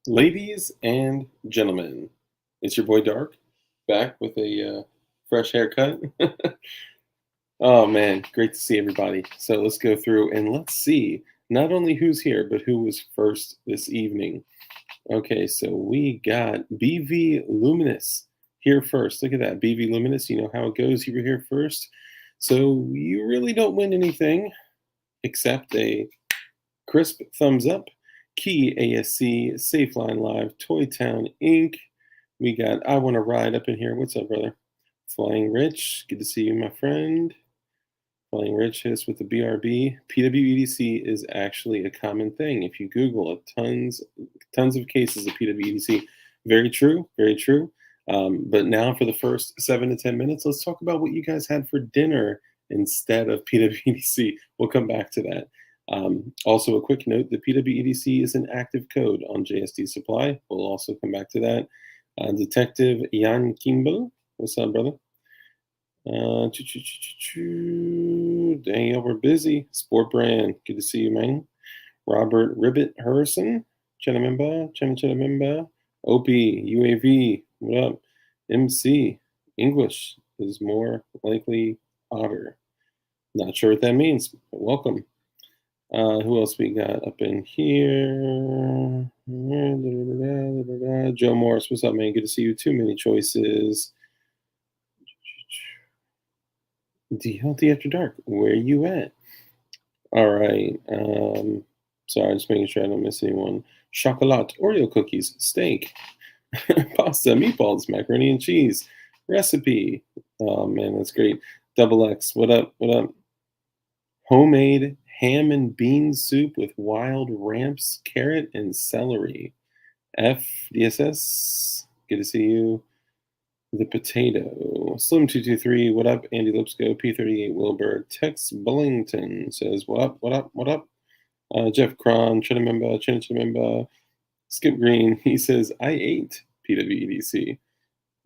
Ladies and gentlemen, it's your boy Dark back with a fresh haircut. Oh man, great to see everybody. So let's go through and let's see not only who's here, but who was first this evening. Okay, so we got BV Luminous here first. Look at that, BV Luminous. You know how it goes. You were here first. So you really don't win anything except a crisp thumbs up. Key ASC, Safeline Live, Toy Town Inc. We got I Want to Ride up in here. What's up, brother? Flying Rich, good to see you, my friend. Flying Rich hits with the BRB. PWEDC is actually a common thing. If you Google it, tons of cases of PWEDC. Very true, very true. But now for the first 7 to 10 minutes, let's talk about what you guys had for dinner instead of PWEDC. We'll come back to that. Also, a quick note, the PWEDC is an active code on JSD Supply. We'll also come back to that. Detective Jan Kimball, what's up, brother? Dang, y'all were busy. Sport Brand, good to see you, man. Robert Ribbit Harrison, Chenamemba, OP, UAV, what up? MC, English is more likely otter. Not sure what that means, but welcome. Who else we got up in here? Joe Morris, what's up, man? Good to see you. Too many choices. DLD After Dark, where you at? All right. Sorry, just making sure I don't miss anyone. Chocolat, Oreo cookies, steak, pasta, meatballs, macaroni and cheese, recipe. Oh man, that's great. Double X, what up? What up? Homemade ham and bean soup with wild ramps, carrot, and celery. FDSS, good to see you. The Potato. Slim223, what up? Andy Lipsco, P38 Wilbur. Tex Bullington says, what up? What up? What up? Jeff Cron, Chinamemba. Skip Green, he says, I ate PWEDC.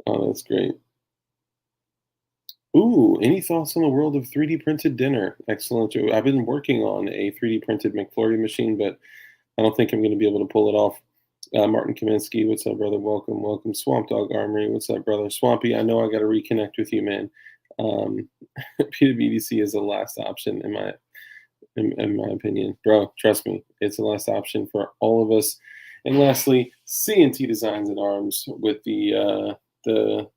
Oh, that's great. Ooh, any thoughts on the world of 3D printed dinner? Excellent. I've been working on a 3D printed McFlurry machine, but I don't think I'm going to be able to pull it off. Martin Kaminsky, what's up, brother? Welcome, welcome. Swamp Dog Armory, what's up, brother? Swampy, I know I got to reconnect with you, man. PWDC is the last option in my opinion, bro. Trust me, it's the last option for all of us. And lastly, CNT Designs and Arms with the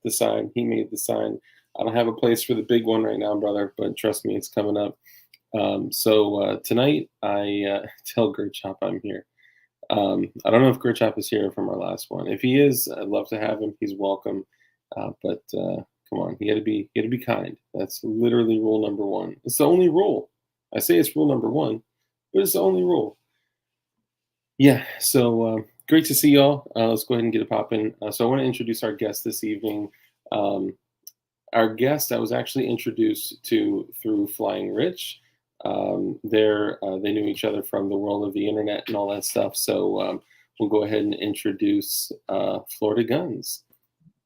sign. He made the sign. I don't have a place for the big one right now, brother, but trust me, it's coming up. So tonight, I tell Gert Chop I'm here. I don't know if Gurchop is here from our last one. If he is, I'd love to have him. He's welcome. But come on, you gotta be kind. That's literally rule number one. It's the only rule. I say it's rule number one, but it's the only rule. Yeah. So great to see y'all. Let's go ahead and get it popping. So I want to introduce our guest this evening. Our guest I was actually introduced to through Flying Rich. They knew each other from the world of the internet and all that stuff. So we'll go ahead and introduce Florida Guns.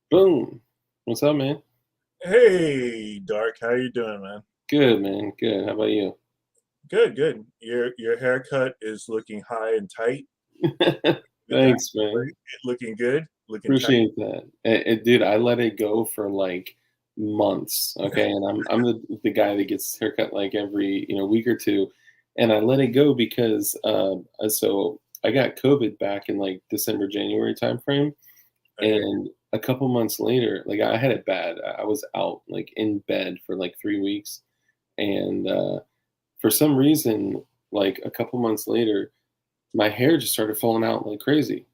Boom. What's up, man? Hey, Dark, how you doing, man? Good, man. Good. How about you? Good, good. Your haircut is looking high and tight. Thanks, man. Looking good. Looking tight. Appreciate that. Dude, I let it go for like months. Okay, and I'm the guy that gets haircut like every week or two, and I let it go because so I got COVID back in like December January timeframe, Okay. and a couple months later, like I had it bad. I was out like in bed for like 3 weeks, and for some reason, like a couple months later, my hair just started falling out like crazy.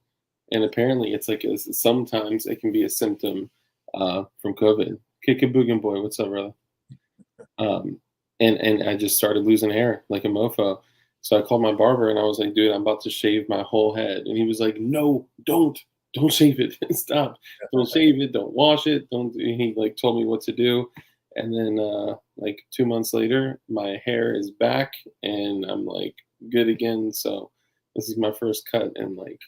And apparently, it's like sometimes it can be a symptom from COVID. Kickaboogan boy, what's up, brother? Um, and I just started losing hair like a mofo. So I called my barber and I was like, dude, I'm about to shave my whole head. And he was like, no, don't shave it. Stop. Don't shave it. Don't wash it. Don't. He like told me what to do. And then like 2 months later, my hair is back and I'm like good again. So this is my first cut in like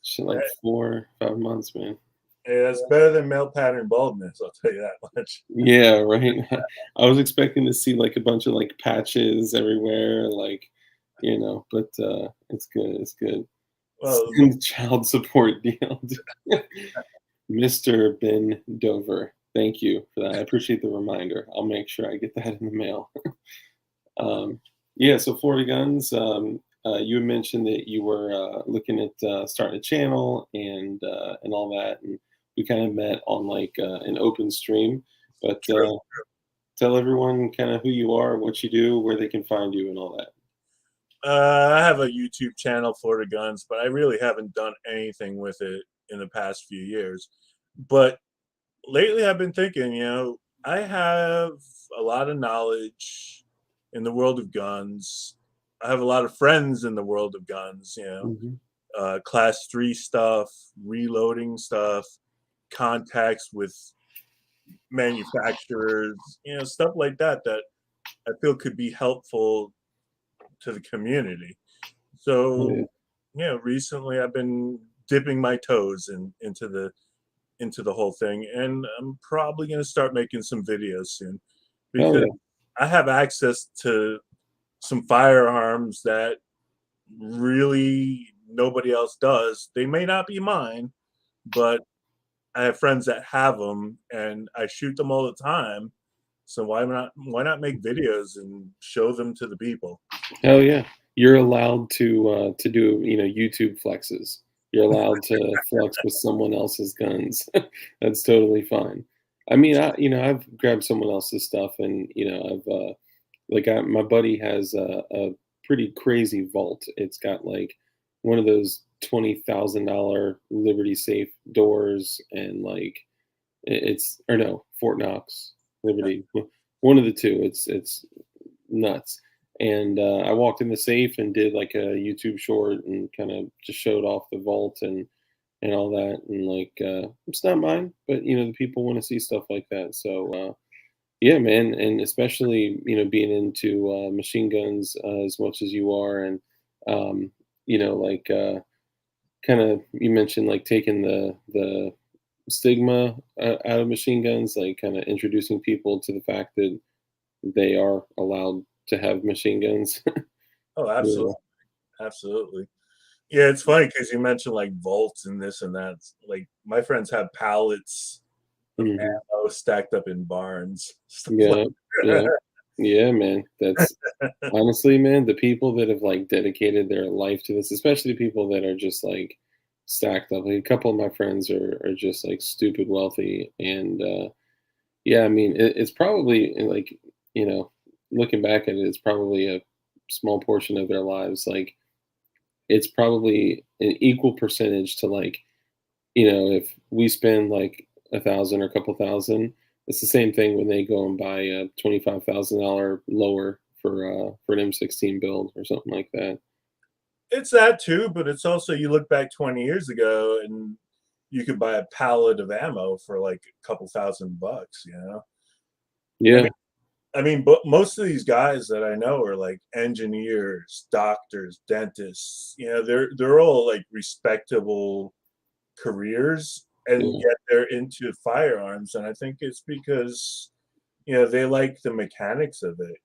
shit, like 4 5 months, man. Hey, that's better than male pattern baldness, I'll tell you that much. Yeah, right. I was expecting to see like a bunch of like patches everywhere, like but it's good. It's good. Well, Send child support DLD. Mr. Ben Dover. Thank you for that. I appreciate the reminder. I'll make sure I get that in the mail. Um, yeah, so Florida Guns, you had mentioned that you were looking at starting a channel and all that, and we kind of met on like an open stream. But true. tell everyone kind of who you are, what you do, where they can find you, and all that. I have a YouTube channel, Florida Guns, but I really haven't done anything with it in the past few years. But lately, I've been thinking, I have a lot of knowledge in the world of guns. I have a lot of friends in the world of guns, Hmm. class 3 stuff, reloading stuff, contacts with manufacturers, stuff like that that I feel could be helpful to the community. Yeah. So, recently I've been dipping my toes into the whole thing, and I'm probably going to start making some videos soon Hell because yeah. I have access to some firearms that really nobody else does. They may not be mine, but I have friends that have them, and I shoot them all the time. So why not make videos and show them to the people? Hell yeah. You're allowed to do, YouTube flexes. You're allowed to flex with someone else's guns. That's totally fine. I mean, I've grabbed someone else's stuff and, my buddy has a pretty crazy vault. It's got like one of those $20,000 Liberty Safe doors and like it's or no, Fort Knox, Liberty, one of the two. It's nuts. And I walked in the safe and did like a YouTube short and kind of just showed off the vault and all that. And like, it's not mine, but the people want to see stuff like that. So yeah, man, and especially being into machine guns as much as you are, and like kind of you mentioned like taking the stigma out of machine guns, like kind of introducing people to the fact that they are allowed to have machine guns. Oh, Yeah. absolutely, absolutely. Yeah, it's funny because you mentioned like vaults and this and that. Like my friends have pallets of Mhm. ammo stacked up in barns, stuff like Yeah, yeah, that. yeah, man. That's honestly, man, the people that have like dedicated their life to this, especially the people that are just like stacked up. Like a couple of my friends are just like stupid wealthy, and yeah, I mean, it's probably like you know, looking back at it, it's probably a small portion of their lives. Like it's probably an equal percentage to like if we spend like 1,000 or a couple thousand, it's the same thing when they go and buy a $25,000 lower for an M16 build or something like that. It's that too, but it's also you look back 20 years ago and you could buy a pallet of ammo for like a couple $1,000. I Yeah, mean, but most of these guys that I know are like engineers, doctors, dentists. They're all like respectable careers, and yeah, yet they're into firearms. And I think it's because they like the mechanics of it.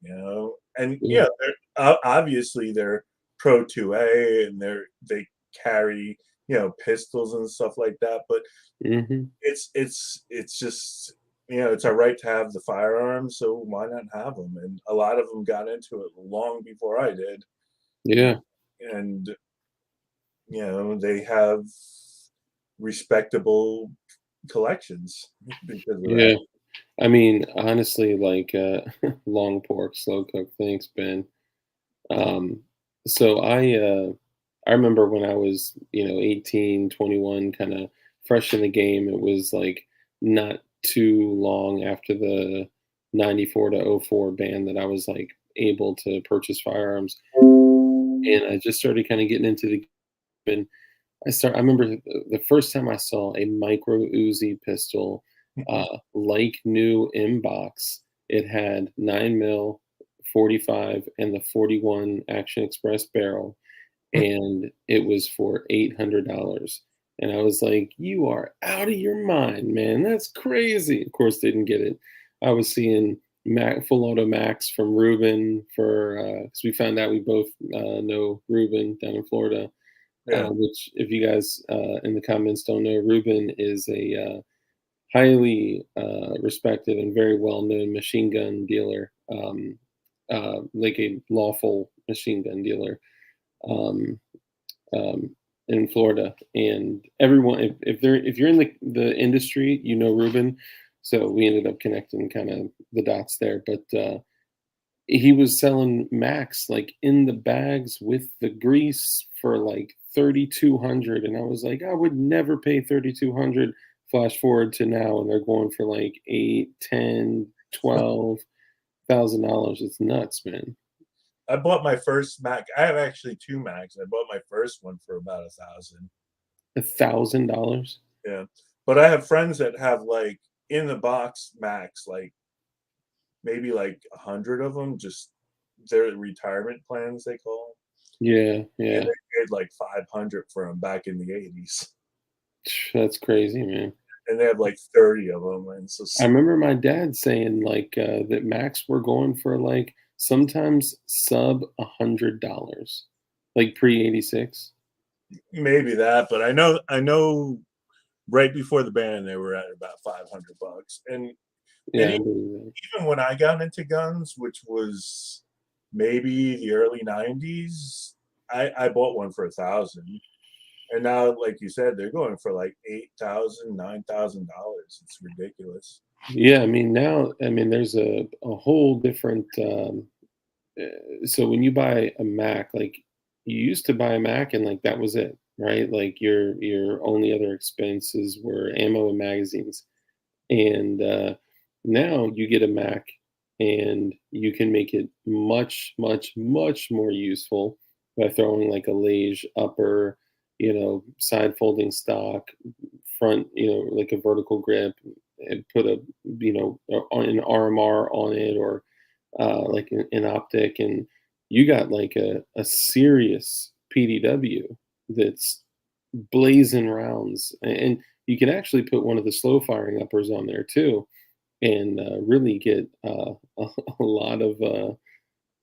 And yeah, obviously they're pro 2A and they carry pistols and stuff like that. But hmm, it's just it's our right to have the firearms, so why not have them? And a lot of them got into it long before I did, and yeah, and they have respectable collections because of that. yeah. I mean, honestly, like long pork, slow cook. Thanks, Ben. Um, so I remember when I was 18, 21, kind of fresh in the game. It was like not too long after the 94 to '04 ban that I was like able to purchase firearms, and I just started kind of getting into the game. And I remember the first time I saw a micro Uzi pistol, like new in box. It had 9 mil, 45, and the 41 Action Express barrel, and it was for $800. And I was like, "You are out of your mind, man! That's crazy." Of course, didn't get it. I was seeing full auto Max from Ruben for because we found out we both know Ruben down in Florida, Yeah. which if you guys in the comments don't know, Ruben is a highly respected and very well known machine gun dealer, like a lawful machine gun dealer. Um, in Florida, and everyone, if you're in the industry, you know Ruben. So we ended up connecting kind of the dots there. But he was selling Max like in the bags with the grease for like 3,200, and I was like, I would never pay 3,200. Flash forward to now, and they're going for like 8, 10, $12,000. It's nuts, man. I bought my first Mac. I have actually two Macs. I bought my first one for about 1,000. $1,000. Yeah. But I have friends that have like in the box Macs, like maybe like 100 of them, just their retirement plans, they call Yeah, them. And yeah. they paid like 500 for them back in the 80s. That's crazy, man. And they have like 30 of them. And so I remember my dad saying like that Macs were going for like sometimes sub $100, like pre 86. maybe that, but I know right before the ban they were at about $500. And Yeah, I believe that. even when I got into guns, which was maybe the early 90s, I bought one for 1,000. And now, like you said, they're going for like $8,000, $9,000. It's ridiculous. Yeah, I mean now, I mean there's a whole different. So when you buy a Mac, like you used to buy a Mac and like that was it, right? Like your only other expenses were ammo and magazines. And now you get a Mac and you can make it much, much, much more useful by throwing like a Liege upper, side folding stock, front, like a vertical grip, and put an RMR on it, or like an optic, and you got like a serious PDW that's blazing rounds, and you can actually put one of the slow firing uppers on there too, and really get a lot of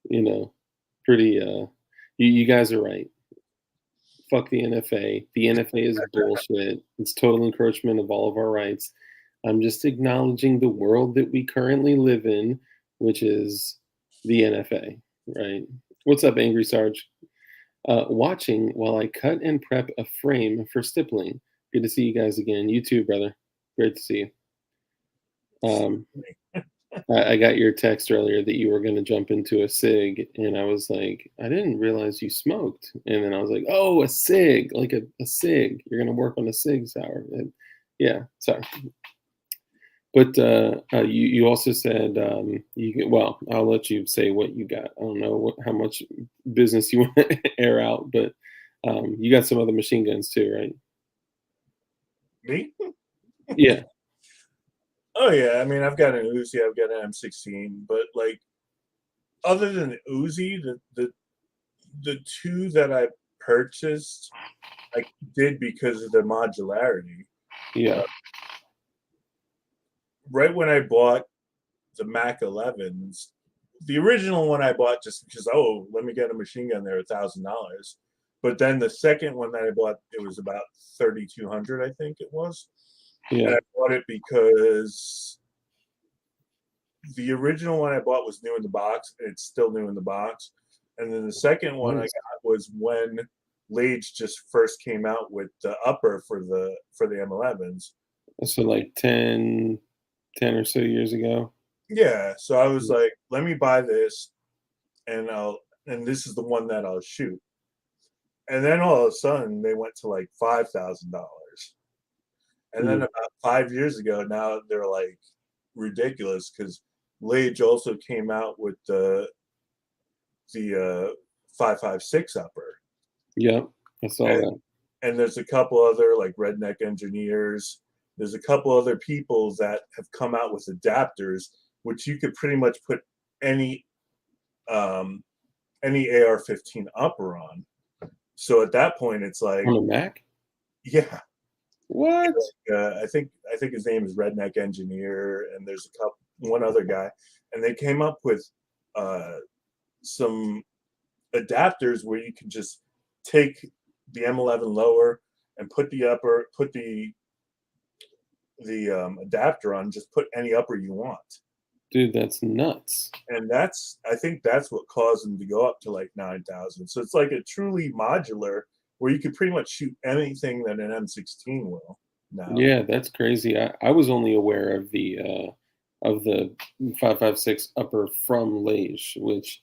you know pretty. You guys are right. Fuck the NFA. The NFA is bullshit. It's total encroachment of all of our rights. I'm just acknowledging the world that we currently live in, which is the NFA, right? What's up, Angry Sarge? Watching while I cut and prep a frame for stippling. Good to see you guys again. You too, brother. Great to see you. I got your text earlier that you were going to jump into a cig, and I was like, I didn't realize you smoked. And then I was like, oh, a cig, like a cig. You're going to work on a cig sour. And yeah, sorry. But you also said well, I'll let you say what you got. I don't know how much business you want to air out, but you got some other machine guns too, right? Me? Yeah. Oh yeah, I mean I've got an Uzi, I've got an M16, but like other than Uzi, the two that I purchased, I did because of the modularity. Yeah. Right when I bought the Mac 11s, the original one I bought just because, oh, let me get a machine gun there, $1,000. But then the second one that I bought, it was about 3,200, I think it was. And Yeah. I bought it because the original one I bought was new in the box. And it's still new in the box. And then the second one I Nice. got was when Lage just first came out with the upper for the M11s. So like 10 or so years ago. Yeah, so I was like, let me buy this, and this is the one that I'll shoot. And then all of a sudden they went to like $5,000. And then Mm. about 5 years ago, now they're like ridiculous because Lage also came out with the 5.56 upper. Yep, I saw And, that. and there's a couple other like redneck engineers. There's a couple other people that have come out with adapters, which you could pretty much put any um, any AR-15 upper on. So at that point, it's like, On a Mac? yeah, What? I think his name is Redneck Engineer, and there's one other guy, and they came up with some adapters where you can just take the M11 lower and put the adapter on. Just put any upper you want. Dude, that's nuts. And I think that's what caused them to go up to like 9,000. So it's like a truly modular where you could pretty much shoot anything that an M16 will now. Yeah, that's crazy. I was only aware of the 5.56 upper from Leish, which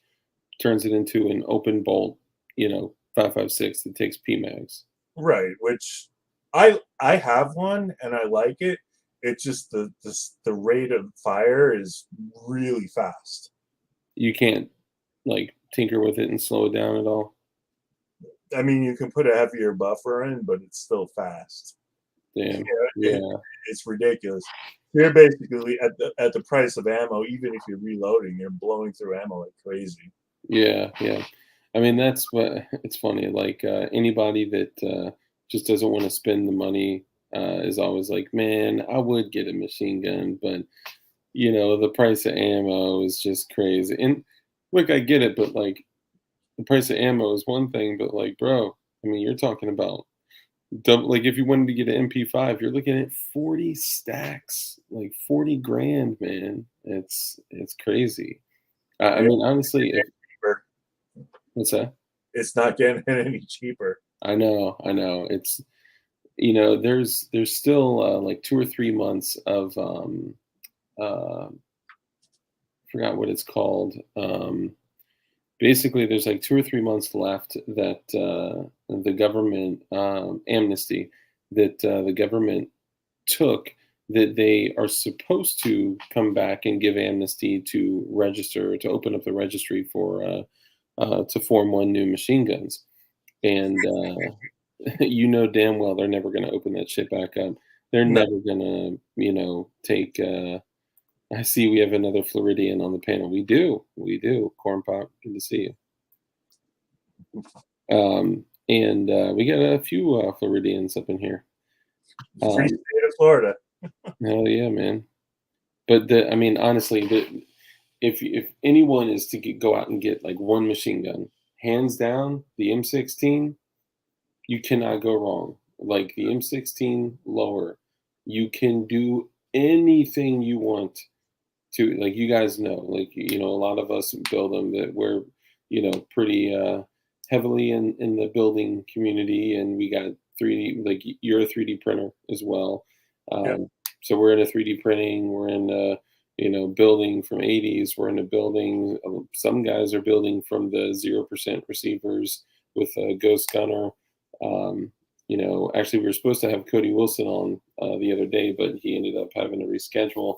turns it into an open bolt, 5.56 that takes PMags. Right, which I have one and I like it. It's just the rate of fire is really fast. You can't like tinker with it and slow it down at all. I mean, you can put a heavier buffer in, but it's still fast. Damn. It, Yeah. it's ridiculous. You're basically at the price of ammo. Even if you're reloading, you're blowing through ammo like crazy. Yeah, yeah. I mean, that's what it's funny. Like anybody that just doesn't want to spend the money is always like, man, I would get a machine gun, but the price of ammo is just crazy. And look, I get it, but like the price of ammo is one thing, but like, bro, I mean, you're talking about double. Like if you wanted to get an MP5, you're looking at 40 stacks, like 40 grand, man. It's crazy. I Yeah, mean, honestly, if what's that? it's not getting any cheaper. I know. It's there's still like 2 or 3 months of forgot what it's called. Basically, there's like 2 or 3 months left that the government amnesty that the government took that they are supposed to come back and give amnesty to register to open up the registry for to form one new machine guns and damn well they're never going to open that shit back up. They're No, never going to, take. I see we have another Floridian on the panel. We do. Corn Pop, good to see you. And we got a few Floridians up in here. free Um, state of Florida. hell yeah, man. But I mean, honestly, if anyone is to go out and get like one machine gun, hands down, the M16. You cannot go wrong. Like the M16 lower, you can do anything you want to. Like you guys know, like a lot of us build them that we're pretty heavily in the building community, and we got 3D. Like you're a 3D printer as well, Yep. so we're in a 3D printing. We're in a building from 80s. We're in a building. Some guys are building from the 0% receivers with a Ghost Gunner. Um, actually, we were supposed to have Cody Wilson on the other day, but he ended up having to reschedule.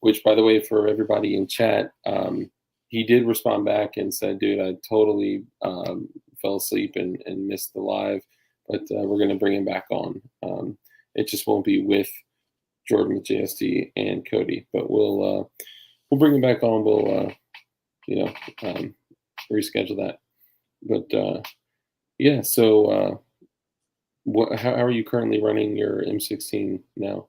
Which, by the way, for everybody in chat, he did respond back and said, "Dude, I totally fell asleep and missed the live, but we're going to bring him back on. It just won't be with Jordan with JSD and Cody, but we'll bring him back on. We'll reschedule that. But yeah, so." How are you currently running your M16 now?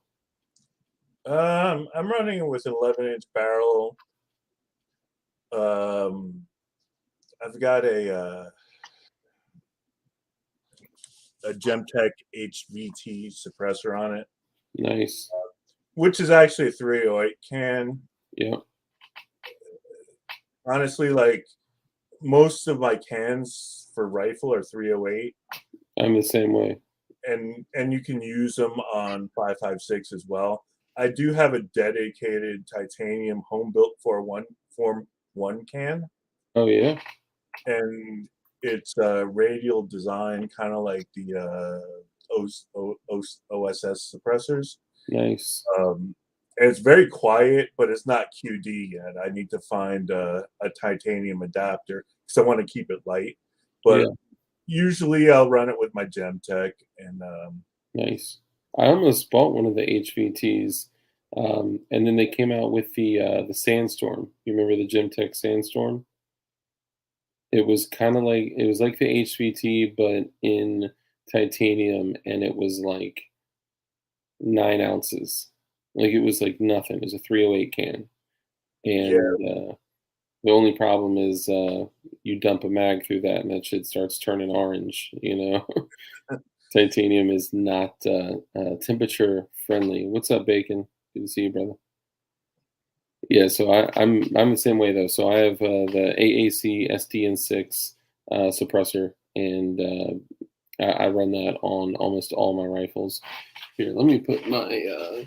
I'm running it with an 11-inch barrel. I've got a Gemtech HVT suppressor on it, Nice. which is actually a 308 can. Yeah. Honestly, like most of my cans for rifle are 308, I'm the same way. and you can use them on 5.56 as well. I do have a dedicated titanium home built for Form 1 can, Oh yeah. and it's a radial design, kind of like the OSS suppressors. Nice. And it's very quiet, but it's not QD yet. I need to find a titanium adapter because I want to keep it light. But Yeah. usually I'll run it with my Gemtech, and Nice. I almost bought one of the HVTs, and then they came out with the Sandstorm. You remember the Gemtech Sandstorm? It was like the HVT, but in titanium, and it was like 9 ounces. Like it was like nothing. It was a 308 can, yeah, and The only problem is you dump a mag through that and that shit starts turning orange. Titanium is not temperature friendly. What's up, Bacon? Good to see you, brother. Yeah, so I'm the same way though. So I have the AAC SDN6 suppressor, and I run that on almost all my rifles. Here, let me put my.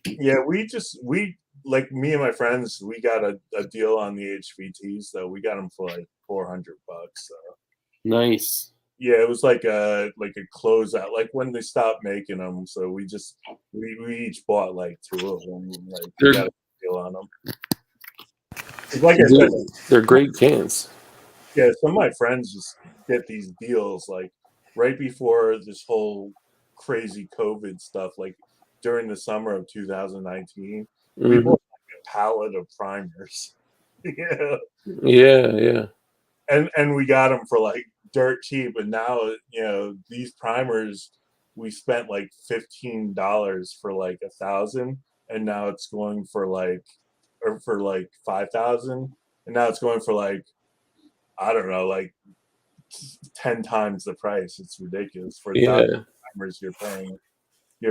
Yeah, we like me and my friends, we got a deal on the HVTs, so we got them for like $400. So Nice. yeah, it was like a closeout, like when they stopped making them. So we each bought like two of them. Like we They're got a deal on them. Like I said, they're great cans. yeah, some of my friends just get these deals like right before this whole crazy COVID stuff, like during the summer of 2019, we Hmm. bought like a pallet of primers. Yeah, Yeah, yeah, and we got them for like dirt cheap. And now, these primers we spent like $15 for like 1,000, and now it's going for like or for like 5,000, and now it's going for like I don't know, like 10 times the price. It's ridiculous for 1,000 yeah. timers. You're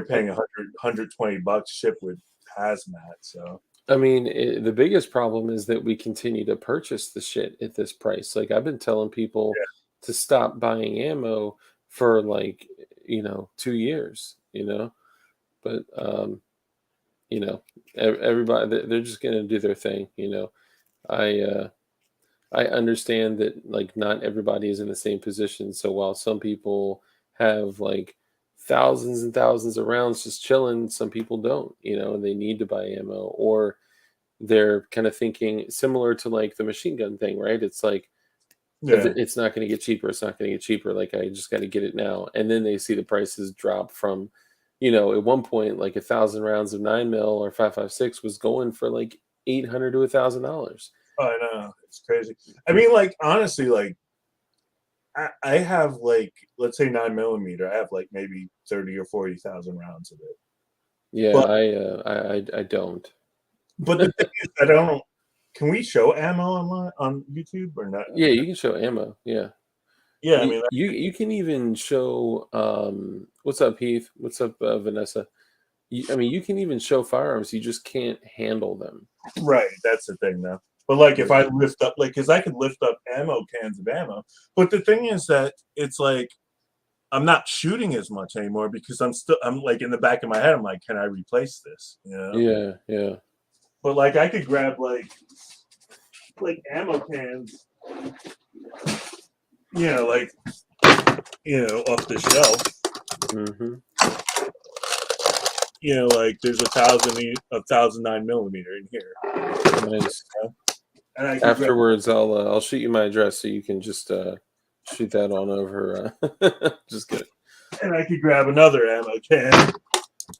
paying 120 bucks shipped with hazmat. So I mean, the biggest problem is that we continue to purchase the shit at this price. Like I've been telling people to stop buying ammo for like 2 years. But you know, everybody they're just gonna do their thing. I I understand that like not everybody is in the same position. So while some people have like thousands and thousands of rounds just chilling, some people don't. And they need to buy ammo, or they're kind of thinking similar to like the machine gun thing, right? It's like yeah, it's not going to get cheaper. It's not going to get cheaper. Like I just got to get it now. And then they see the prices drop from, at one point, like 1,000 rounds of 9 mil or 5.56 was going for like 800 to $1,000. I know, it's crazy. I mean, like honestly, like I have like, let's say 9 millimeter. I have like maybe 30 or 40,000 rounds of it. Yeah, But I don't. the thing is, I don't. Can we show ammo online on YouTube or not? Yeah, you can show ammo. Yeah. Yeah, I You mean, you can even show what's up, Heath? What's up, Vanessa? I mean, you can even show firearms, you just can't handle them. right. That's the thing, though. But like, if Yeah. I lift up, like, because I could lift up ammo cans of ammo. But the thing is that it's like I'm not shooting as much anymore because I'm like in the back of my head, I'm like, can I replace this? Yeah, yeah. But like, I could grab like ammo cans, like off the shelf. Hmm. Like there's a thousand 9 millimeter in here, Nice. and I could grab Afterwards, I'll shoot you my address so you can just shoot that on over. Just kidding. another ammo can,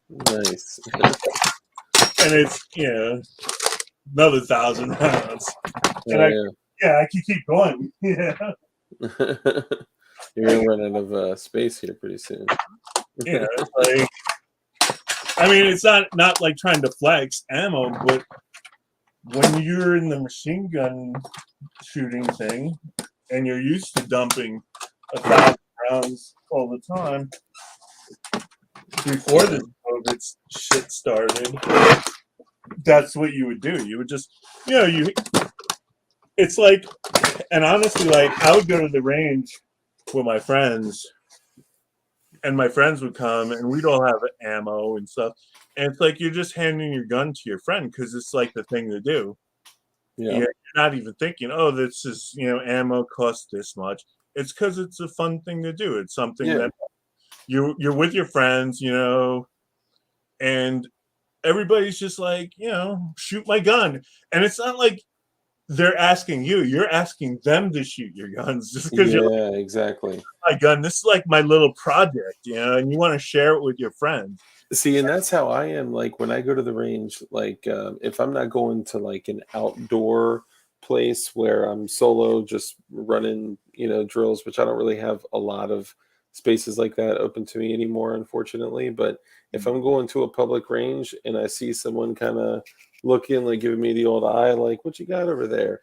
Nice. and it's another 1,000 rounds, and Oh yeah. I can keep going. Yeah, You're gonna run out of space here pretty soon. it's like, I mean, it's not like trying to flex ammo, but when you're in the machine gun shooting thing and you're used to dumping 1,000 rounds all the time, before this COVID shit started, that's what you would do. You would just, it's like, and honestly, like I would go to the range with my friends, and my friends would come, and we'd all have ammo and stuff. And it's like you're just handing your gun to your friend because it's like the thing to do. Yeah. You're not even thinking, oh, this is, ammo costs this much. It's because it's a fun thing to do. It's something Yeah. that you're with your friends, and everybody's just like, shoot my gun. And it's not like they're asking you're asking them to shoot your guns just because you're like, Yeah, exactly. my gun. This is like my little project, and you want to share it with your friends. See, and that's how I am. Like when I go to the range, like if I'm not going to like an outdoor place where I'm solo, just running, drills, which I don't really have a lot of spaces like that open to me anymore, unfortunately. But if I'm going to a public range and I see someone kind of looking, like giving me the old eye, like, what you got over there?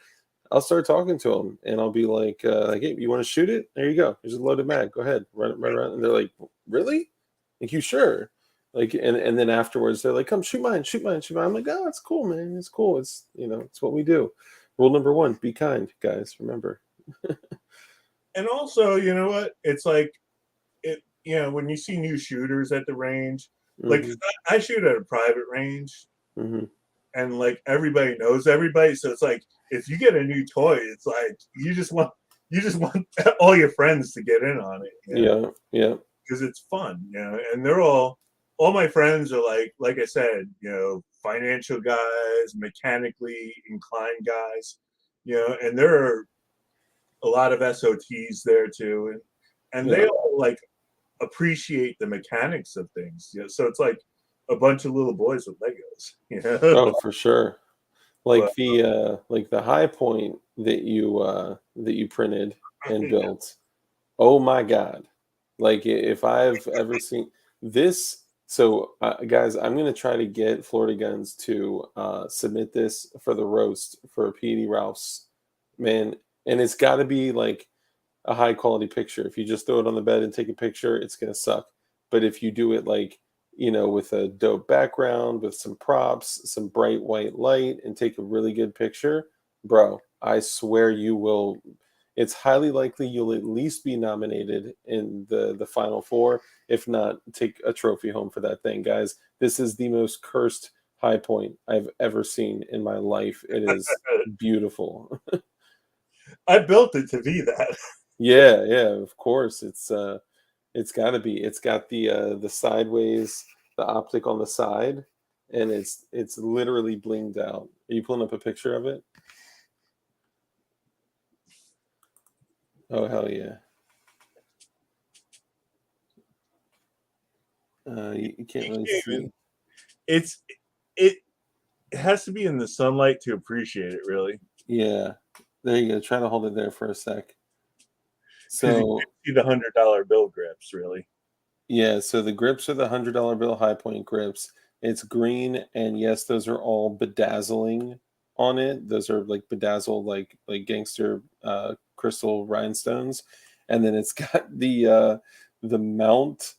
I'll start talking to them, and I'll be like, hey, you want to shoot it? There you go. Here's a loaded mag. Go ahead, run it right around. And they're like, really? Like, you sure? Like, and then afterwards they're like, come shoot mine, shoot mine, shoot mine. I'm like, oh, it's cool, man. It's cool. It's it's what we do. Rule number one: be kind, guys. Remember. And also, you know what? It's like when you see new shooters at the range, like Hmm. I shoot at a private range, Hmm. and like everybody knows everybody, so it's like if you get a new toy, it's like you just want all your friends to get in on it, Yeah, yeah, because it's fun, and they're all my friends are like I said, financial guys, mechanically inclined guys, and there are a lot of SOTs there too, and yeah. they all like appreciate the mechanics of things. So it's like a bunch of little boys with Legos. Oh, for sure. But Like the high point that you printed and built. Oh my God. Like if I've ever seen this, so guys, I'm gonna try to get Florida Guns to submit this for the roast for PD Rouse, man, and it's got to be like a high quality picture. If you just throw it on the bed and take a picture, it's gonna suck. But if you do it like with a dope background, with some props, some bright white light, and take a really good picture, bro, I swear you will. It's highly likely you'll at least be nominated in the final four, if not take a trophy home for that thing, guys. This is the most cursed high point I've ever seen in my life. It is beautiful. I built it to be that. Yeah, yeah, of course. It's got to be. It's got the sideways, the optic on the side, and it's literally blinged out. Are you pulling up a picture of it? Oh hell yeah. You can't You really can't see. It's it has to be in the sunlight to appreciate it, really, Yeah. There you go. Try to hold it there for a sec. because you can So see the $100 bill grips, really. yeah, so the grips are the $100 bill high point grips. It's green, and yes, those are all bedazzling on it. Those are like bedazzled, like gangster crystal rhinestones, and then it's got the mount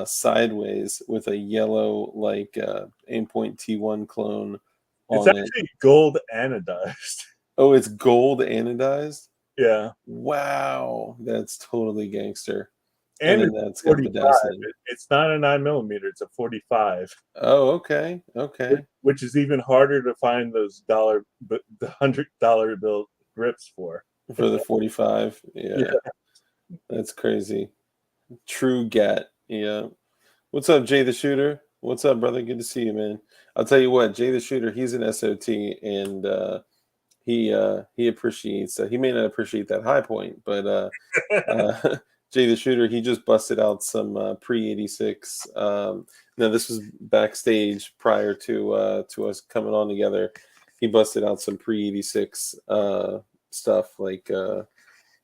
sideways with a yellow Aimpoint T1 clone It's on it. actually gold anodized. Oh, it's gold anodized. Yeah, Wow, that's totally gangster. And and then it's that's got 45. bedazzling. It's not a 9 millimeter; it's a 45. Oh, okay, okay. Which is even harder to find those but the $100 bill grips for. For the 45. Yeah, Yeah, that's crazy. True get. Yeah. What's up, Jay the Shooter? What's up, brother? Good to see you, man. I'll tell you what, Jay the Shooter, he's an SOT, and he appreciates he may not appreciate that high point, but uh Jay the Shooter, he just busted out some pre-86. Now this was backstage prior to us coming on together. He busted out some pre-86 stuff like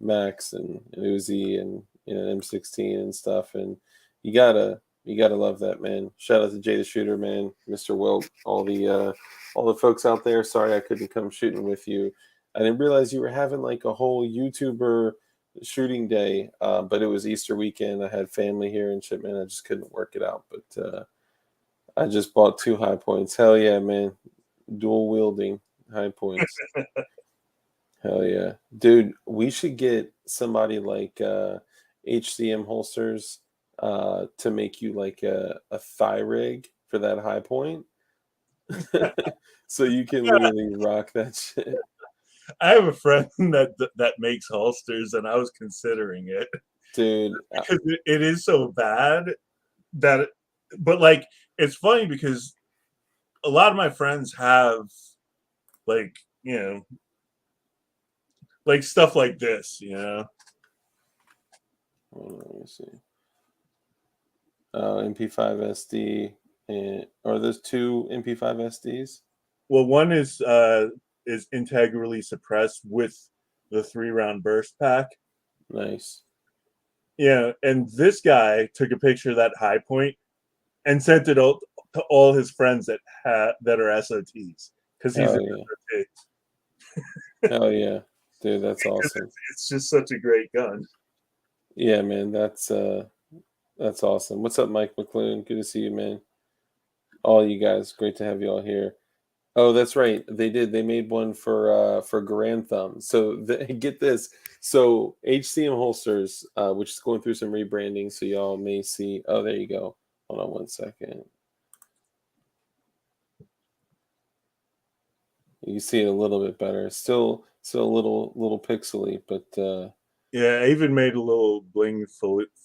Max and Uzi and M16 and stuff, and you gotta love that, man. Shout out to Jay the Shooter, man, Mr. Wilt, all the folks out there. Sorry I couldn't come shooting with you. I didn't realize you were having like a whole YouTuber shooting day, but it was Easter weekend. I had family here and shit, man. I just couldn't work it out, but I just bought two high points. Hell yeah, man! Dual wielding high points. Hell yeah. Dude, we should get somebody like HCM holsters to make you like a thigh rig for that high point. So you can literally rock that shit. I have a friend that makes holsters, and I was considering it Dude, because it is so bad that. But like, it's funny because a lot of my friends have like like stuff like this. hold on, let me see. MP5 SD and are those two MP5 SDs? Well, one is integrally suppressed with the 3 round burst pack. Nice. Yeah, and this guy took a picture of that high point and sent it out to all his friends that are SOTs because he's Hell an yeah. SOT. Oh yeah, dude, that's awesome. It's just such a great gun. Yeah, man, that's awesome. What's up, Mike McClune? Good to see you, man. All you guys, great to have you all here. Oh, that's right. They did. They made one for Grand Thumb. So get this. So HCM holsters, which is going through some rebranding, so y'all may see. Oh, there you go. Hold on one second. You see it a little bit better. Still a little pixely, but Yeah, I even made a little bling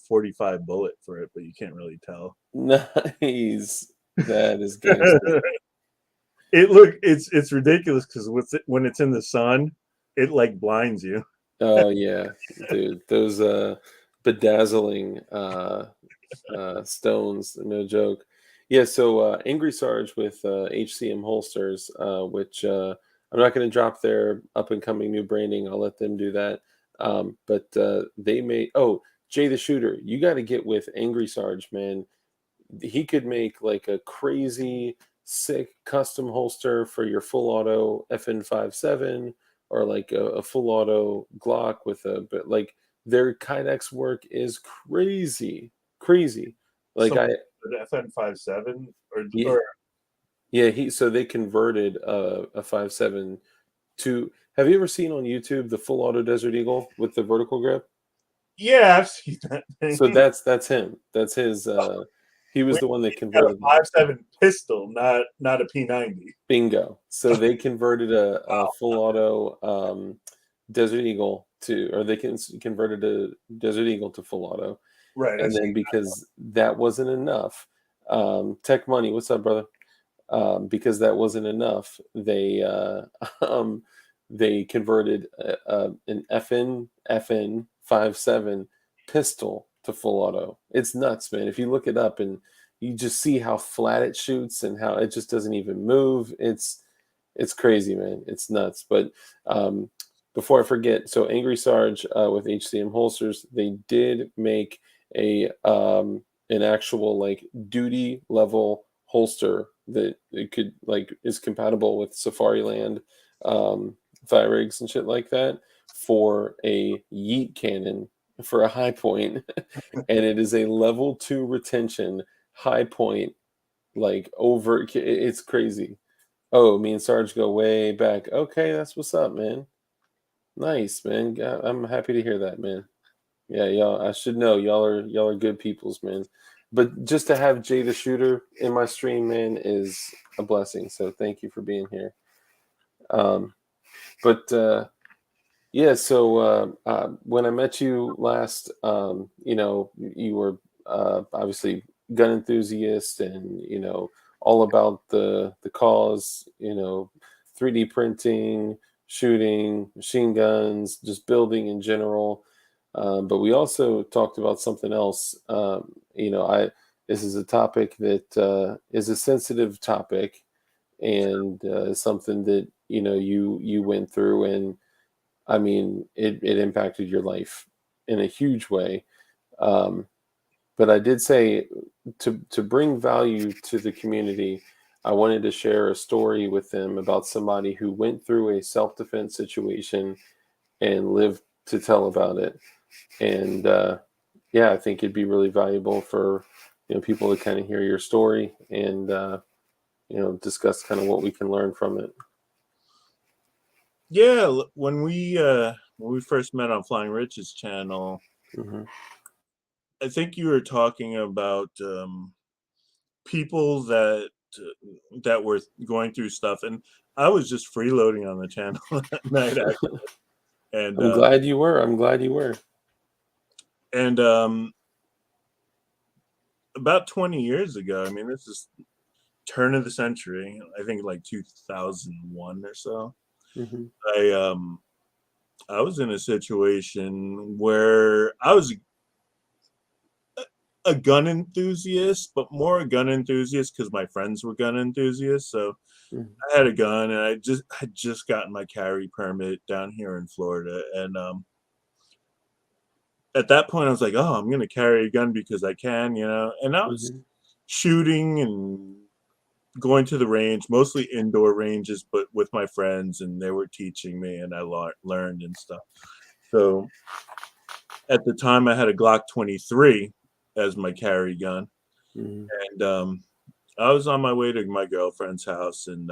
45 bullet for it, but you can't really tell. nice. That is gangster. It's ridiculous because when it's in the sun, it like blinds you. Oh yeah, dude. Those bedazzling stones, no joke. Yeah, so Angry Sarge with HCM holsters, which I'm not going to drop their up and coming new branding. I'll let them do that. But they made, oh, Jay the Shooter, you got to get with Angry Sarge, man. He could make like a crazy sick custom holster for your full auto FN57 or like a full auto Glock with a, but like their Kydex work is crazy. Like Some I, FN57 yeah, or yeah, so they converted a 5.7 to, have you ever seen on YouTube the full auto Desert Eagle with the vertical grip? yeah, I've seen that So thing. that's him. That's his he was Wait, the one that he's got a converted that. 5.7 pistol, not a P90. Bingo. So they converted a full auto Desert Eagle to, or they converted a Desert Eagle to full auto. Right, I And see. then because that wasn't enough, Tech Money, what's up, brother? Because that wasn't enough, um, they converted an FN 57 pistol to full auto. It's nuts, man. If you look it up and you just see how flat it shoots and how it just doesn't even move, it's crazy, man. It's nuts. But before I forget, so Angry Sarge with HCM holsters, they did make a an actual like duty level holster that it could like is compatible with Safariland fire rigs and shit like that for a yeet cannon for a high point, and it is a level 2 retention high point, like over it's crazy. Oh, me and Sarge go way back. Okay, that's what's up, man. Nice, man. Yeah, I'm happy to hear that, man. Yeah, y'all. I should know y'all are good peoples, man. But just to have Jay the Shooter in my stream, man, is a blessing. So thank you for being here. Um, but yeah, so when I met you last, you were obviously gun enthusiast, and all about the cause. 3D printing, shooting, machine guns, just building in general. But we also talked about something else. I this is a topic that is a sensitive topic, and something that you went through, and I mean, it impacted your life in a huge way. Um, but I did say to bring value to the community, I wanted to share a story with them about somebody who went through a self-defense situation and lived to tell about it. And yeah, I think it'd be really valuable for people to kind of hear your story and discuss kind of what we can learn from it. Yeah, when we first met on Flying Rich's channel, Hmm. I think you were talking about people that were going through stuff, and I was just freeloading on the channel that night, and I'm glad you were. I'm glad you were. and about 20 years ago, I mean, this is turn of the century, I think like 2001 or so. Hmm. I um I was in a situation where I was a gun enthusiast, but more a gun enthusiast because my friends were gun enthusiasts. So I had a gun, and I had just gotten my carry permit down here in Florida, and at that point I was like, oh, I'm gonna carry a gun because I can, and I was Hmm. shooting and going to the range, mostly indoor ranges, but with my friends, and they were teaching me, and I learned and stuff. So at the time, I had a Glock 23 as my carry gun, Mhm. and I was on my way to my girlfriend's house, and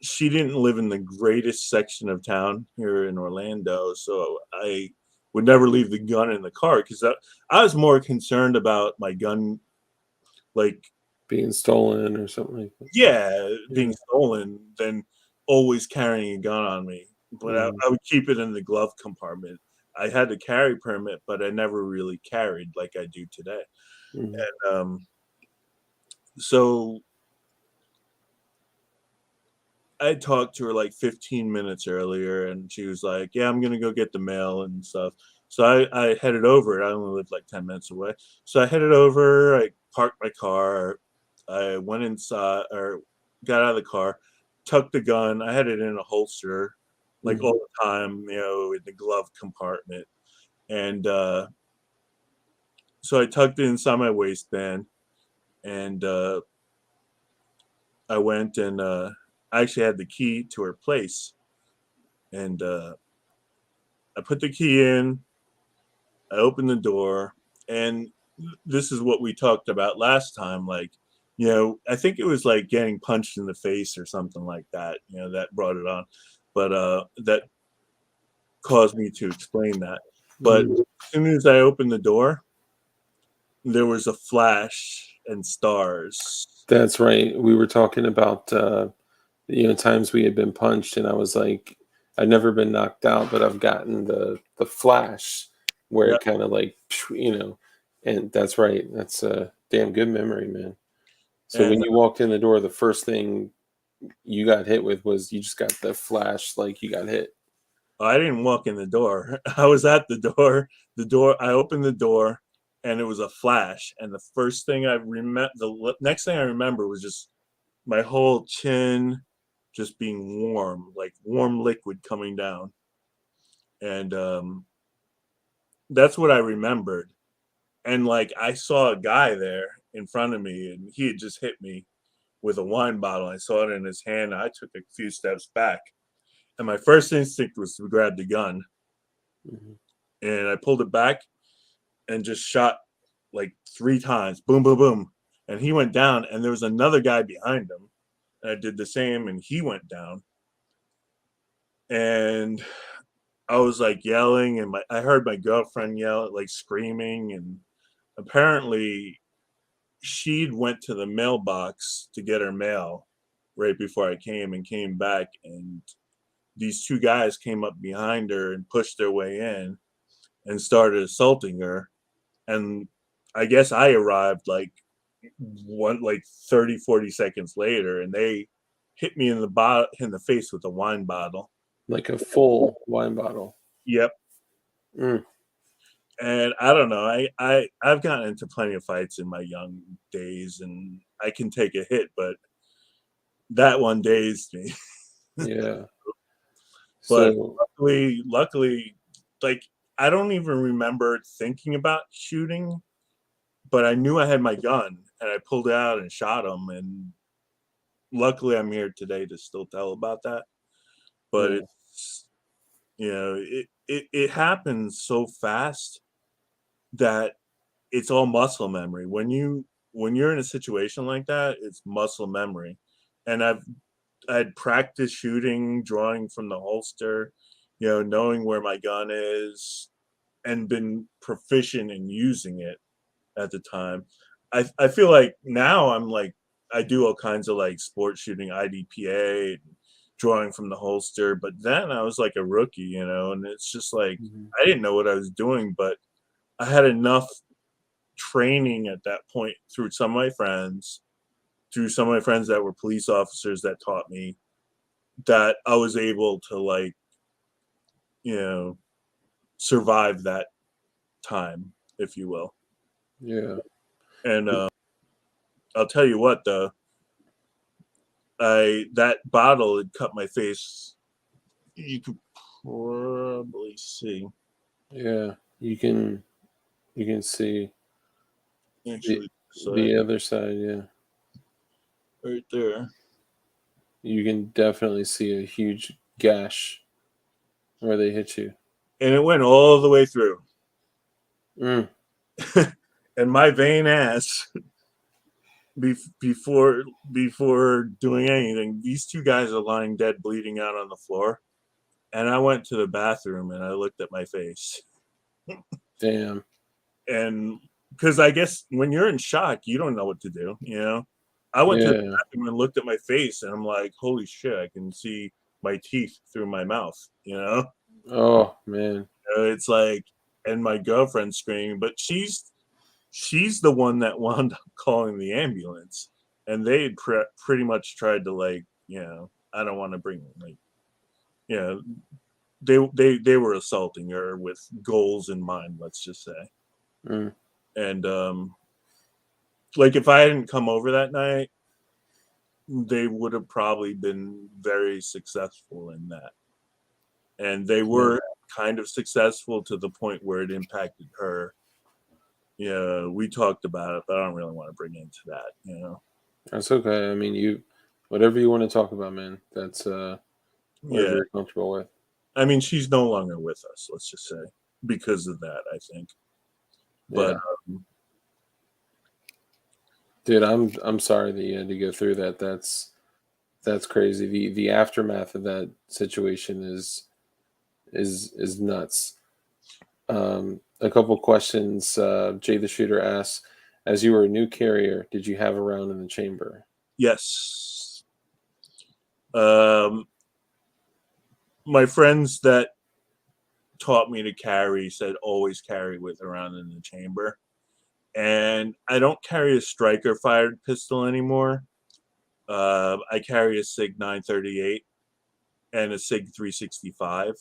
she didn't live in the greatest section of town here in Orlando, so I would never leave the gun in the car because I was more concerned about my gun, like, Being stolen or something like that. yeah, Yeah. being stolen than always carrying a gun on me. But Mhm. I would keep it in the glove compartment. I had a carry permit, but I never really carried like I do today. Mhm. And so I talked to her like 15 minutes earlier, and she was like, "Yeah, I'm gonna go get the mail and stuff." So I headed over. I only lived like 10 minutes away. So I headed over. I parked my car. I went inside or got out of the car, tucked the gun. I had it in a holster, like all Mhm. the time, in the glove compartment. And so I tucked it inside my waistband, and I went and I actually had the key to her place, and I put the key in, I opened the door, and this is what we talked about last time. Like, I think it was like getting punched in the face or something like that, that brought it on. But that caused me to explain that. But Mhm. as soon as I opened the door, there was a flash and stars. That's right. We were talking about times we had been punched, and I was like, I've never been knocked out, but I've gotten the flash where Yeah. it kind of like, and that's right. That's a damn good memory, man. So when And you walked in the door, the first thing you got hit with was you just got the flash, like you got hit. I didn't walk in the door. I was at the door. I opened the door, and it was a flash. And the first thing I remember, next thing I remember was just my whole chin just being warm, like warm liquid coming down. And that's what I remembered. And like I saw a guy there in front of me, and he had just hit me with a wine bottle. I saw it in his hand. I took a few steps back, and my first instinct was to grab the gun, Mhm. and I pulled it back and just shot like 3 times, boom, boom, boom, and he went down. And there was another guy behind him, and I did the same, and he went down. And I was like yelling, and I heard my girlfriend yell, like screaming, and apparently she'd went to the mailbox to get her mail right before I came, and came back, and these 2 guys came up behind her and pushed their way in and started assaulting her. And I guess I arrived like 30, 40 seconds later, and they hit me in the face with a wine bottle. Like a full wine bottle. Yep. Mm. And I don't know. I've gotten into plenty of fights in my young days, and I can take a hit, but that one dazed me. Yeah. But So luckily, like I don't even remember thinking about shooting, but I knew I had my gun, and I pulled it out and shot him. And luckily, I'm here today to still tell about that. But yeah, it's it happens so fast that it's all muscle memory. When you're in a situation like that, it's muscle memory. And I'd practiced shooting, drawing from the holster, knowing where my gun is, and been proficient in using it at the time. I feel like now I'm like I do all kinds of like sports shooting, IDPA, drawing from the holster, but then I was like a rookie, and it's just like mhm, I didn't know what I was doing, but I had enough training at that point through some of my friends that were police officers that taught me that I was able to like, you know, survive that time, if you will. yeah. And I'll tell you what, though, I that bottle had cut my face. You could probably see. Yeah, you can see Actually, side. the other side, yeah. right there. You can definitely see a huge gash where they hit you. And it went all the way through. Mm. And my vain ass, before doing anything, these two guys are lying dead, bleeding out on the floor. And I went to the bathroom and I looked at my face. Damn. And because I guess when you're in shock, you don't know what to do, you know? I went to the Yeah. bathroom and looked at my face and I'm like, holy shit, I can see my teeth through my mouth, you know? Oh man. It's like, and my girlfriend's screaming, but she's the one that wound up calling the ambulance. And they had pretty much tried to, like, you know, I don't want to bring, like, you know, they were assaulting her with goals in mind, let's just say. Mm. And like if I hadn't come over that night, they would have probably been very successful in that. And they were kind of successful to the point where it impacted her. Yeah, we talked about it, but I don't really want to bring into that, you know. That's okay. I mean, whatever you want to talk about, man. That's whatever Yeah. you're comfortable with. I mean, she's no longer with us, let's just say, because of that, I think. But Yeah. Dude, I'm sorry that you had to go through that. That's crazy. The aftermath of that situation is nuts. A couple questions. Jay the Shooter asks, as you were a new carrier, did you have a round in the chamber? yes. My friends that taught me to carry said always carry with around in the chamber. And I don't carry a striker fired pistol anymore. I carry a SIG 938 and a SIG 365.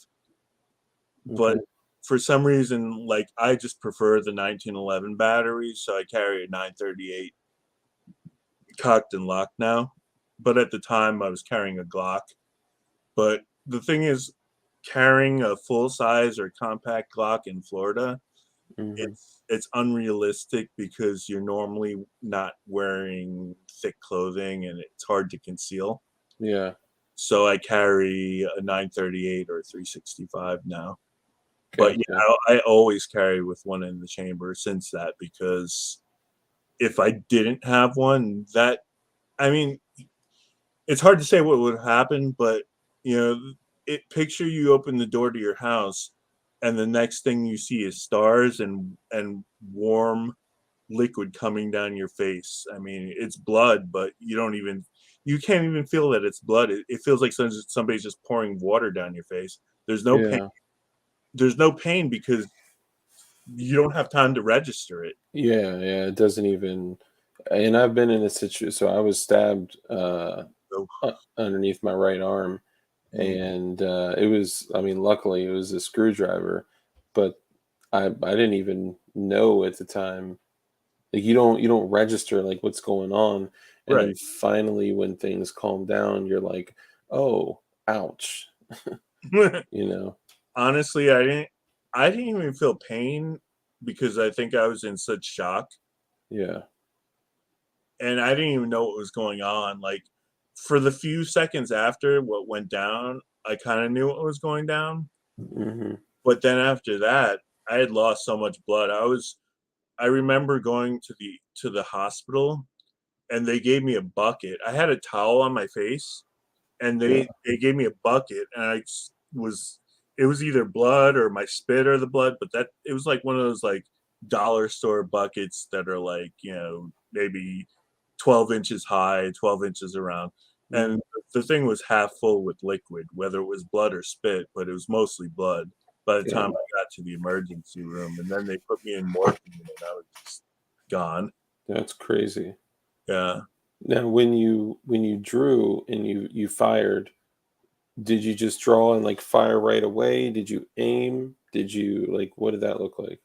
But Okay. for some reason, like I just prefer the 1911 battery, so I carry a 938 cocked and locked now. But at the time, I was carrying a Glock. But the thing is, carrying a full size or compact Glock in Florida, Hmm. it's unrealistic because you're normally not wearing thick clothing and it's hard to conceal. Yeah. So I carry a 938 or 365 now. But Gotcha. I always carry with one in the chamber since that, because if I didn't have one, that, I mean, it's hard to say what would happen, but you know, picture you open the door to your house and the next thing you see is stars and warm liquid coming down your face. I mean, it's blood, but you can't even feel that it's blood. It feels like somebody's just pouring water down your face. There's no pain. Yeah. There's no pain because you don't have time to register it. Yeah. Yeah. It doesn't even. And I've been in a situation. So I was stabbed So, underneath my right arm, mm, and it was. I mean, luckily it was a screwdriver, but I didn't even know at the time. Like you don't register like what's going on, and then right. finally when things calm down, you're like, oh, ouch, you know? Honestly, I didn't even feel pain because I think I was in such shock Yeah. and I didn't even know what was going on. Like for the few seconds after what went down, I kind of knew what was going down. Hmm. But then after that, I had lost so much blood. I remember going to the hospital and they gave me a bucket. I had a towel on my face and Yeah. they gave me a bucket and was it was either blood or my spit or the blood, but that it was like one of those like dollar store buckets that are like, you know, maybe 12 inches high, 12 inches around. Hmm. And the thing was half full with liquid, whether it was blood or spit, but it was mostly blood by the time Damn, I got to the emergency room. And then they put me in morphine and I was just gone. that's crazy. Yeah. Now, when you drew and you fired, did you just draw and like fire right away? Did you aim? Did you like what did that look like?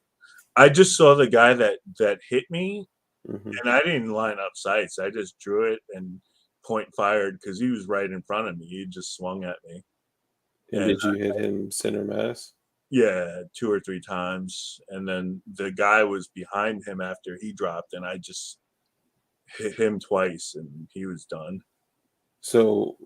I just saw the guy that hit me Hmm. and I didn't line up sights. I just drew it and point fired because he was right in front of me. He just swung at me. And And did you hit him center mass? yeah, two or three times. And then the guy was behind him after he dropped, and I just hit him twice, and he was done. So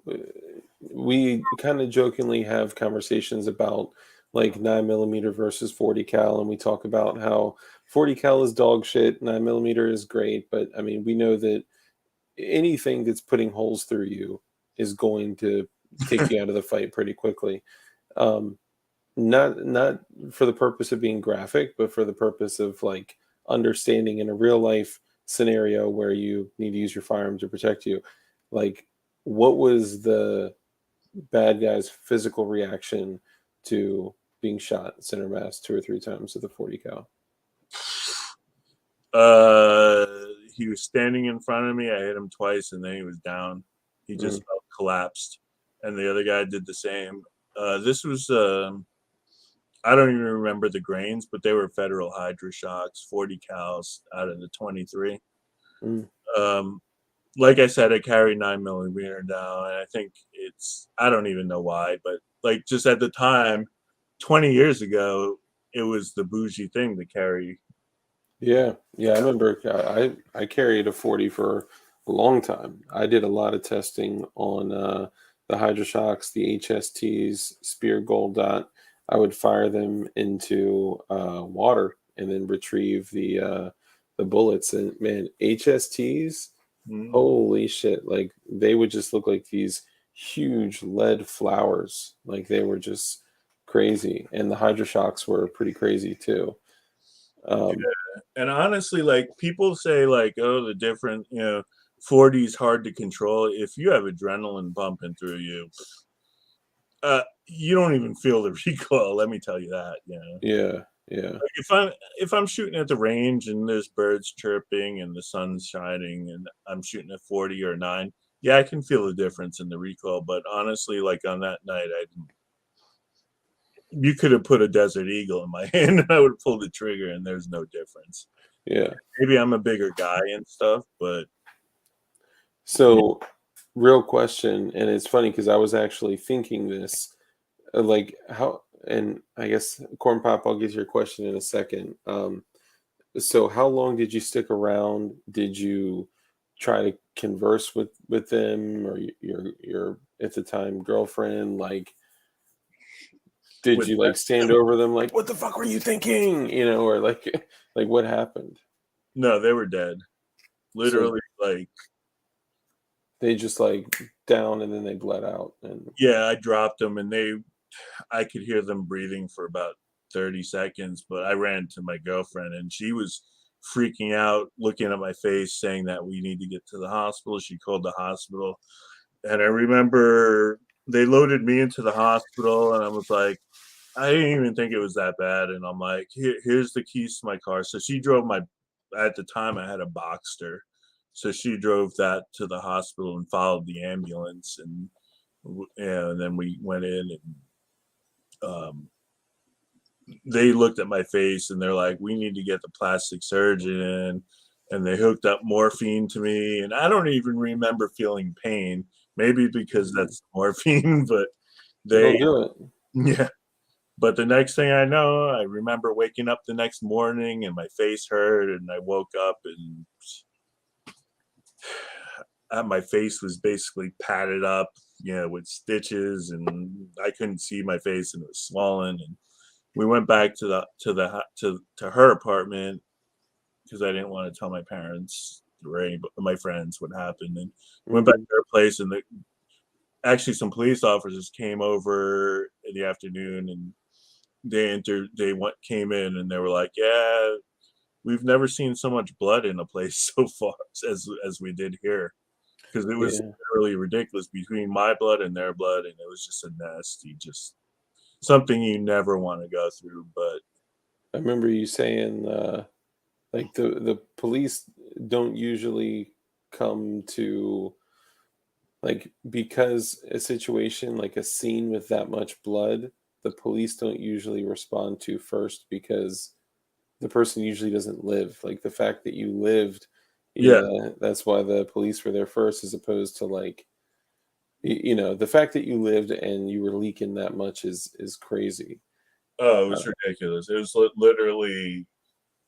we kind of jokingly have conversations about like 9mm versus 40 cal, and we talk about how 40 cal is dog shit, 9mm is great, but I mean we know that anything that's putting holes through you is going to take you out of the fight pretty quickly. Um, not for the purpose of being graphic, but for the purpose of like understanding in a real life scenario where you need to use your firearm to protect you. Like, what was the bad guy's physical reaction to being shot center mass 2 or 3 times with a 40 cal? Uh, he was standing in front of me. I hit him twice, and then he was down. He just Mm, felt collapsed, and the other guy did the same. This was I don't even remember the grains, but they were federal Hydra shocks, 40 cals out of the 23. mm. Um, like I said, I carry 9mm now, and I think I don't even know why, but like just at the time, 20 years ago, it was the bougie thing to carry. Yeah, yeah, I remember I carried a 40 for a long time. I did a lot of testing on the Hydroshocks, the HSTs, Spear Gold Dot. I would fire them into water and then retrieve the bullets. And man, HSTs, Mm. holy shit, like they would just look like these huge lead flowers. Like they were just crazy. And the Hydroshocks were pretty crazy too. Um, And honestly, like people say, like, oh, the different, 40 is hard to control. If you have adrenaline pumping through you, you don't even feel the recoil. Let me tell you that. Yeah, yeah, Like if I'm shooting at the range and there's birds chirping and the sun's shining and I'm shooting at 40 or 9, yeah, I can feel the difference in the recoil. But honestly, like on that night, I didn't. You could have put a Desert Eagle in my hand and I would have pulled the trigger, and there's no difference. yeah. Maybe I'm a bigger guy and stuff, but yeah. So, real question, and it's funny because I was actually thinking this, like how, and I guess Corn Pop, I'll get to your question in a second. So how long did you stick around? Did you try to converse with them or your at the time girlfriend? Like, did With you like stand over them like, what the fuck were you thinking? You know, or like, like what happened? no, they were dead. So Literally, like, they just like down and then they bled out and yeah, I dropped them and I could hear them breathing for about 30 seconds, but I ran to my girlfriend and she was freaking out, looking at my face, saying that we need to get to the hospital. She called the hospital. And I remember they loaded me into the hospital and I was like, I didn't even think it was that bad. And I'm like, here's the keys to my car. So she drove at the time I had a Boxster. So she drove that to the hospital and followed the ambulance. And then we went in and um, they looked at my face and they're like, we need to get the plastic surgeon in. And they hooked up morphine to me. And I don't even remember feeling pain, maybe because that's morphine, but they, it'll do it. yeah. But the next thing I know, I remember waking up the next morning and my face hurt, and I woke up and my face was basically padded up, with stitches, and I couldn't see my face, and it was swollen. And we went back to her apartment because I didn't want to tell my parents or my friends what happened. And went back Mhm. to her place, and actually some police officers came over in the afternoon and came in and they were like, yeah, we've never seen so much blood in a place so far as we did here, because it was Yeah. really ridiculous between my blood and their blood, and it was just a nasty, just something you never want to go through. But I remember you saying like the police don't usually come to like because a situation like a scene with that much blood, the police don't usually respond to first because the person usually doesn't live. Like the fact that you lived, yeah, yeah, that's why the police were there first, as opposed to like you know, the fact that you lived and you were leaking that much is crazy. oh, it was Uh, ridiculous. It was literally.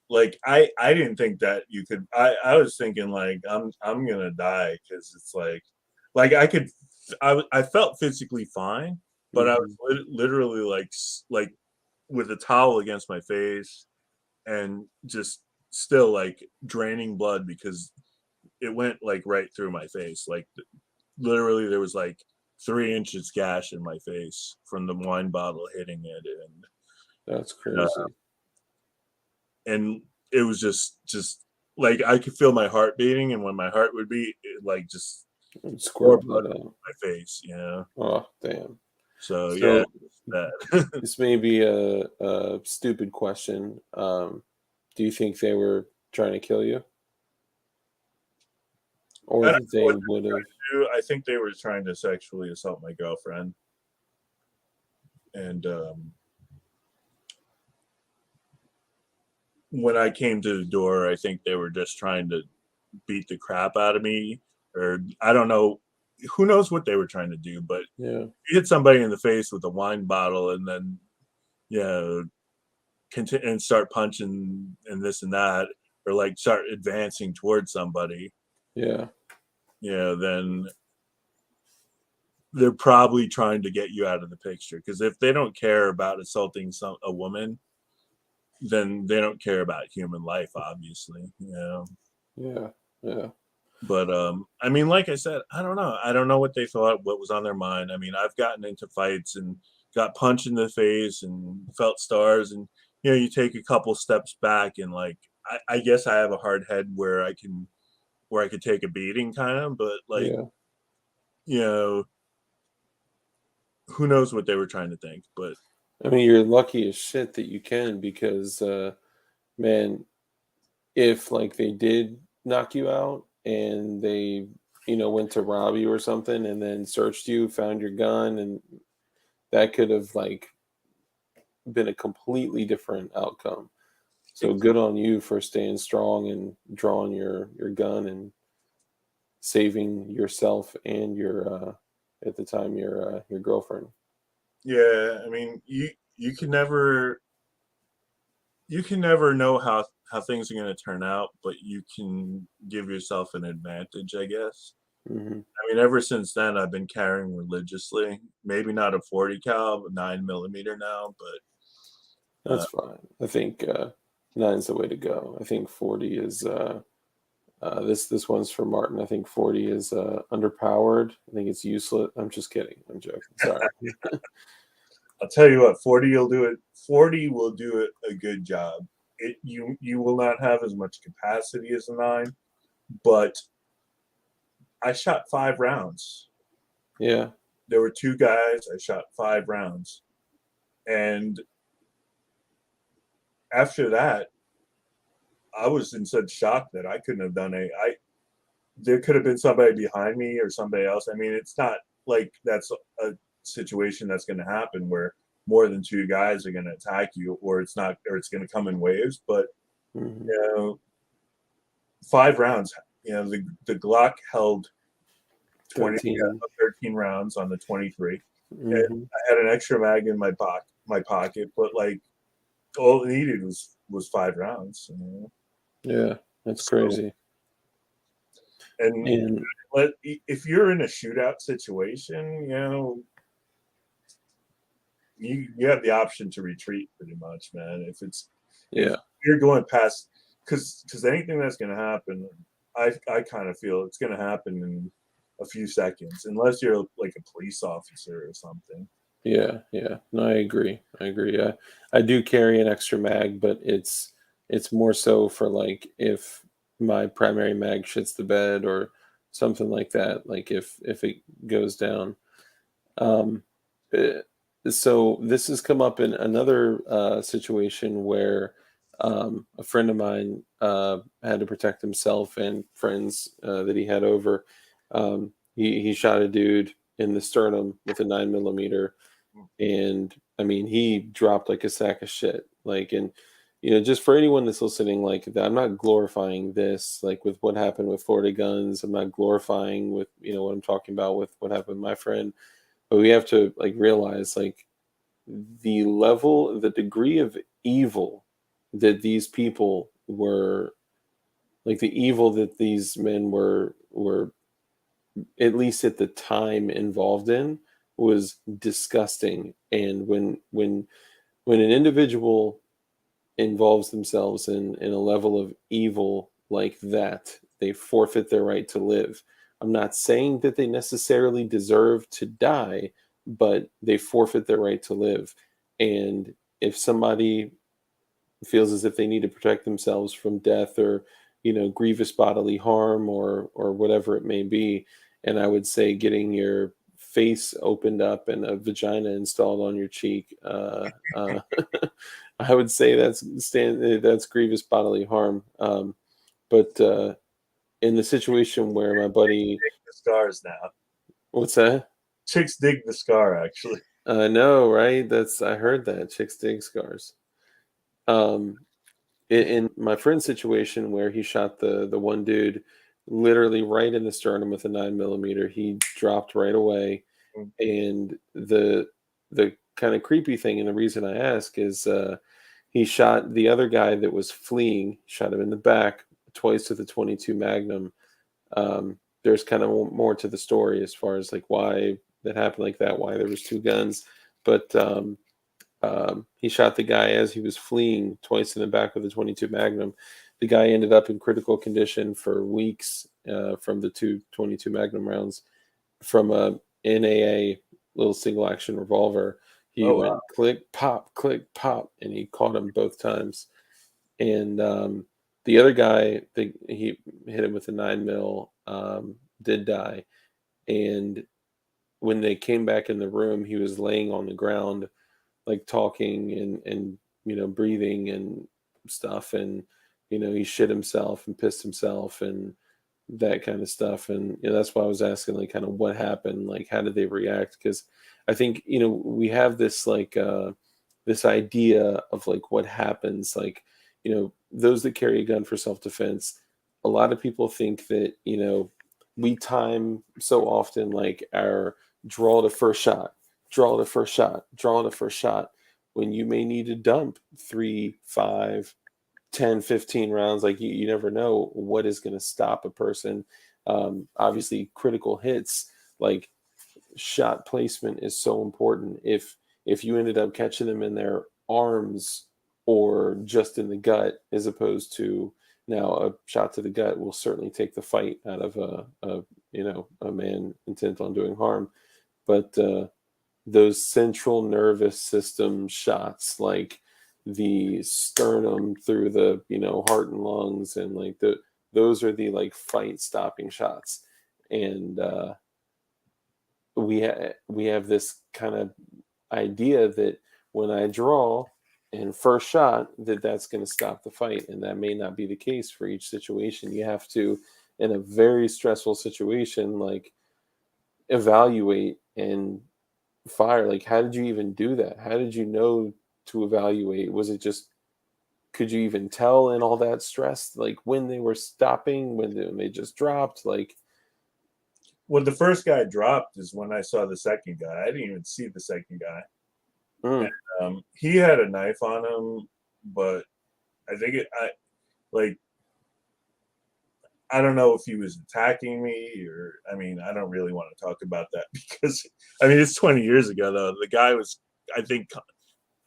like I didn't think that you could. I was thinking like I'm gonna die because it's like I felt physically fine, but I was Hmm. literally like with a towel against my face and just still like draining blood because it went like right through my face. Like literally there was like 3 inches gash in my face from the wine bottle hitting it, That's uh, crazy. and it was just like I could feel my heart beating, and when my heart would beat, it like just And more squirt blood blood out. in my face, you know. Oh, damn. So yeah, So that. this may be a stupid question. Do you think they were trying to kill you, I or don't that know they what would have? they do. I think they were trying to sexually assault my girlfriend, and when I came to the door, I think they were just trying to beat the crap out of me, or I don't know. Who knows what they were trying to do? But Yeah, you hit somebody in the face with a wine bottle, and then yeah, continue and start punching and this and that, or like start advancing towards somebody. yeah, Then they're probably trying to get you out of the picture. Because if they don't care about assaulting a woman, then they don't care about human life, obviously. yeah, yeah. But I mean, like I said, I don't know. I don't know what they thought, what was on their mind. I mean, I've gotten into fights and got punched in the face and felt stars, and you take a couple steps back, and like I guess I have a hard head where I could take a beating, kind of. But like Yeah. you know, who knows what they were trying to think? But I mean, you're lucky as shit that you can because, man, if like they did knock you out and they, went to rob you or something and then searched you, found your gun, and that could have like been a completely different outcome. So good on you for staying strong and drawing your gun and saving yourself and your at the time your girlfriend. yeah, I mean, you can never know how things are going to turn out, but you can give yourself an advantage, I guess. Hmm. I mean, ever since then, I've been carrying religiously. Maybe not a 40 cal, but 9 millimeter now. But That's fine. I think nine's the way to go. I think 40 is this one's for Martin. I think 40 is underpowered. I think it's useless. I'm just kidding. I'm joking. Sorry. I'll tell you what, 40 will do it. 40 will do it a good job. You will not have as much capacity as a 9, but I shot 5 rounds. Yeah. There were 2 guys. I shot 5 rounds, and after that, I was in such shock that I couldn't have done it. There could have been somebody behind me or somebody else. I mean, it's not like that's a situation that's going to happen where more than 2 guys are going to attack you, or it's not, or it's going to come in waves. But Hmm. you know, 5 rounds. The Glock held 20, 13. 13 rounds on the 23, and Hmm. I had an extra mag in my pocket, but like all it needed was 5 rounds. Yeah. That's So, crazy. and And if you're in a shootout situation, you have the option to retreat pretty much, man. If yeah. you're going past, because anything that's going to happen, I kind of feel it's going to happen in a few seconds, unless you're like a police officer or something. Yeah, yeah. No, I agree. I agree. I do carry an extra mag, but it's more so for like if my primary mag shits the bed or something like that. Like if it goes down. Um, eh, so this has come up in another situation where a friend of mine had to protect himself and friends that he had over. He shot a dude in the sternum with a 9 millimeter, and I mean he dropped like a sack of shit. Like, and just for anyone that's listening, like that, I'm not glorifying this, like with what happened with Florida guns. I'm not glorifying with what I'm talking about with what happened with my friend, but we have to like realize like the degree of evil that these people were like the evil that these men were at least at the time involved in was disgusting. And when an individual involves themselves in a level of evil like that, they forfeit their right to live. I'm not saying that they necessarily deserve to die, but they forfeit their right to live. And if somebody feels as if they need to protect themselves from death or grievous bodily harm or whatever it may be, and I would say getting your face opened up and a vagina installed on your cheek, I would say that's grievous bodily harm. But in the situation where my buddy, Dig the scars now. what's that? Chicks dig the scar, actually. No, right? That's I heard that chicks dig scars. Um, in my friend's situation where he shot the one dude literally right in the sternum with a 9 millimeter, he dropped right away. Mm. And the kind of creepy thing, and the reason I ask is he shot the other guy that was fleeing, shot him in the back twice with a 22 Magnum. There's kind of more to the story as far as like why that happened like that, why there was two guns, but he shot the guy as he was fleeing twice in the back with a 22 Magnum. The guy ended up in critical condition for weeks from the two 22 Magnum rounds from a NAA little single action revolver. He Oh, wow. went click, pop, and he caught him both times. And the other guy, he hit him with a 9 mil, did die. And when they came back in the room, he was laying on the ground, like talking and breathing and stuff. And he shit himself and pissed himself and that kind of stuff. And that's why I was asking, like, kind of what happened, like how did they react? Because I think we have this like this idea of like what happens, like those that carry a gun for self-defense. A lot of people think that we time so often like our draw the first shot, draw the first shot, draw the first shot, when you may need to dump 3, 5, 10, 15 rounds. Like you never know what is going to stop a person. Obviously critical hits, like shot placement is so important. If you ended up catching them in their arms or just in the gut, as opposed to now a shot to the gut will certainly take the fight out of a man intent on doing harm. But those central nervous system shots, like the sternum through the heart and lungs, and like those are the like fight stopping shots. And we have this kind of idea that when I draw and first shot, that's going to stop the fight, and that may not be the case for each situation. You have to, in a very stressful situation, like evaluate and fire. Like, how did you even do that? How did you know to evaluate? Was it just, could you even tell in all that stress, like when they were stopping, when they just dropped? Like, When the first guy dropped is when I saw the second guy. I didn't even see the second guy. mm, He had a knife on him, but I think like I don't know if he was attacking me or I mean I don't really want to talk about that because I mean it's 20 years ago though. The guy was I think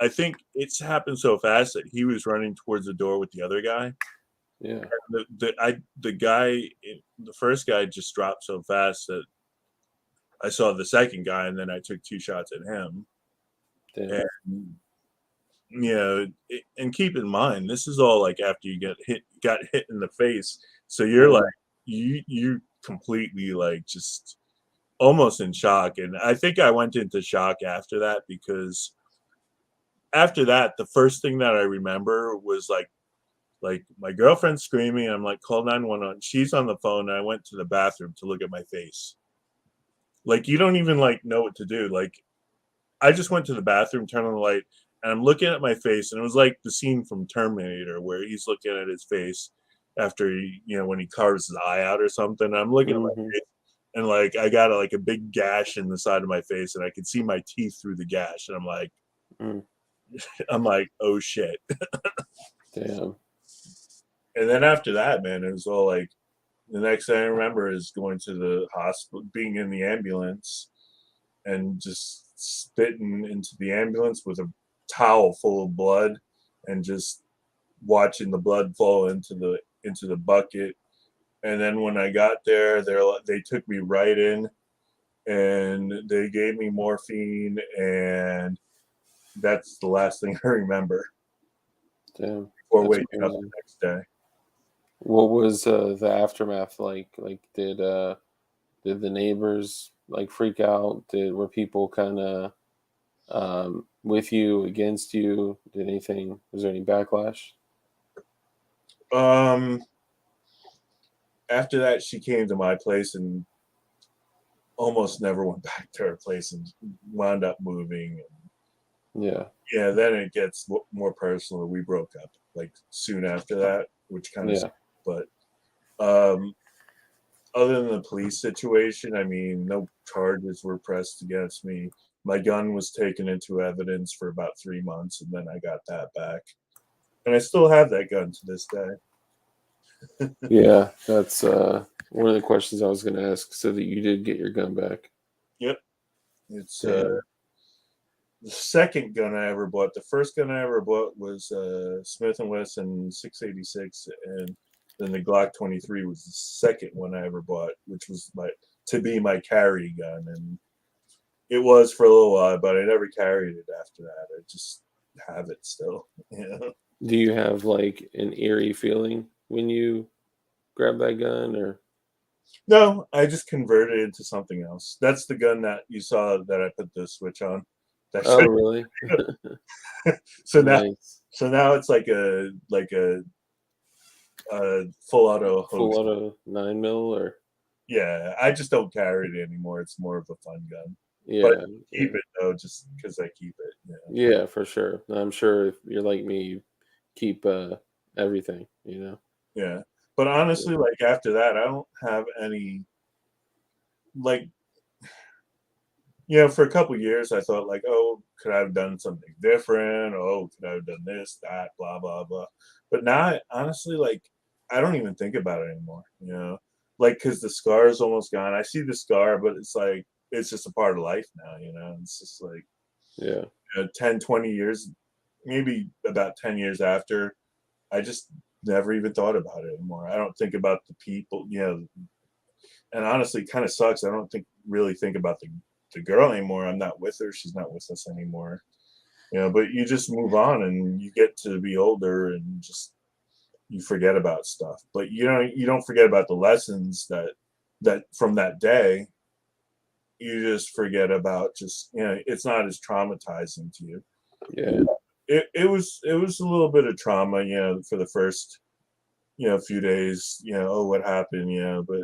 I think it's happened so fast that he was running towards the door with the other guy. yeah, The first guy just dropped so fast that I saw the second guy and then I took two shots at him. damn, And and keep in mind this is all like after you got hit in the face, so you're like mm, you completely like just almost in shock. And I think I went into shock after that because after that the first thing that I remember was like my girlfriend screaming. I'm like, call 911. She's on the phone and I went to the bathroom to look at my face. Like you don't even like know what to do. Like I just went to the bathroom, turned on the light, and I'm looking at my face, and it was like the scene from Terminator where he's looking at his face after when he carves his eye out or something. I'm looking at my hmm, face, and like I got like a big gash in the side of my face, and I could see my teeth through the gash, and mm, I'm like, oh shit. damn. And then after that, man, it was all like the next thing I remember is going to the hospital, being in the ambulance, and just spitting into the ambulance with a towel full of blood, and just watching the blood fall into the bucket. And then when I got there, they took me right in, and they gave me morphine, and that's the last thing I remember Damn, before that's waking up the crazy. next day. What was the aftermath like? Like, did the neighbors like freak out? Were people kind of with you, against you? Did anything? Was there any backlash? Um, After that, she came to my place and almost never went back to her place and wound up moving. Yeah, Yeah, then it gets more personal. We broke up like soon after that, which kind of, yeah, but um, other than the police situation, I mean, no charges were pressed against me. My gun was taken into evidence for about 3 months, and then I got that back. And I still have that gun to this day. yeah. That's one of the questions I was going to ask. So that you did get your gun back. Yep. It's Damn. the second gun I ever bought. The first gun I ever bought was Smith and Wesson 686, and then the Glock 23 was the second one I ever bought, which was my carry gun, and it was for a little while, but I never carried it after that. I just have it still. Do you have like an eerie feeling when you grab that gun, or? No, I just converted it into something else. That's the gun that you saw that I put the switch on. That's Oh, really? so now Nice. so now it's like a full auto Full host. auto 9 mil, or? Yeah, I just don't carry it anymore. It's more of a fun gun. But Yeah, keep yeah, it though, just because I keep it. Yeah. yeah, for sure. I'm sure if you're like me, you keep everything. Yeah. But Yeah. honestly, like after that, I don't have any like for a couple years I thought like, oh, could I have done something different? Oh, could I have done this, that, blah, blah, blah. But now honestly, like I don't even think about it anymore. Like because the scar is almost gone. I see the scar, but it's like it's just a part of life now. It's just like Yeah. 10, 20 years, maybe about 10 years after, I just never even thought about it anymore. I don't think about the people. And honestly, it kind of sucks. I don't really think about the girl anymore. I'm not with her. She's not with us anymore. But you just move on and you get to be older and just you forget about stuff. But you don't forget about the lessons that from that day. You just forget about it's not as traumatizing to you. Yeah. It was a little bit of trauma, for the first few days, oh, what happened, but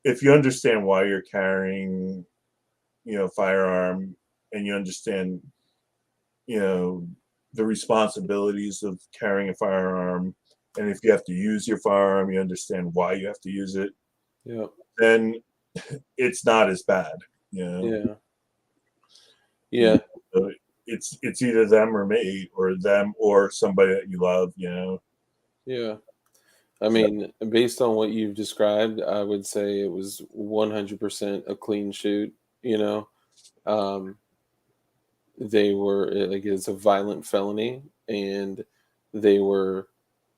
if you understand why you're carrying firearm, and you understand you know the responsibilities of carrying a firearm, and if you have to use your firearm, you understand why you have to use it, Yeah. then it's not as bad. Yeah. You Yeah. know, it's either them or me, or them or somebody that you love. Yeah. I So, mean, based on what you've described, I would say it was 100% a clean shoot. You know, um, they were like, it's a violent felony, and they were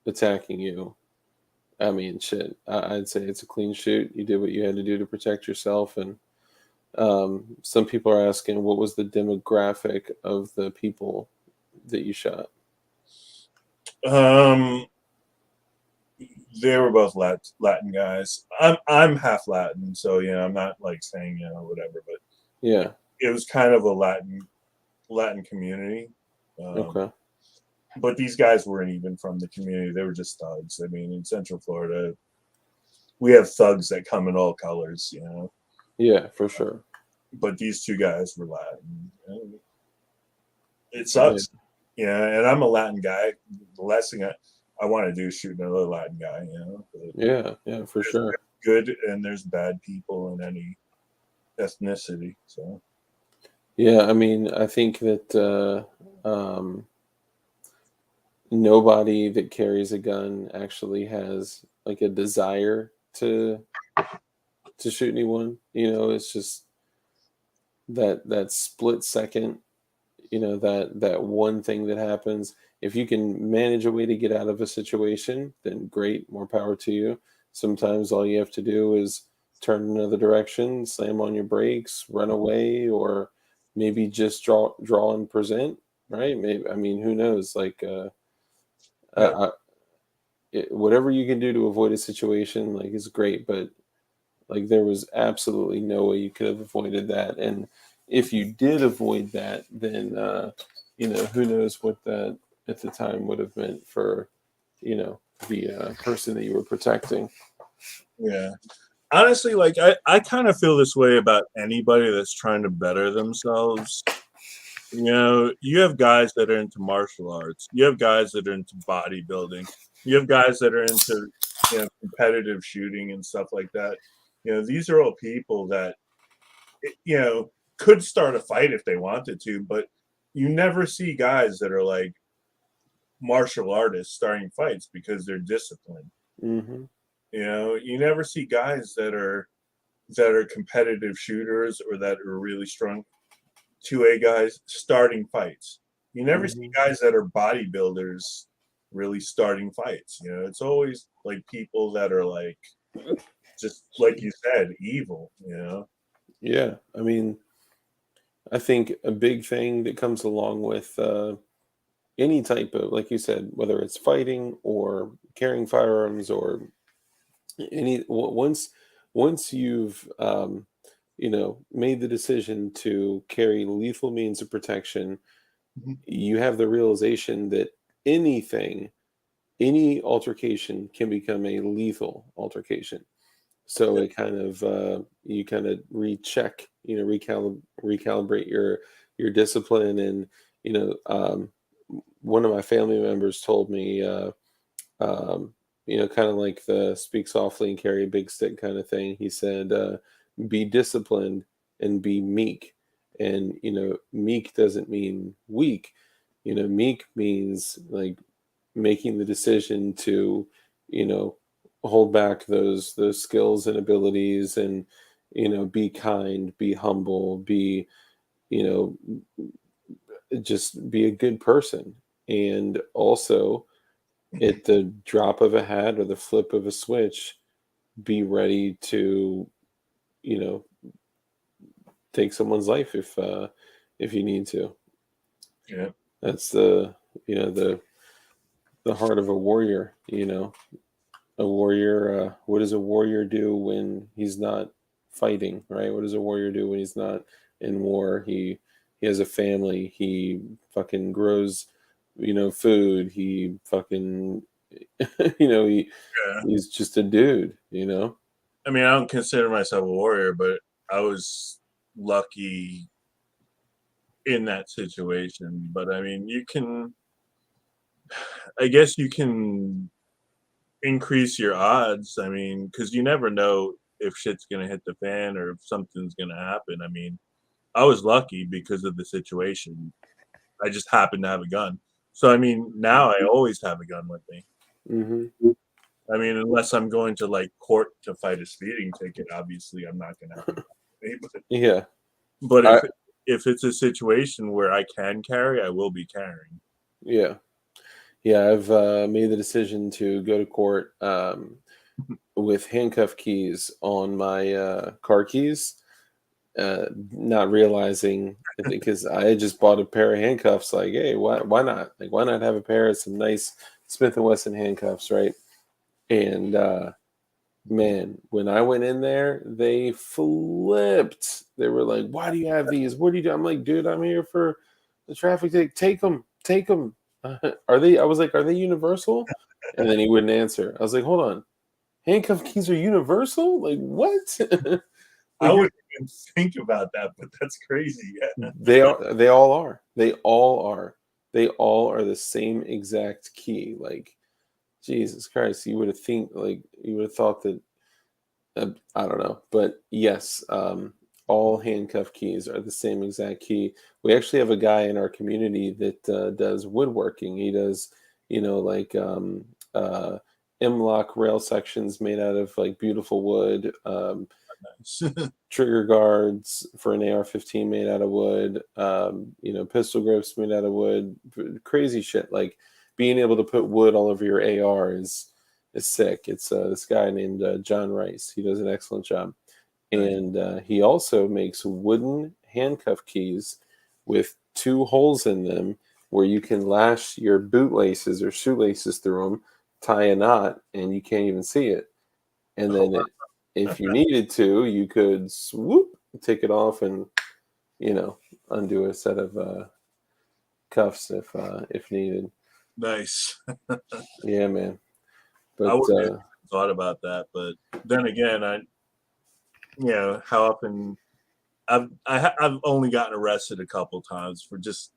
attacking you. I mean, shit. I'd say it's a clean shoot. You did what you had to do to protect yourself, and some people are asking, what was the demographic of the people that you shot? um, they were both Latin guys. I'm half Latin, so I'm not like saying whatever, but Yeah. it was kind of a Latin community. Um, Okay. but these guys weren't even from the community; they were just thugs. I mean, in Central Florida, we have thugs that come in all colors. Yeah, for sure. But these two guys were Latin. And it Yeah. sucks, and I'm a Latin guy. The last thing I want to do is shoot another Latin guy. But Yeah. Yeah, for there's sure. good and there's bad people in any ethnicity. So Yeah, I mean, I think that nobody that carries a gun actually has like a desire to shoot anyone. It's just that split second, that one thing that happens. If you can manage a way to get out of a situation, then great, more power to you. Sometimes all you have to do is turn another direction, slam on your brakes, run away, or maybe just draw and present, right? Maybe, I mean, who knows? Like, Yeah. uh, whatever you can do to avoid a situation, like, is great. But like, there was absolutely no way you could have avoided that. And if you did avoid that, then who knows what that at the time would have meant for the person that you were protecting. Yeah. Honestly, like I kind of feel this way about anybody that's trying to better themselves. You have guys that are into martial arts. You have guys that are into bodybuilding. You have guys that are into, competitive shooting and stuff like that. These are all people that, you know, could start a fight if they wanted to, but you never see guys that are like martial artists starting fights because they're disciplined. Hmm. You never see guys that are competitive shooters or that are really strong 2A guys starting fights. You never see Hmm. guys that are bodybuilders really starting fights. It's always like people that are like, just like you said, evil. Yeah, I mean, I think a big thing that comes along with any type of, like you said, whether it's fighting or carrying firearms or once you've made the decision to carry lethal means of protection, Mhm. you have the realization that anything any altercation can become a lethal altercation. So it kind of you kind of recheck, recalibrate your discipline. And one of my family members told me, um, kind of like the speak softly and carry a big stick kind of thing. He said, be disciplined and be meek. And, meek doesn't mean weak. Meek means like making the decision to, you know, hold back those skills and abilities, and, be kind, be humble, be, you know, just be a good person. And also, at the drop of a hat or the flip of a switch, be ready to, you know, take someone's life if you need to. Yeah. That's the heart of a warrior. A warrior. What does a warrior do when he's not fighting? Right? What does a warrior do when he's not in war? He has a family. He fucking grows, food. He fucking, Yeah. he's just a dude. I mean, I don't consider myself a warrior, but I was lucky in that situation. But I mean, I guess you can increase your odds. I mean, because you never know if shit's gonna hit the fan or if something's gonna happen. I mean, I was lucky because of the situation. I just happened to have a gun. So I mean, now I always have a gun with me. Hmm. I mean, unless I'm going to like court to fight a speeding ticket, obviously I'm not gonna have a gun with me. Yeah. But I if it's a situation where I can carry, I will be carrying. yeah. Yeah, I've made the decision to go to court with handcuff keys on my car keys, not realizing, because I had just bought a pair of handcuffs. Like, hey, why not? Like, why not have a pair of some nice Smith and Wesson handcuffs, right? And man, when I went in there, they flipped. They were like, "Why do you have these? What do you do?" I'm like, "Dude, I'm here for the traffic ticket. Take them, take them." Are they? I was like, "Are they universal?" And then he wouldn't answer. I was like, "Hold on, handcuff keys are universal? Like what?" I Like, wouldn't even think about that, but that's crazy. Yeah. they are. They all are. They all are. They all are the same exact key. Like, Jesus Christ, you would have thought that. I don't know, but yes, all handcuff keys are the same exact key. We actually have a guy in our community that does woodworking. He does like M-lock rail sections made out of like beautiful wood, Nice. trigger guards for an AR-15 made out of wood, pistol grips made out of wood, crazy shit. Like being able to put wood all over your AR is sick. It's this guy named John Rice. He does an excellent job, Nice. and he also makes wooden handcuff keys with two holes in them where you can lash your bootlaces or shoelaces through them, tie a knot, and you can't even see it. And Oh, then if you needed to, you could swoop, take it off, and you know undo a set of cuffs if needed. nice. Yeah, man. I But wouldn't have thought about that, but then again, how often I've only gotten arrested a couple times for just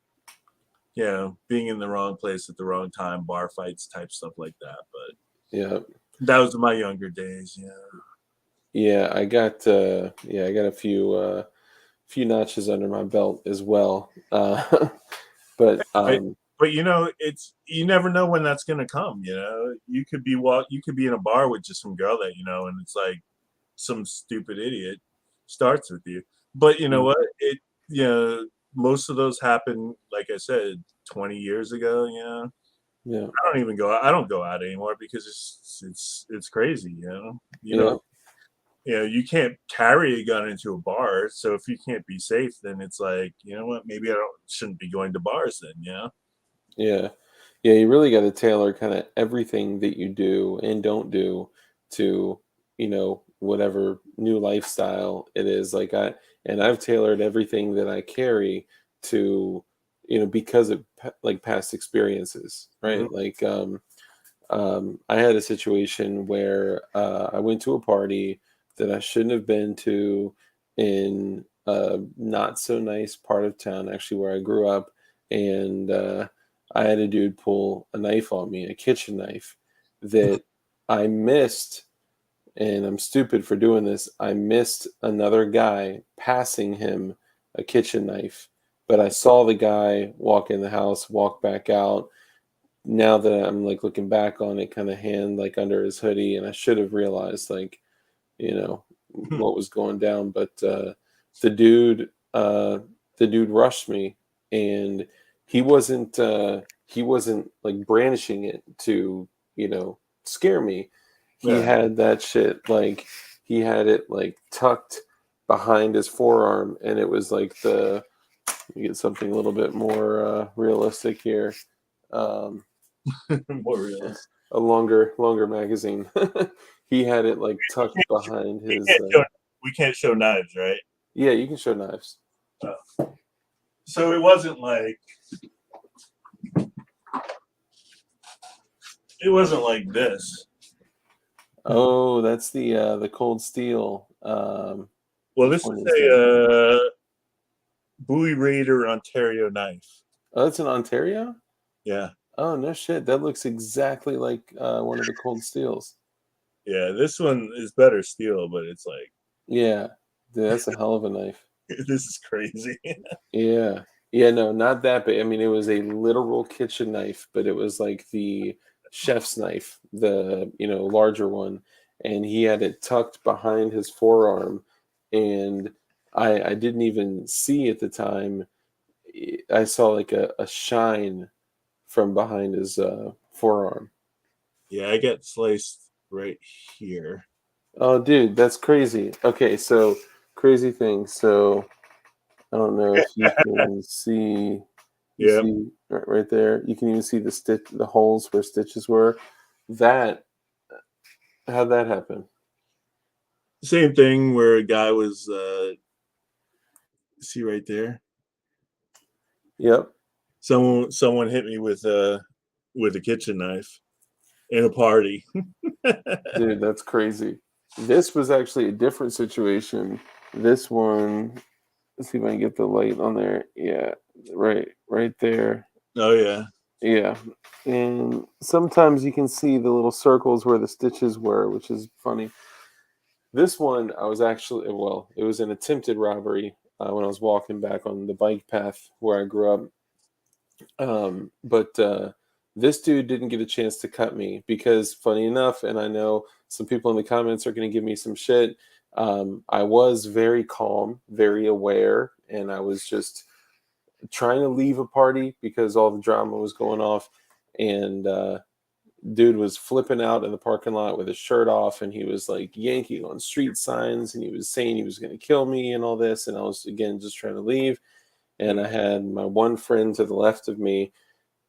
being in the wrong place at the wrong time, bar fights type stuff like that. But yeah, that was my younger days. yeah, I got a few notches under my belt as well. But Right. But it's you never know when that's gonna come. You could be in a bar with just some girl that and it's like some stupid idiot starts with you. But you know mm, what? You know, most of those happen, like I said, 20 years ago. yeah, I don't go out anymore because it's crazy. yeah, You can't carry a gun into a bar. So if you can't be safe, then it's like, you know what? Maybe I don't shouldn't be going to bars then. yeah, yeah. You really got to tailor kind of everything that you do and don't do to whatever new lifestyle it is. I've tailored everything that I carry to because of like past experiences, Mhm. right? Like I had a situation where I went to a party that I shouldn't have been to in a not so nice part of town, actually, where I grew up. And I had a dude pull a knife on me, a kitchen knife, that I missed. And I'm stupid for doing this. I missed another guy passing him a kitchen knife, but I saw the guy walk in the house, walk back out. Now that I'm like looking back on it, kind of hand like under his hoodie, and I should have realized like what was going down. But the dude, uh, the dude rushed me, and he wasn't like brandishing it to scare me. He Yeah. had that shit like he had it like tucked behind his forearm, and it was like let me get something a little bit more realistic here. Um, More realistic. a longer magazine. He had it like We tucked can't, behind we his. can't show we can't show knives, right? Yeah, you can show knives. So it wasn't like this. Oh, that's the cold steel. Well, Which this one is is that? a Bowie Raider Ontario knife. Oh, that's in Ontario. Yeah. Oh no shit, that looks exactly like one of the cold steels. Yeah, this one is better steel, but it's like Yeah, dude, that's a hell of a knife. this is crazy. Yeah, yeah, no, not that big. I mean, it was a literal kitchen knife, but it was like the chef's knife, the larger one, and he had it tucked behind his forearm, and I didn't even see at the time. I saw like a shine from behind his forearm. Yeah, I get sliced right here. Oh, dude, that's crazy. Okay, so crazy thing. So I don't know if you can see. You Yep. see right there. You can even see the holes where stitches were. That how'd that happen? Same thing where a guy was see right there. Yep, Someone hit me with a kitchen knife in a party. dude, that's crazy. This was actually a different situation. This one, let's see if I can get the light on there. Yeah, right there. Oh yeah. Yeah. And sometimes you can see the little circles where the stitches were, which is funny. This one, I was actually, well, it was an attempted robbery when I was walking back on the bike path where I grew up. But This dude didn't get a chance to cut me because, funny enough, and I know some people in the comments are going to give me some shit. I was very calm, very aware, and I was just trying to leave a party because all the drama was going off. And dude was flipping out in the parking lot with his shirt off, and he was like yanking on street signs, and he was saying he was going to kill me and all this. And I was, again, just trying to leave. And I had my one friend to the left of me,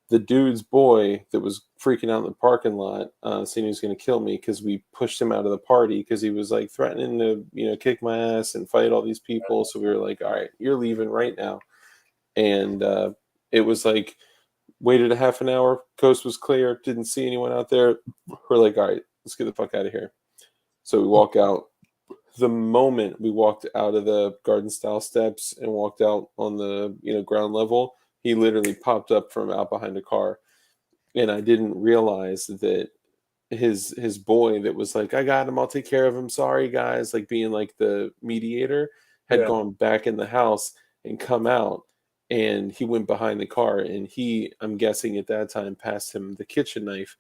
the dude's boy that was freaking out in the parking lot, saying he was going to kill me because we pushed him out of the party because he was like threatening to, kick my ass and fight all these people. So we were like, all right, you're leaving right now. And it was like, waited a half an hour, coast was clear, didn't see anyone out there. We're like, all right, let's get the fuck out of here. So we walk out. The moment we walked out of the garden style steps and walked out on the ground level, he literally popped up from out behind a car. And I didn't realize that his boy that was like, I got him, I'll take care of him, sorry guys, like being like the mediator, had Yeah. gone back in the house and come out, and he went behind the car, and he, I'm guessing at that time, passed him the kitchen knife,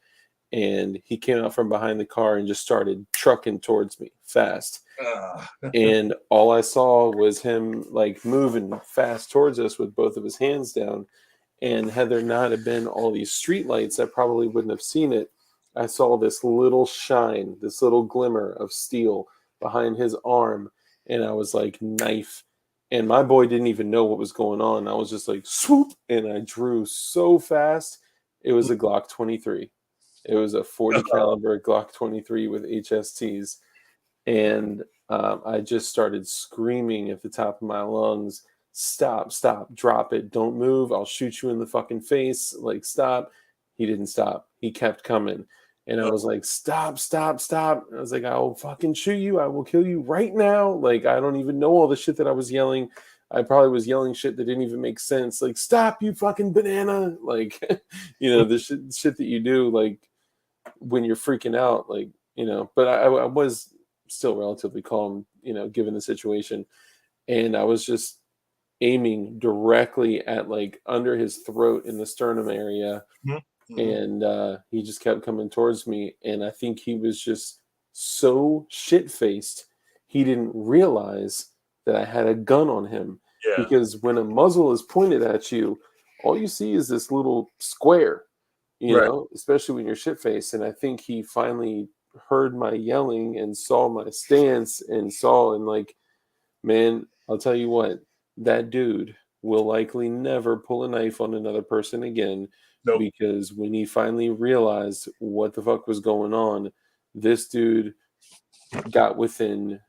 and he came out from behind the car and just started trucking towards me fast. And all I saw was him like moving fast towards us with both of his hands down. And had there not have been all these street lights, I probably wouldn't have seen it. I saw this little shine, this little glimmer of steel behind his arm, and I was like, knife. And my boy didn't even know what was going on. I was just like, swoop, and I drew so fast. It was a Glock 23. It was a 40 caliber Glock 23 with HSTs. And I just started screaming at the top of my lungs, stop, stop, drop it, don't move, I'll shoot you in the fucking face, like, stop. He didn't stop. He kept coming. And I was like, stop, stop, stop. I was like, I will fucking shoot you. I will kill you right now. Like, I don't even know all the shit that I was yelling. I probably was yelling shit that didn't even make sense. Like, stop, you fucking banana. Like, the shit that you do, like, when you're freaking out, like, but I was still relatively calm, given the situation. And I was just aiming directly at like under his throat in the sternum area. And he just kept coming towards me. And I think he was just so shit faced, he didn't realize that I had a gun on him. Yeah. Because when a muzzle is pointed at you, all you see is this little square, Right. especially when you're shit faced. And I think he finally heard my yelling and saw my stance and saw, and like, man, I'll tell you what, that dude will likely never pull a knife on another person again. Nope. Because when he finally realized what the fuck was going on, this dude got within,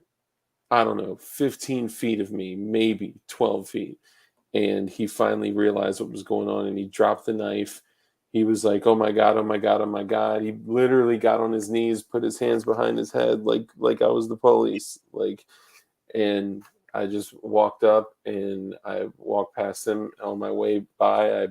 I don't know, 15 feet of me, maybe 12 feet. And he finally realized what was going on, and he dropped the knife. He was like, oh my God, oh my God, oh my God. He literally got on his knees, put his hands behind his head like I was the police. Like, and I just walked up and I walked past him. On my way by, I,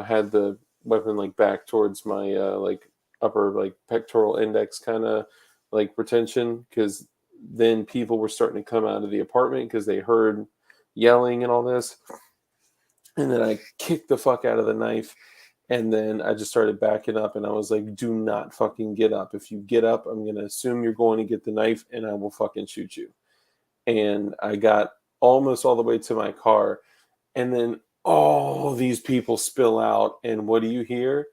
had the weapon like back towards my like upper like pectoral index kind of like retention, because then people were starting to come out of the apartment because they heard yelling and all this. And then I kicked the fuck out of the knife. And then I just started backing up, and I was like, do not fucking get up. If you get up, I'm going to assume you're going to get the knife, and I will fucking shoot you. And I got almost all the way to my car. And then all these people spill out. And what do you hear?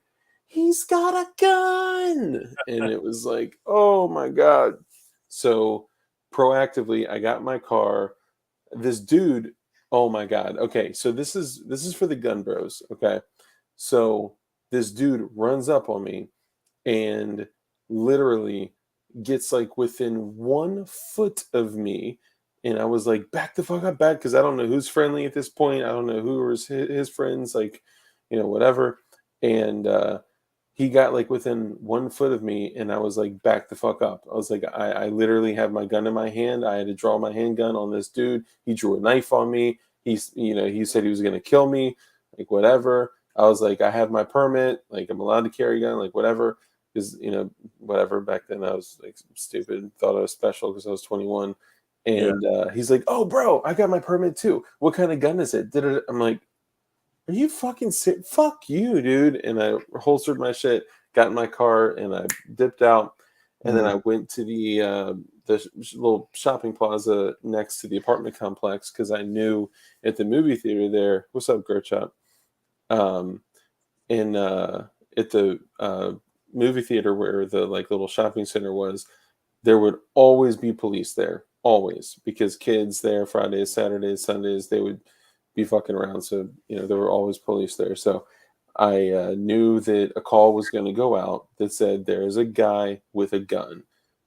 He's got a gun. And it was like, oh my God. So proactively, I got my car. This dude, oh my God. Okay, so this is for the gun bros. Okay. So this dude runs up on me and literally gets like within 1 foot of me. And I was like, back the fuck up, back, because I don't know who's friendly at this point. I don't know who was his friends, like, whatever. And he got like within 1 foot of me, and I was like, back the fuck up. I was like, I literally have my gun in my hand. I had to draw my handgun on this dude. He drew a knife on me. He said he was going to kill me, like, whatever. I was like, I have my permit. Like, I'm allowed to carry a gun, like, whatever. Because, whatever. Back then I was like stupid, thought I was special because I was 21. And he's like, oh, bro, I got my permit too. What kind of gun is it? I'm like, are you fucking sick? Fuck you, dude. And I holstered my shit, got in my car, and I dipped out. And then I went to the little shopping plaza next to the apartment complex because I knew at the movie theater there. What's up, Gerchop? Um, in At the movie theater where the like little shopping center was, there would always be police there, always, because kids there Fridays, Saturdays, Sundays, they would be fucking around. So there were always police there. So I knew that a call was going to go out that said there is a guy with a gun,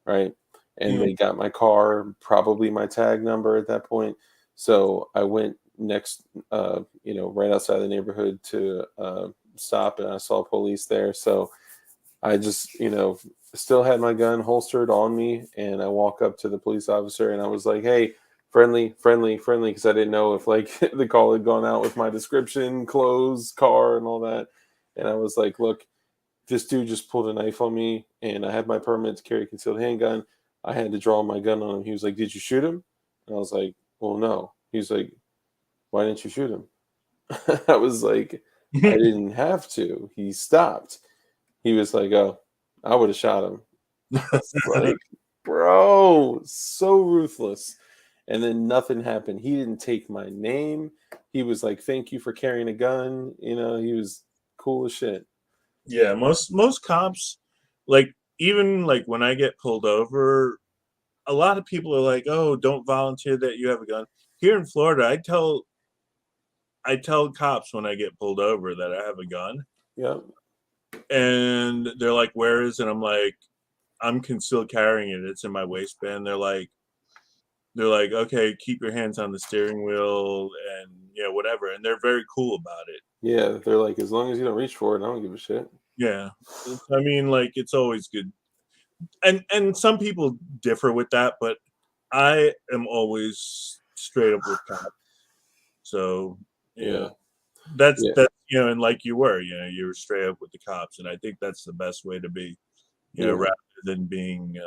right? And they got my car, probably my tag number at that point. So I went next, right outside the neighborhood to stop, and I saw police there. So I just, still had my gun holstered on me, and I walk up to the police officer and I was like, "Hey, friendly, friendly, friendly," because I didn't know if like the call had gone out with my description, clothes, car, and all that. And I was like, "Look, this dude just pulled a knife on me, and I had my permit to carry a concealed handgun. I had to draw my gun on him." He was like, "Did you shoot him?" And I was like, "Well, no." He's like, "Why didn't you shoot him?" I was like, "I didn't have to." He stopped. He was like, "Oh, I would have shot him." I was like, bro, so ruthless. And then nothing happened. He didn't take my name. He was like, "Thank you for carrying a gun." He was cool as shit. Yeah, most cops, like even like when I get pulled over, a lot of people are like, "Oh, don't volunteer that you have a gun." Here in Florida, I tell cops when I get pulled over that I have a gun, Yep. and they're like, "Where is it?" I'm like, "I'm concealed carrying it. It's in my waistband." They're like, "Okay, keep your hands on the steering wheel and whatever." And they're very cool about it. Yeah. They're like, as long as you don't reach for it, I don't give a shit. Yeah. I mean, like it's always good. And some people differ with that, but I am always straight up with cops. So, Yeah. that's Yeah. and like you were straight up with the cops, and I think that's the best way to be, Yeah. rather than being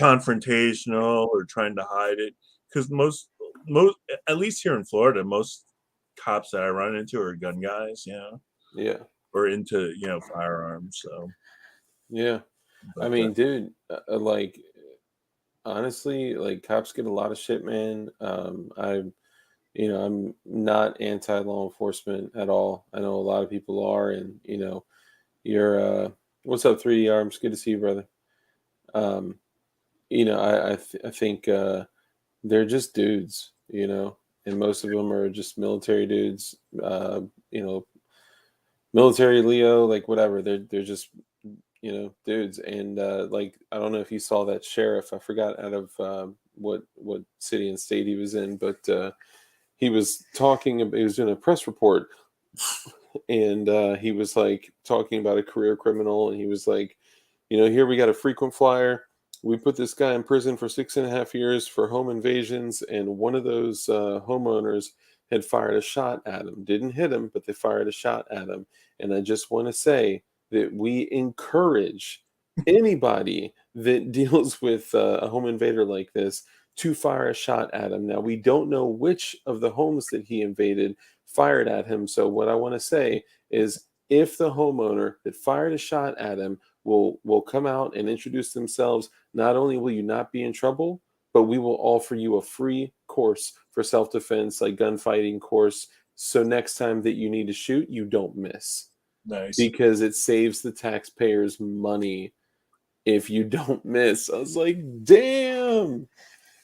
confrontational or trying to hide it. Because most, at least here in Florida, most cops that I run into are gun guys, Yeah. or into firearms. So, Yeah. I but mean, dude, like, honestly, like, cops get a lot of shit, man. I'm not anti law enforcement at all. I know a lot of people are, and you're what's up, 3D Arms? Good to see you, brother. Um, I think they're just dudes, and most of them are just military dudes. You know, Military Leo, like whatever. They're just dudes, and like I don't know if you saw that sheriff. I forgot out of what city and state he was in, but he was talking. He was doing a press report, and he was like talking about a career criminal, and he was like, here we got a frequent flyer. We put this guy in prison for 6.5 years for home invasions, and one of those homeowners had fired a shot at him. Didn't hit him, but they fired a shot at him. And I just want to say that we encourage anybody that deals with a home invader like this to fire a shot at him. Now, we don't know which of the homes that he invaded fired at him. So, what I want to say is if the homeowner that fired a shot at him will come out and introduce themselves, not only will you not be in trouble, but we will offer you a free course for self-defense, like gunfighting course. So next time that you need to shoot, you don't miss nice. because it saves the taxpayers money if you don't miss. I was like, damn.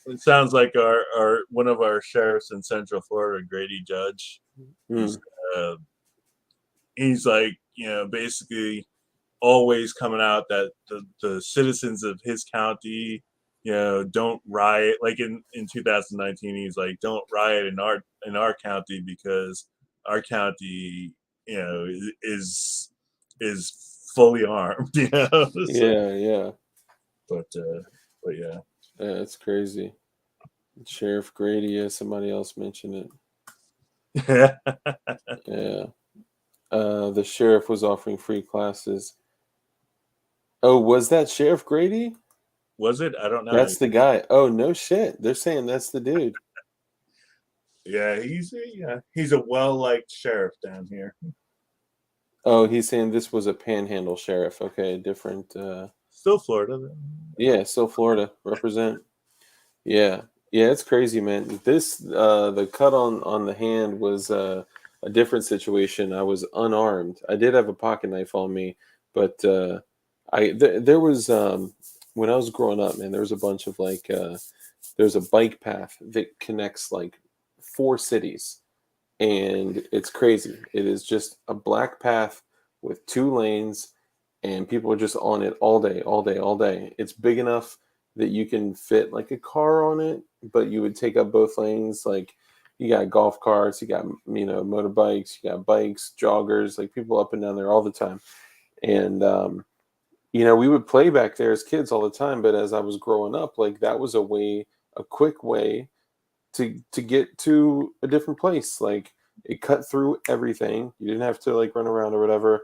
It sounds like our one of our sheriffs in Central Florida, Grady Judge. He's Mm, uh, he's like basically always coming out that the citizens of his county don't riot. Like in 2019, he's like, don't riot in our county because our county is fully armed. So yeah, yeah. but yeah. That's crazy. Sheriff Grady, yeah, somebody else mentioned it. Yeah. The sheriff was offering free classes. Oh, was that Sheriff Grady? Was it? I don't know. That's the guy. Oh, no shit. They're saying that's the dude. Yeah, he's a well-liked sheriff down here. Oh, he's saying this was a Panhandle sheriff. Okay, different. Still Florida. Yeah, still Florida represent. Yeah, yeah, it's crazy, man. This the cut on the hand was a different situation. I was unarmed. I did have a pocket knife on me, but there was when I was growing up, man. There was a bunch of like there's a bike path that connects like 4 cities, and it's crazy. It is just a black path with 2 lanes, and people are just on it all day, all day, all day. It's big enough that you can fit like a car on it, but you would take up both lanes. Like you got golf carts, you got motorbikes, you got bikes, joggers, like people up and down there all the time. And we would play back there as kids all the time. But as I was growing up, like that was a quick way to get to a different place. Like it cut through everything. You didn't have to like run around or whatever.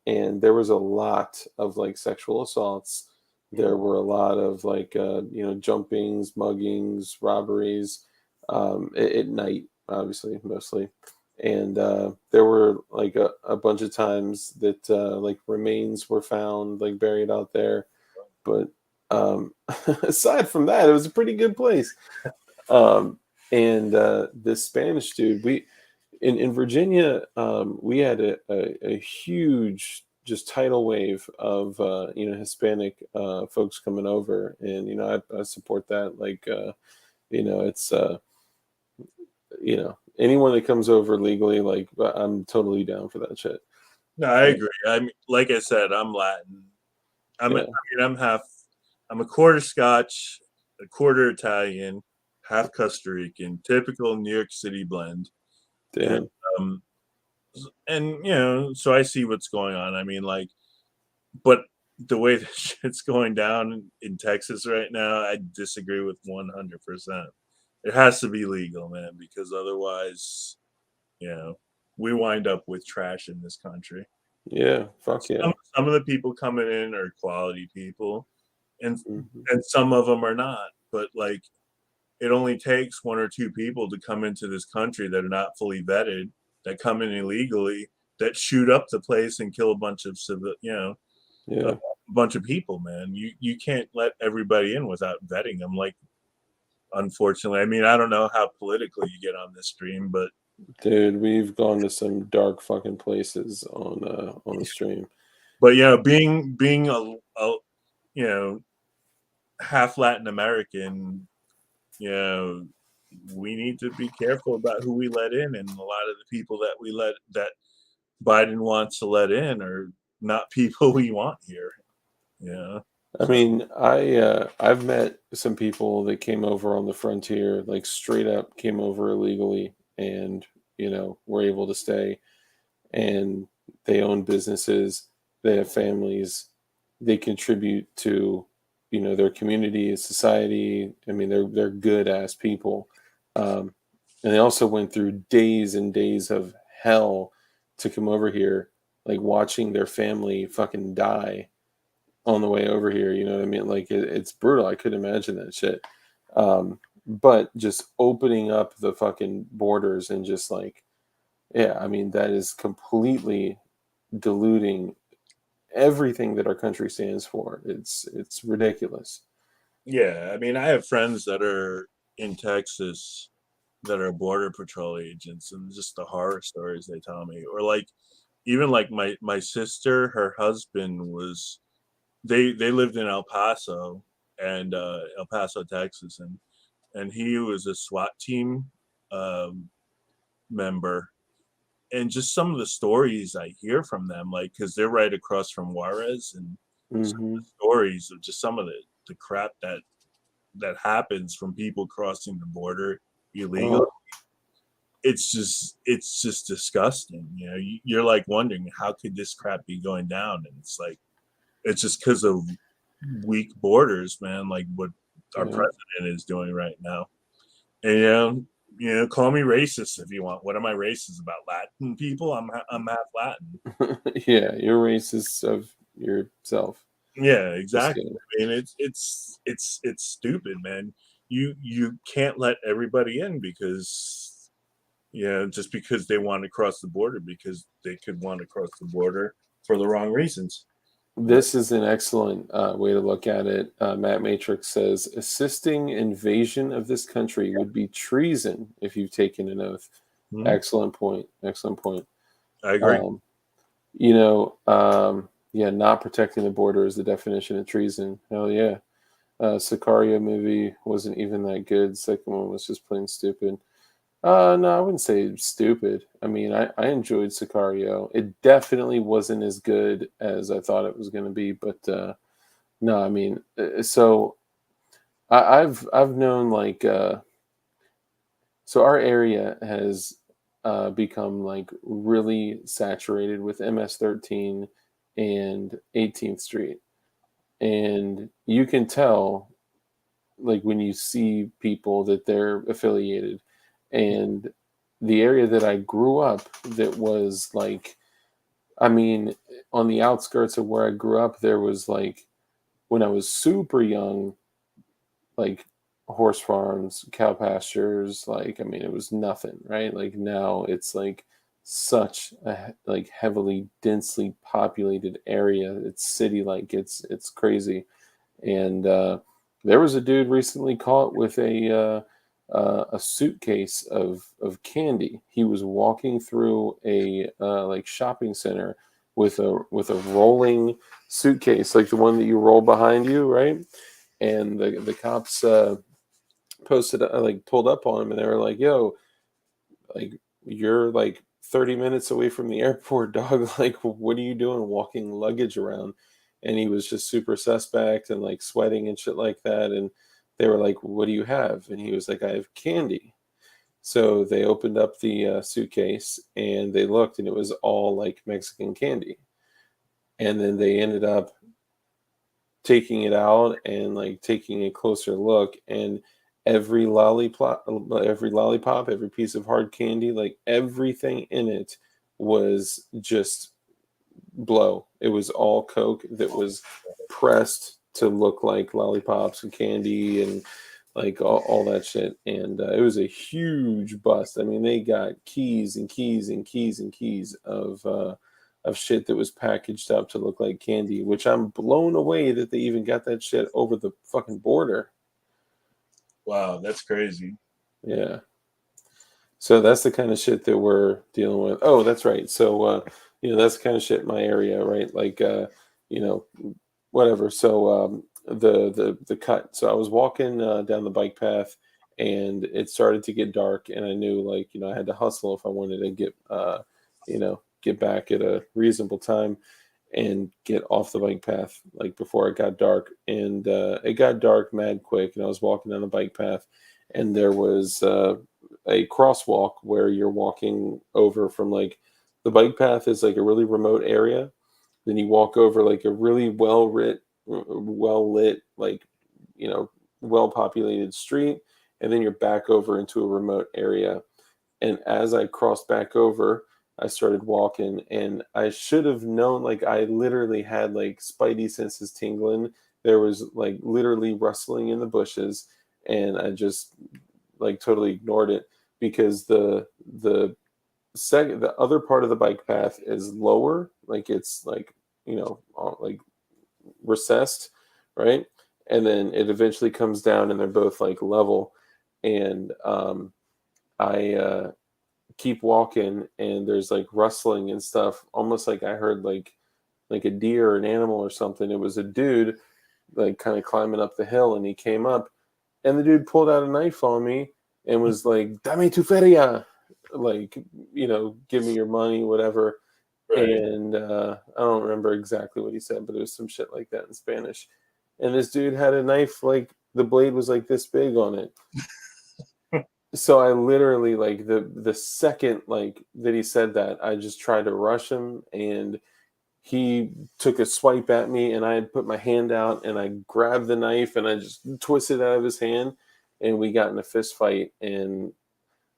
And there was a lot of like sexual assaults. There were a lot of like jumpings, muggings, robberies at night, obviously mostly. And there were like a bunch of times that like remains were found like buried out there. But aside from that, it was a pretty good place. Um, and this Spanish dude, we in Virginia, we had a huge just tidal wave of Hispanic folks coming over, and I support that. Like it's anyone that comes over legally, like I'm totally down for that shit. No, I agree. I mean, like I said, I'm Latin. Yeah, I'm half. I'm a quarter Scotch, a quarter Italian, half Costa Rican. Typical New York City blend. And damn. um, so I see what's going on. I mean, like, but the way that shit's going down in Texas right now, I disagree with 100%. It has to be legal, man, because otherwise, you know, we wind up with trash in this country. Yeah, fuck yeah. Some of the people coming in are quality people, and Hmm. and some of them are not. But like, it only takes one or two people to come into this country that are not fully vetted, that come in illegally, that shoot up the place and kill a bunch of a Yeah. bunch of people. Man, you can't let everybody in without vetting them. Like, unfortunately, I mean, I don't know how political you get on this stream, but Dude, we've gone to some dark fucking places on the stream. being a you know half Latin American, you know, we need to be careful about who we let in, and a lot of the people that Biden wants to let in are not people we want here. Yeah. I So mean, I've met some people that came over on the frontier, like straight up came over illegally, and were able to stay, and they own businesses, they have families, they contribute to their community, society. I mean, they're good ass people, um, and they also went through days and days of hell to come over here, like watching their family fucking die on the way over here. You know what I mean? Like it's brutal. I couldn't imagine that shit. But just opening up the fucking borders and just like, yeah, I mean, that is completely diluting everything that our country stands for. It's ridiculous. yeah, I mean, I have friends that are in Texas that are border patrol agents, and just the horror stories they tell me, or like even like my sister, her husband was they lived in El Paso and El Paso, Texas, and he was a SWAT team um, member. And just some of the stories I hear from them, like, because they're right across from Juarez, and some of Hmm. the stories of just some of the crap that happens from people crossing the border illegal. Oh, It's just disgusting. You're like wondering how could this crap be going down, and it's like it's just because of weak borders, man. Like what our yeah. president is doing right now. And call me racist if you want. What am I racist about? Latin people? I'm half Latin. Yeah, you're racist of yourself. Yeah, Just exactly. kidding. I mean, it's stupid, man. You can't let everybody in because Yeah, just because they want to cross the border, because they could want to cross the border for the wrong reasons. This is an excellent way to look at it. Matt Matrix says, assisting invasion of this country would be treason if you've taken an oath. Mhm. Excellent point. Excellent point. I agree. Um, yeah, not protecting the border is the definition of treason. Hell yeah. Sicario movie wasn't even that good. Second one was just plain stupid. No, I wouldn't say stupid. I mean, I enjoyed Sicario. It definitely wasn't as good as I thought it was going to be, but no, I mean, so I've known like so our area has become like really saturated with MS-13 and 18th Street, and you can tell like when you see people that they're affiliated. And the area that I grew up, that was like, I mean, on the outskirts of where I grew up, there was like, when I was super young, like horse farms, cow pastures, like, I mean, it was nothing, right? Like now it's like such a like heavily densely populated area. It's city like, it's crazy. And there was a dude recently caught with a suitcase of candy. He was walking through a like shopping center with a rolling suitcase, like the one that you roll behind you, right? And the cops posted like pulled up on him, and they were like, "Yo, like you're like 30 minutes away from the airport, dog. Like, what are you doing walking luggage around?" And he was just super suspect and like sweating and shit like that. And they were like, "What do you have?" And he was like, "I have candy." So they opened up the suitcase and they looked, and it was all like Mexican candy. And then they ended up taking it out and like taking a closer look, and every lollipop, every piece of hard candy, like everything in it was just blow. It was all coke that was pressed to look like lollipops and candy and like all that shit. And it was a huge bust. I mean, they got keys and keys and keys and keys of shit that was packaged up to look like candy, which I'm blown away that they even got that shit over the fucking border. Wow, that's crazy. Yeah. So that's the kind of shit that we're dealing with. Oh, that's right. So that's the kind of shit in my area, right? Like you know, whatever. So the cut. So I was walking down the bike path, and it started to get dark, and I knew like I had to hustle if I wanted to get back at a reasonable time and get off the bike path like before it got dark. And it got dark mad quick, and I was walking down the bike path, and there was a crosswalk where you're walking over from like the bike path is like a really remote area. Then you walk over like a really well lit, like you know, well populated street, and then you're back over into a remote area. And as I crossed back over, I started walking, and I should have known. Like I literally had like spidey senses tingling. There was like literally rustling in the bushes, and I just like totally ignored it because the other part of the bike path is lower, like it's like like recessed, right? And then it eventually comes down, and they're both like level. And I keep walking, and there's like rustling and stuff, almost like I heard like a deer or an animal or something. It was a dude like kind of climbing up the hill, and he came up, and the dude pulled out a knife on me and was like, "Dame tu feria," like give me your money, whatever. Right. And I don't remember exactly what he said, but it was some shit like that in Spanish. And this dude had a knife, like the blade was like this big on it. So I literally like the second like that he said that, I just tried to rush him, and he took a swipe at me, and I had put my hand out, and I grabbed the knife, and I just twisted it out of his hand, and we got in a fist fight, and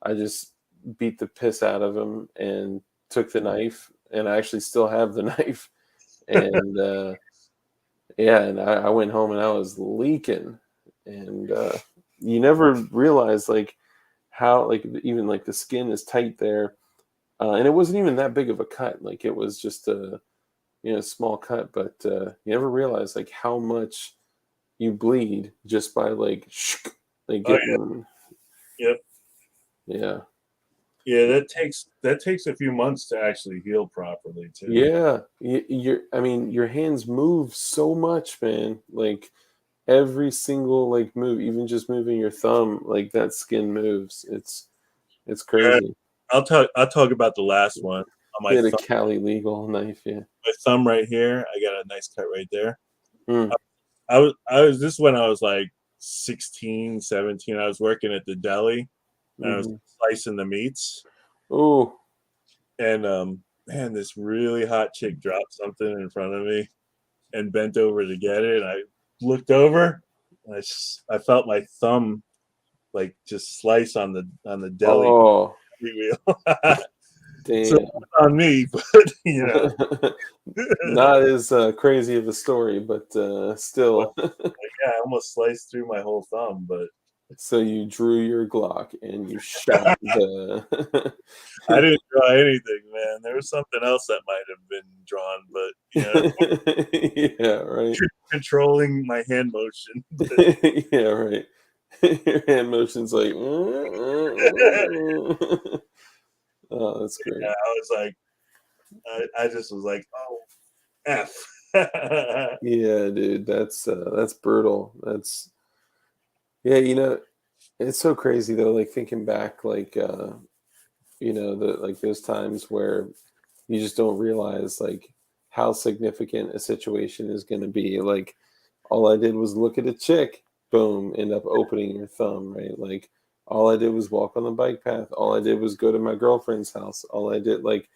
I just beat the piss out of him and took the knife, and I actually still have the knife. And yeah, and I went home, and I was leaking. And you never realize like how like even like the skin is tight there, and it wasn't even that big of a cut. Like it was just a small cut, but you never realize like how much you bleed just by like like Oh yeah, getting yep, yeah. yeah. That takes a few months to actually heal properly too. Yeah, I mean, your hands move so much, man. Like every single like move, even just moving your thumb, like that skin moves. It's Yeah, crazy. I'll talk about the last one on He had a Cali legal knife, yeah. my thumb right here. I got a nice cut right there. Mm, I was this is when I was like 16, 17. I was working at the deli and I was hmm slicing the meats. Oh, And man, this really hot chick dropped something in front of me and bent over to get it. And I looked over and I felt my thumb like just slice on the deli oh, wheel. So damn. on me, but you know, Not as crazy of a story, but well, still. yeah, I almost sliced through my whole thumb, but So you drew your Glock and you shot the. I didn't draw anything, man. There was something else that might have been drawn, but Yeah, right. controlling my hand motion. Yeah, right. Your hand motion's like. Oh, that's great. Yeah, I was like, I just was like, oh, F. Yeah, dude, that's brutal. That's yeah, it's so crazy though. Like thinking back, like the like those times where you just don't realize like how significant a situation is going to be. Like all I did was look at a chick, boom, end up opening your thumb, right? Like all I did was walk on the bike path. All I did was go to my girlfriend's house. All I did like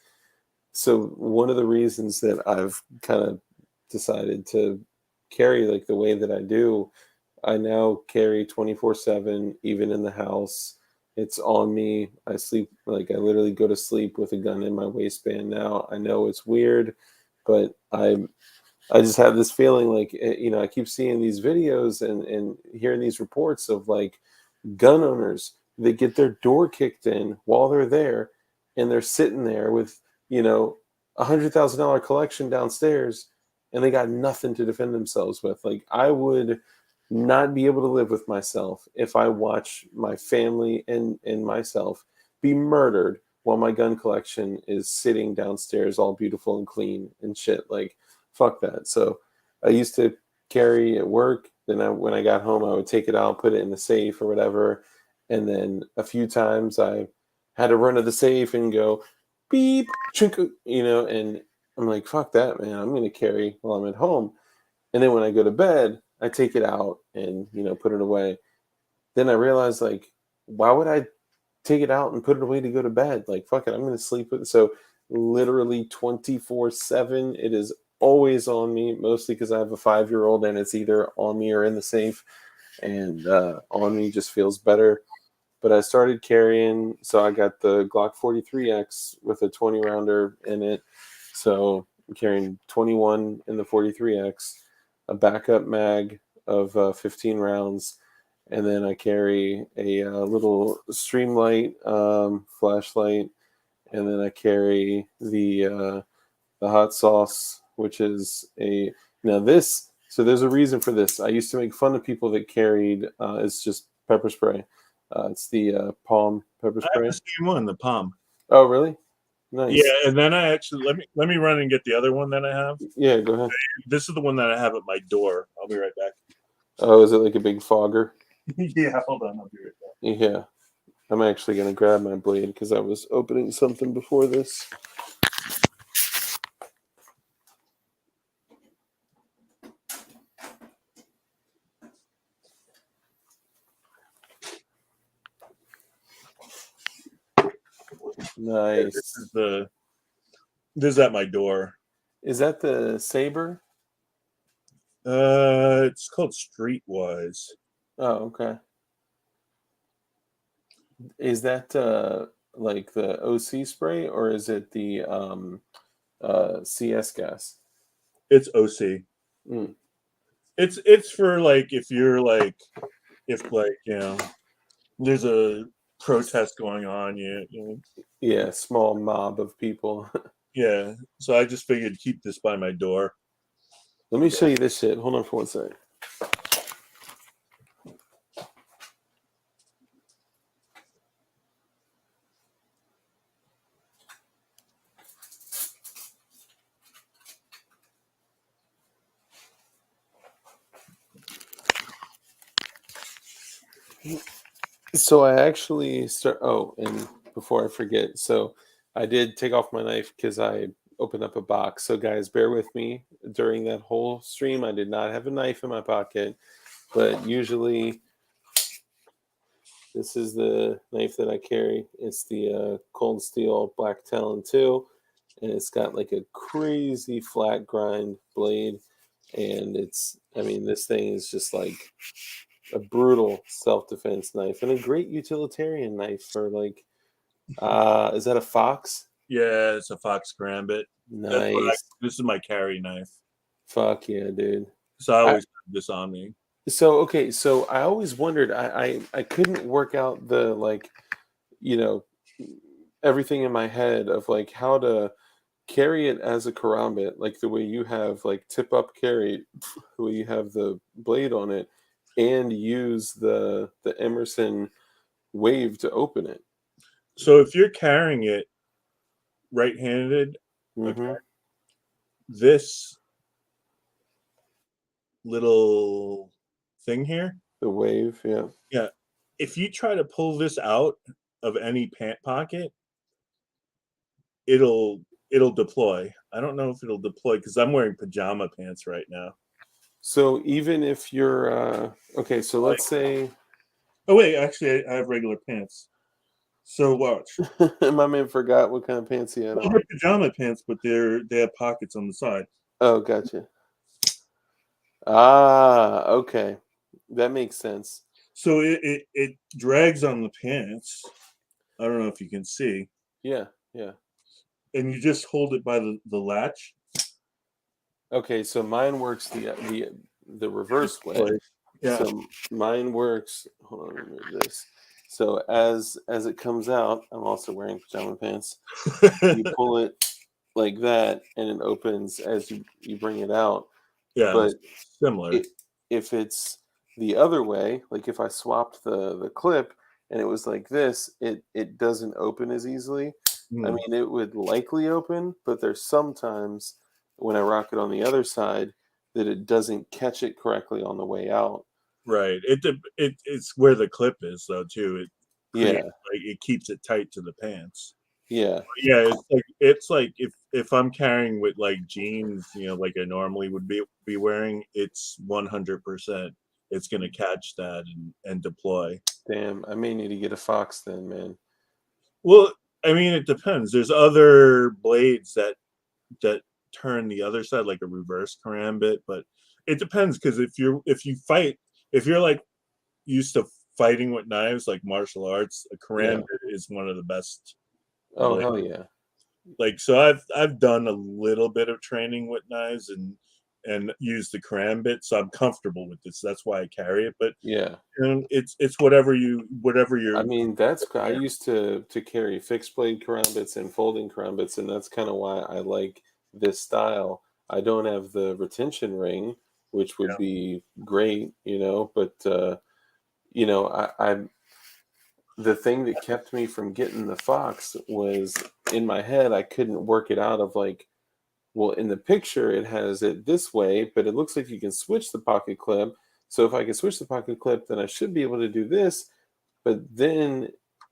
so one of the reasons that I've kind of decided to carry like the way that I do, I now carry 24/7 even in the house. It's on me. I sleep like I literally go to sleep with a gun in my waistband now. I know it's weird, but I just have this feeling like I keep seeing these videos and hearing these reports of like gun owners that get their door kicked in while they're there, and they're sitting there with $100,000 collection downstairs, and they got nothing to defend themselves with. Like I would not be able to live with myself if I watch my family and myself be murdered while my gun collection is sitting downstairs all beautiful and clean and shit. Like fuck that. So I used to carry at work. Then when I got home, I would take it out, put it in the safe or whatever. And then a few times I had to run to the safe and go beep, chink, and I'm like, fuck that, man. I'm going to carry while I'm at home. And then when I go to bed, I take it out and, put it away. Then I realized, like, why would I take it out and put it away to go to bed? Like, fuck it, I'm going to sleep with it. So literally 24/7, it is always on me, mostly because I have a 5-year-old and it's either on me or in the safe. And on me just feels better. But I started carrying, so I got the Glock 43X with a 20 rounder in it. So I'm carrying 21 in the 43X, a backup mag of 15 rounds, and then I carry a little streamlight flashlight, and then I carry the hot sauce, which is a now this. So there's a reason for this. I used to make fun of people that carried. It's just pepper spray. It's the palm pepper I have spray. the same one, the palm. Oh, really? Yeah, Nice. and then I actually let me run and get the other one that I have. Yeah, go ahead. This is the one that I have at my door. I'll be right back. Oh, is it like a big fogger? Yeah, hold on. I'll be right back. Yeah. I'm actually gonna grab my blade because I was opening something before this. Yeah, this is Nice. the this is at my door. Is that the saber? It's called Streetwise. Oh, okay. Is that like the OC spray or is it the CS gas? It's OC. Mm. It's for like if you're like if like there's a protest going on. Yeah, small mob of people. Yeah. So I just figured keep this by my door. Let me show you this shit. Hold on for 1 second. So I actually start. Oh, and before I forget, so I did take off my knife because I opened up a box. So guys, bear with me. During that whole stream, I did not have a knife in my pocket, but usually this is the knife that I carry. It's the Cold Steel Black Talon 2, and it's got like a crazy flat grind blade, and I mean, this thing is just like a brutal self-defense knife and a great utilitarian knife for like is that a fox? Yeah, it's a Fox Gambit. Nice. This is my carry knife. Fuck yeah, dude. So I I, always have this on me. so okay, so I always wondered, I couldn't work out the like, you know, everything in my head of like how to carry it as a karambit, like the way you have like tip up carry, the way you have the blade on it, and use the Emerson wave to open it. So if you're carrying it right-handed, okay, Mm-hmm. this little thing here, The wave, yeah. yeah, if you try to pull this out of any pant pocket, it'll deploy. I don't know if it'll deploy because I'm wearing pajama pants right now. So even if you're okay, so Like, let's say oh wait, actually, I have regular pants. So watch. my man forgot what kind of pants he had Well, on. they're pajama pants, but they have pockets on the side. Oh, gotcha. Ah, okay. That makes sense. So it drags on the pants. I don't know if you can see. Yeah, yeah. And you just hold it by the latch. Okay, so mine works the reverse way. Yeah. So mine works. Hold on, let me move this. So as it comes out, I'm also wearing pajama pants. You pull it like that, and it opens as you bring it out. Yeah, But similar. it, if it's the other way, like if I swapped the clip and it was like this, it doesn't open as easily. I mean, it would likely open, but there's sometimes when I rock it on the other side that it doesn't catch it correctly on the way out. Right. It's where the clip is though too. It creates Yeah, like it keeps it tight to the pants. yeah, Yeah, it's like if I'm carrying with like jeans, like I normally would be wearing, it's 100%. It's gonna catch that and deploy. damn. I may need to get a Fox then, man. Well, I mean, it depends. There's other blades that turn the other side, like a reverse karambit, but it depends because if you're like used to fighting with knives, like martial arts, a Yeah. karambit is one of the best Oh, blades. hell yeah. Like, so I've done a little bit of training with knives and used the karambit, so I'm comfortable with this. That's why I carry it. But Yeah. it's whatever I you're. mean, I used to carry fixed blade karambits and folding karambits, and that's kind of why I like this style. I don't have the retention ring, which would be great, but I the thing that kept me from getting the Fox was in my head. I couldn't work it out of like, well, in the picture it has it this way, but it looks like you can switch the pocket clip. So if I can switch the pocket clip, then I should be able to do this. But then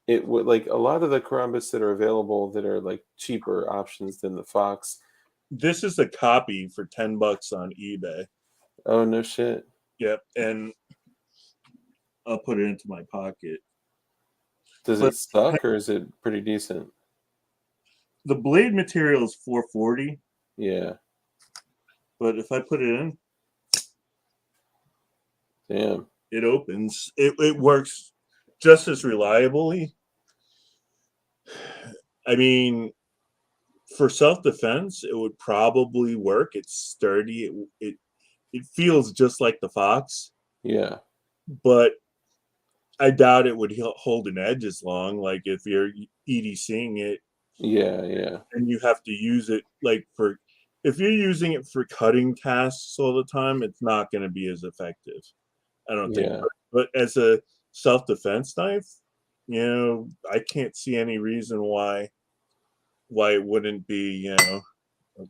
it would like a lot of the karambits that are available that are like cheaper options than the Fox. This is a copy for $10 on eBay. Oh no shit. Yep, and I'll put it into my pocket. Does But it suck or is it pretty decent? the blade material is 440, Yeah. but if I put it in, Damn. it opens. It works just as reliably. I mean, for self-defense, it would probably work. It's sturdy. It feels just like the Fox, Yeah. but I doubt it would hold an edge as long. Like if you're EDCing it Yeah, yeah, and you have to use it like for, if you're using it for cutting tasks all the time, it's not going to be as effective. I don't think. yeah. But as a self-defense knife, I can't see any reason why it wouldn't be,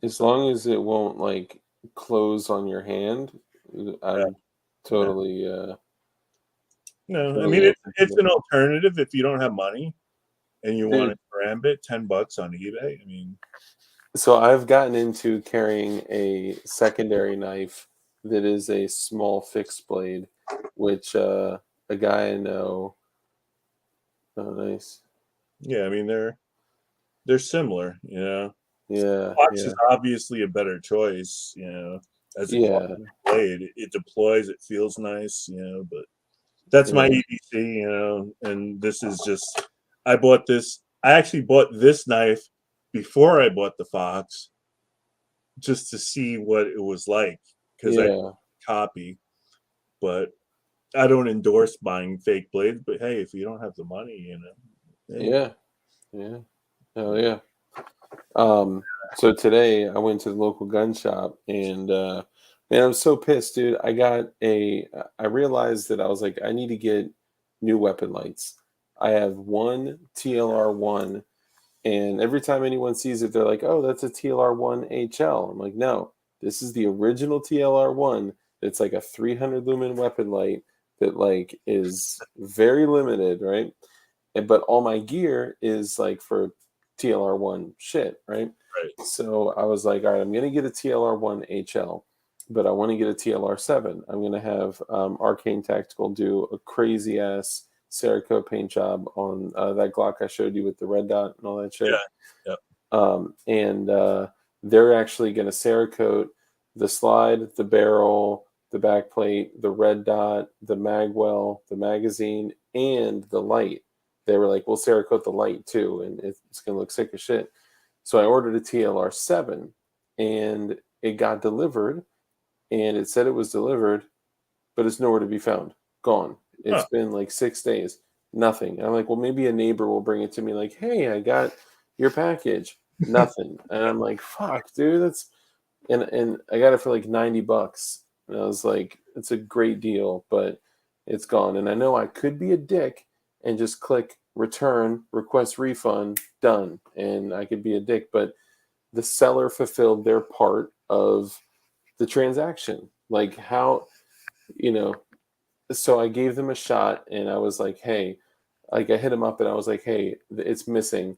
As long as it won't like close on your hand, yeah, I'm yeah. totally No, I totally mean open to it's it. an alternative if you don't have money and you want Dude, it for Ambit, $10 on eBay. I mean, so I've gotten into carrying a secondary knife that is a small fixed blade, which a guy I know. Oh, nice. yeah, I mean they're similar, Yeah, Fox is yeah, obviously a better choice, as a quality yeah, blade. It deploys, it feels nice, but that's my yeah, EDC, and this is just, I actually bought this knife before I bought the Fox just to see what it was like because I yeah, copy, but I don't endorse buying fake blades, but hey, if you don't have the money, hey, yeah, yeah. Oh yeah. So today I went to the local gun shop and man, I was so pissed, dude. I realized that I was like, I need to get new weapon lights. I have one TLR1, and every time anyone sees it, they're like, oh, that's a TLR1 HL. I'm like, no, this is the original TLR1. It's like a 300 lumen weapon light that like is very limited, right? But all my gear is like for TLR1 shit, right? right, So I was like, all right, I'm gonna get a TLR1 HL, but I want to get a TLR7. I'm gonna have Arcane Tactical do a crazy ass Cerakote paint job on that Glock I showed you with the red dot and all that yeah, shit. yeah, And they're actually gonna Cerakote the slide, the barrel, the back plate, the red dot, the magwell, the magazine, and the light. They were like, we'll Cerakote the light too, and it's gonna look sick as shit. So I ordered a TLR7, and it got delivered, and it said it was delivered, but it's nowhere to be found. Gone. It's huh, been like 6 days. Nothing. And I'm like, well, maybe a neighbor will bring it to me. Like, hey, I got your package. Nothing. And I'm like, fuck, dude, that's and I got it for like $90. And I was like, it's a great deal, but it's gone. And I know I could be a dick and just click return, request refund, done. And I could be a dick, but the seller fulfilled their part of the transaction. Like how, you know, so I gave them a shot and I was like, hey, like I hit him up and I was like, hey, it's missing.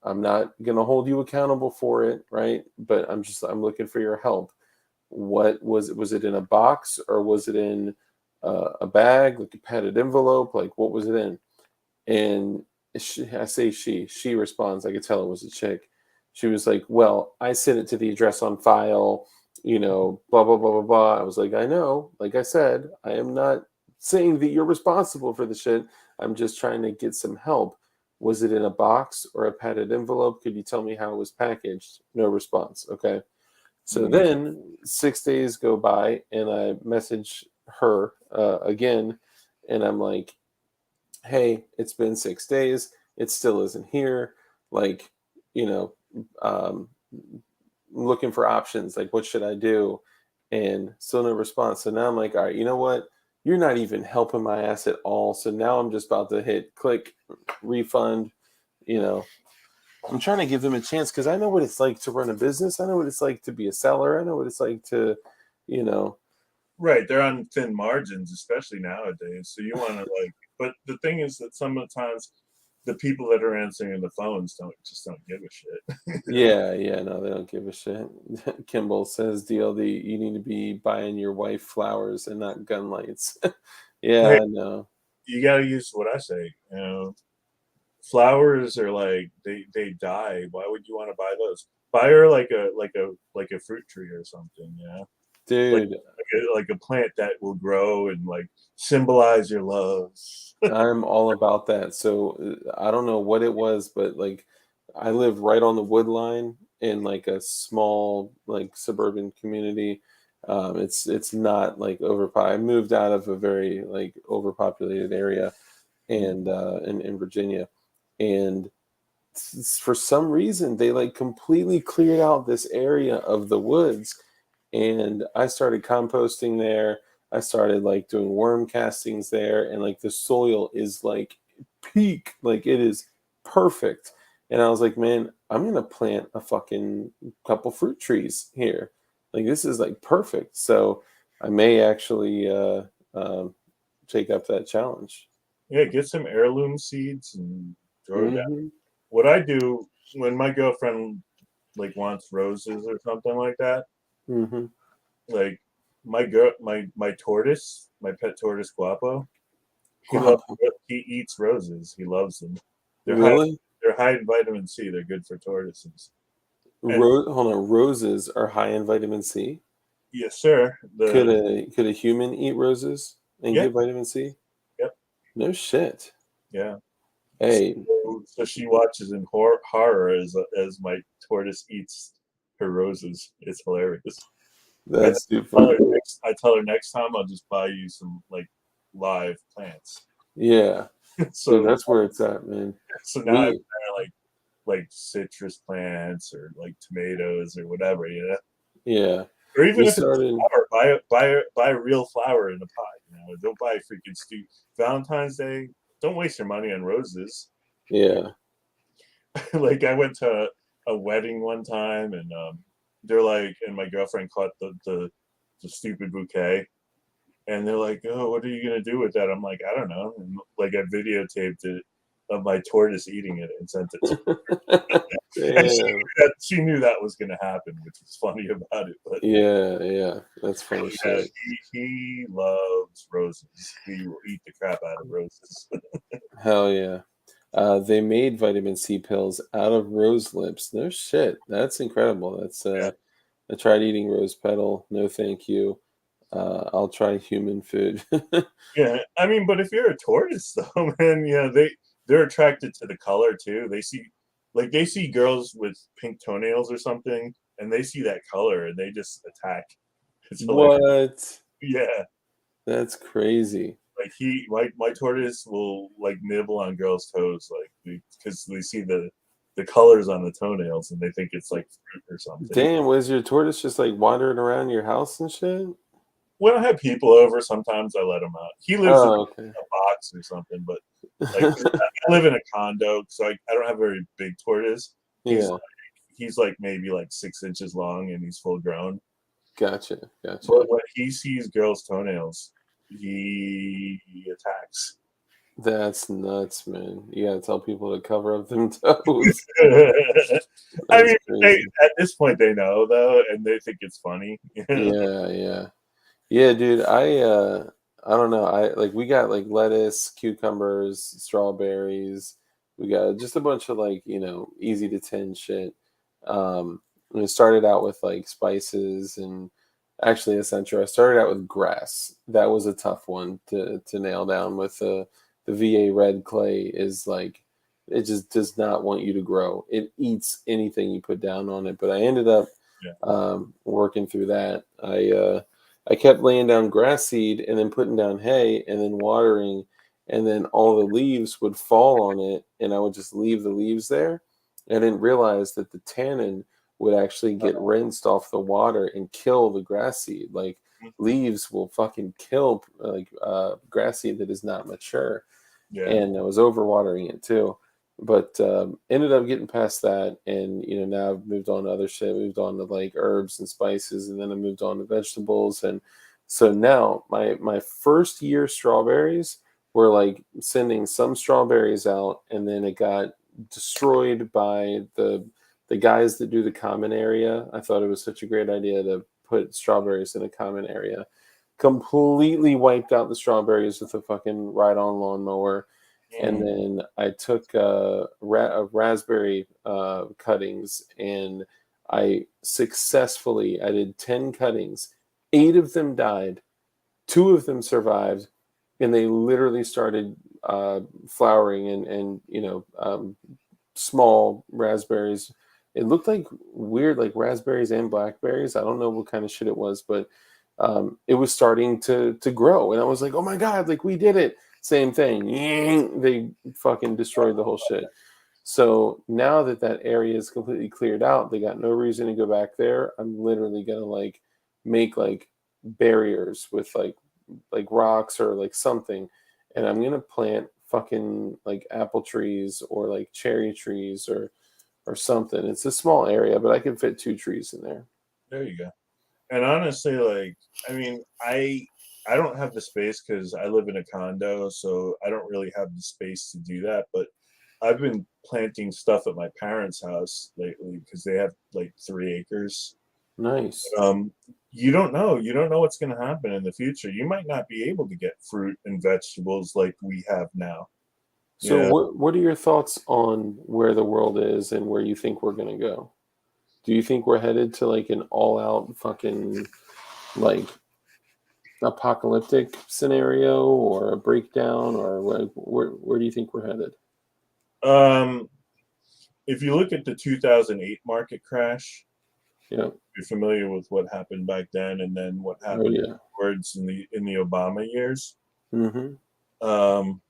I'm not gonna hold you accountable for it, right? But I'm looking for your help. What was it in a box or was it in a bag, like a padded envelope? Like what was it in? And I say she responds. I could tell it was a chick. She was like, well, I sent it to the address on file, blah, blah, blah, blah, blah. I was like, I know. Like I said, I am not saying that you're responsible for the shit. I'm just trying to get some help. Was it in a box or a padded envelope? Could you tell me how it was packaged? No response. Okay. So mm, then 6 days go by and I message her again. And I'm like, hey, it's been 6 days. It still isn't here. Like, you know, um, looking for options. Like, what should I do? And still no response. So now I'm like, all right, you know what? You're not even helping my ass at all. So now I'm just about to hit click refund. You know, I'm trying to give them a chance because I know what it's like to run a business. I know what it's like to be a seller. I know what it's like to, you know, right. They're on thin margins, especially nowadays. So you want to like, but the thing is that some of the times the people that are answering the phones don't give a shit. yeah, yeah, no, they don't give a shit. Kimball says, DLD, you need to be buying your wife flowers and not gun lights. Hey, Yeah, I know. you got to use what I say. Flowers are like they die. Why would you want to buy those? Buy her like a fruit tree or something. Like Dude, like a plant that will grow and like symbolize your love. I'm all about that. So I don't know what it was, but like I live right on the wood line in like a small like suburban community, It's not like overpopulated. I moved out of a very like overpopulated area, and in Virginia, and for some reason they like completely cleared out this area of the woods, and I started composting there. I started like doing worm castings there, and like the soil is like peak, like it is perfect. And I was like, man, I'm gonna plant a fucking couple fruit trees here. Like this is like perfect. So I may actually um, take up that challenge. Yeah, get some heirloom seeds and throw it down. Hmm. What I do when my girlfriend like wants roses or something like that, Hmm. like my tortoise, my pet tortoise Guapo, Wow. he eats roses. He loves them. They're high Really? they're high in vitamin C. They're good for tortoises. And Hold on. Roses are high in vitamin C. yes, sir. Could a human eat roses and Yeah, get vitamin C? yep, No shit. yeah. Hey, So she watches in horror as my tortoise eats her roses. It's hilarious. And that's too funny. I tell her next time I'll just buy you some like live plants. Yeah, dude, so that's where it's at, man. so now I We, plant like citrus plants or like tomatoes or whatever, you know. yeah, Or we even if it's started. a flower, buy a real flower in a pot. You know, don't buy freaking Valentine's Day. Don't waste your money on roses. Yeah, Like I went to a wedding one time, and they're like, and my girlfriend caught the stupid bouquet, and they're like, "Oh, what are you gonna do with that?" I'm like, "I don't know." And, like I videotaped it of my tortoise eating it and sent it to her. And damn. she knew that was gonna happen, which was funny about it. But Yeah, yeah, that's funny yeah, shit. he loves roses. He will eat the crap out of roses. Hell yeah. They made vitamin C pills out of rose lips. No shit. That's incredible. That's Yeah, I tried eating rose petal. No, thank you. I'll try human food. yeah. I mean, but if you're a tortoise, though, man, yeah, they're attracted to the color too. They see girls with pink toenails or something, and they see that color and they just attack. It's hilarious. What? Yeah, That's crazy. like my tortoise will like nibble on girls' toes, like because they see the colors on the toenails and they think it's like fruit or something. Damn, was your tortoise just like wandering around your house and shit? When I have people over, sometimes I let him out. He lives in Oh, okay. a box or something, but like I live in a condo, so I don't have a very big tortoise. He's Yeah, he's like maybe like 6 inches long and he's full grown. gotcha, gotcha. But when he sees girls' toenails, he attacks. That's nuts, man. You gotta tell people to cover up them toes. I That's mean, crazy. at this point they know though, and they think it's funny. Yeah, yeah. Yeah, dude, I don't know. I like we got like lettuce, cucumbers, strawberries. We got just a bunch of like, easy to tend shit. And it started out with like spices and actually essential. I started out with grass. That was a tough one to nail down with the VA red clay is like it just does not want you to grow. It eats anything you put down on it. But I ended up Yeah. working through that. I kept laying down grass seed and then putting down hay and then watering, and then all the leaves would fall on it, and I would just leave the leaves there. I didn't realize that the tannin would actually get rinsed off the water and kill the grass seed. Like leaves will fucking kill like grass seed that is not mature, Yeah. and I was overwatering it too. But ended up getting past that, and now I've moved on to other shit. Moved on to like herbs and spices, and then I moved on to vegetables, and so now my first year strawberries were like sending some strawberries out, and then it got destroyed by the guys that do the common area. I thought it was such a great idea to put strawberries in a common area. Completely wiped out the strawberries with a fucking ride-on lawnmower, and Mm. then I took raspberry cuttings, and I did 10 cuttings. 8 of them died, 2 of them survived, and they literally started flowering, and small raspberries it looked like weird, like raspberries and blackberries. I don't know what kind of shit it was, but it was starting to grow, and I was like, oh my god, like we did it. Same thing. They fucking destroyed the whole shit. So now that that area is completely cleared out, they got no reason to go back there. I'm literally gonna like make like barriers with like rocks or like something, and I'm gonna plant fucking like apple trees or like cherry trees or something. It's a small area, but I can fit 2 trees in there. There you go. And honestly, like, I mean, I don't have the space because I live in a condo, so I don't really have the space to do that. But I've been planting stuff at my parents' house lately because they have like 3 acres. Nice. Um, you don't know. You don't know what's going to happen in the future. You might not be able to get fruit and vegetables like we have now. So Yeah. what are your thoughts on where the world is and where you think we're gonna go? Do you think we're headed to like an all out fucking like apocalyptic scenario or a breakdown or where do you think we're headed? Um, if you look at the 2008 market crash, Yeah. you're familiar with what happened back then, and then what Oh happened yeah. afterwards in the Obama years. Mm-hmm. Um,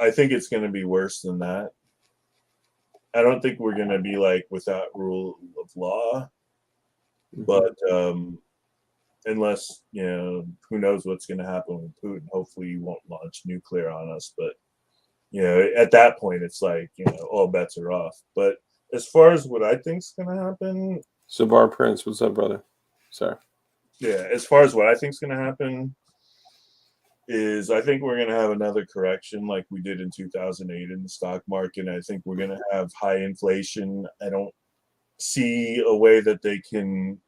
I think it's going to be worse than that. I don't think we're going to be like without rule of law, Mm-hmm. but unless who knows what's going to happen with Putin. Hopefully, he won't launch nuclear on us, but at that point, it's like all bets are off. But as far as what I think's going to happen, So Bar Prince, what's up, brother? Sorry. yeah, as far as what I think's going to happen is I think we're going to have another correction like we did in 2008 in the stock market. I think we're going to have high inflation. I don't see a way that they can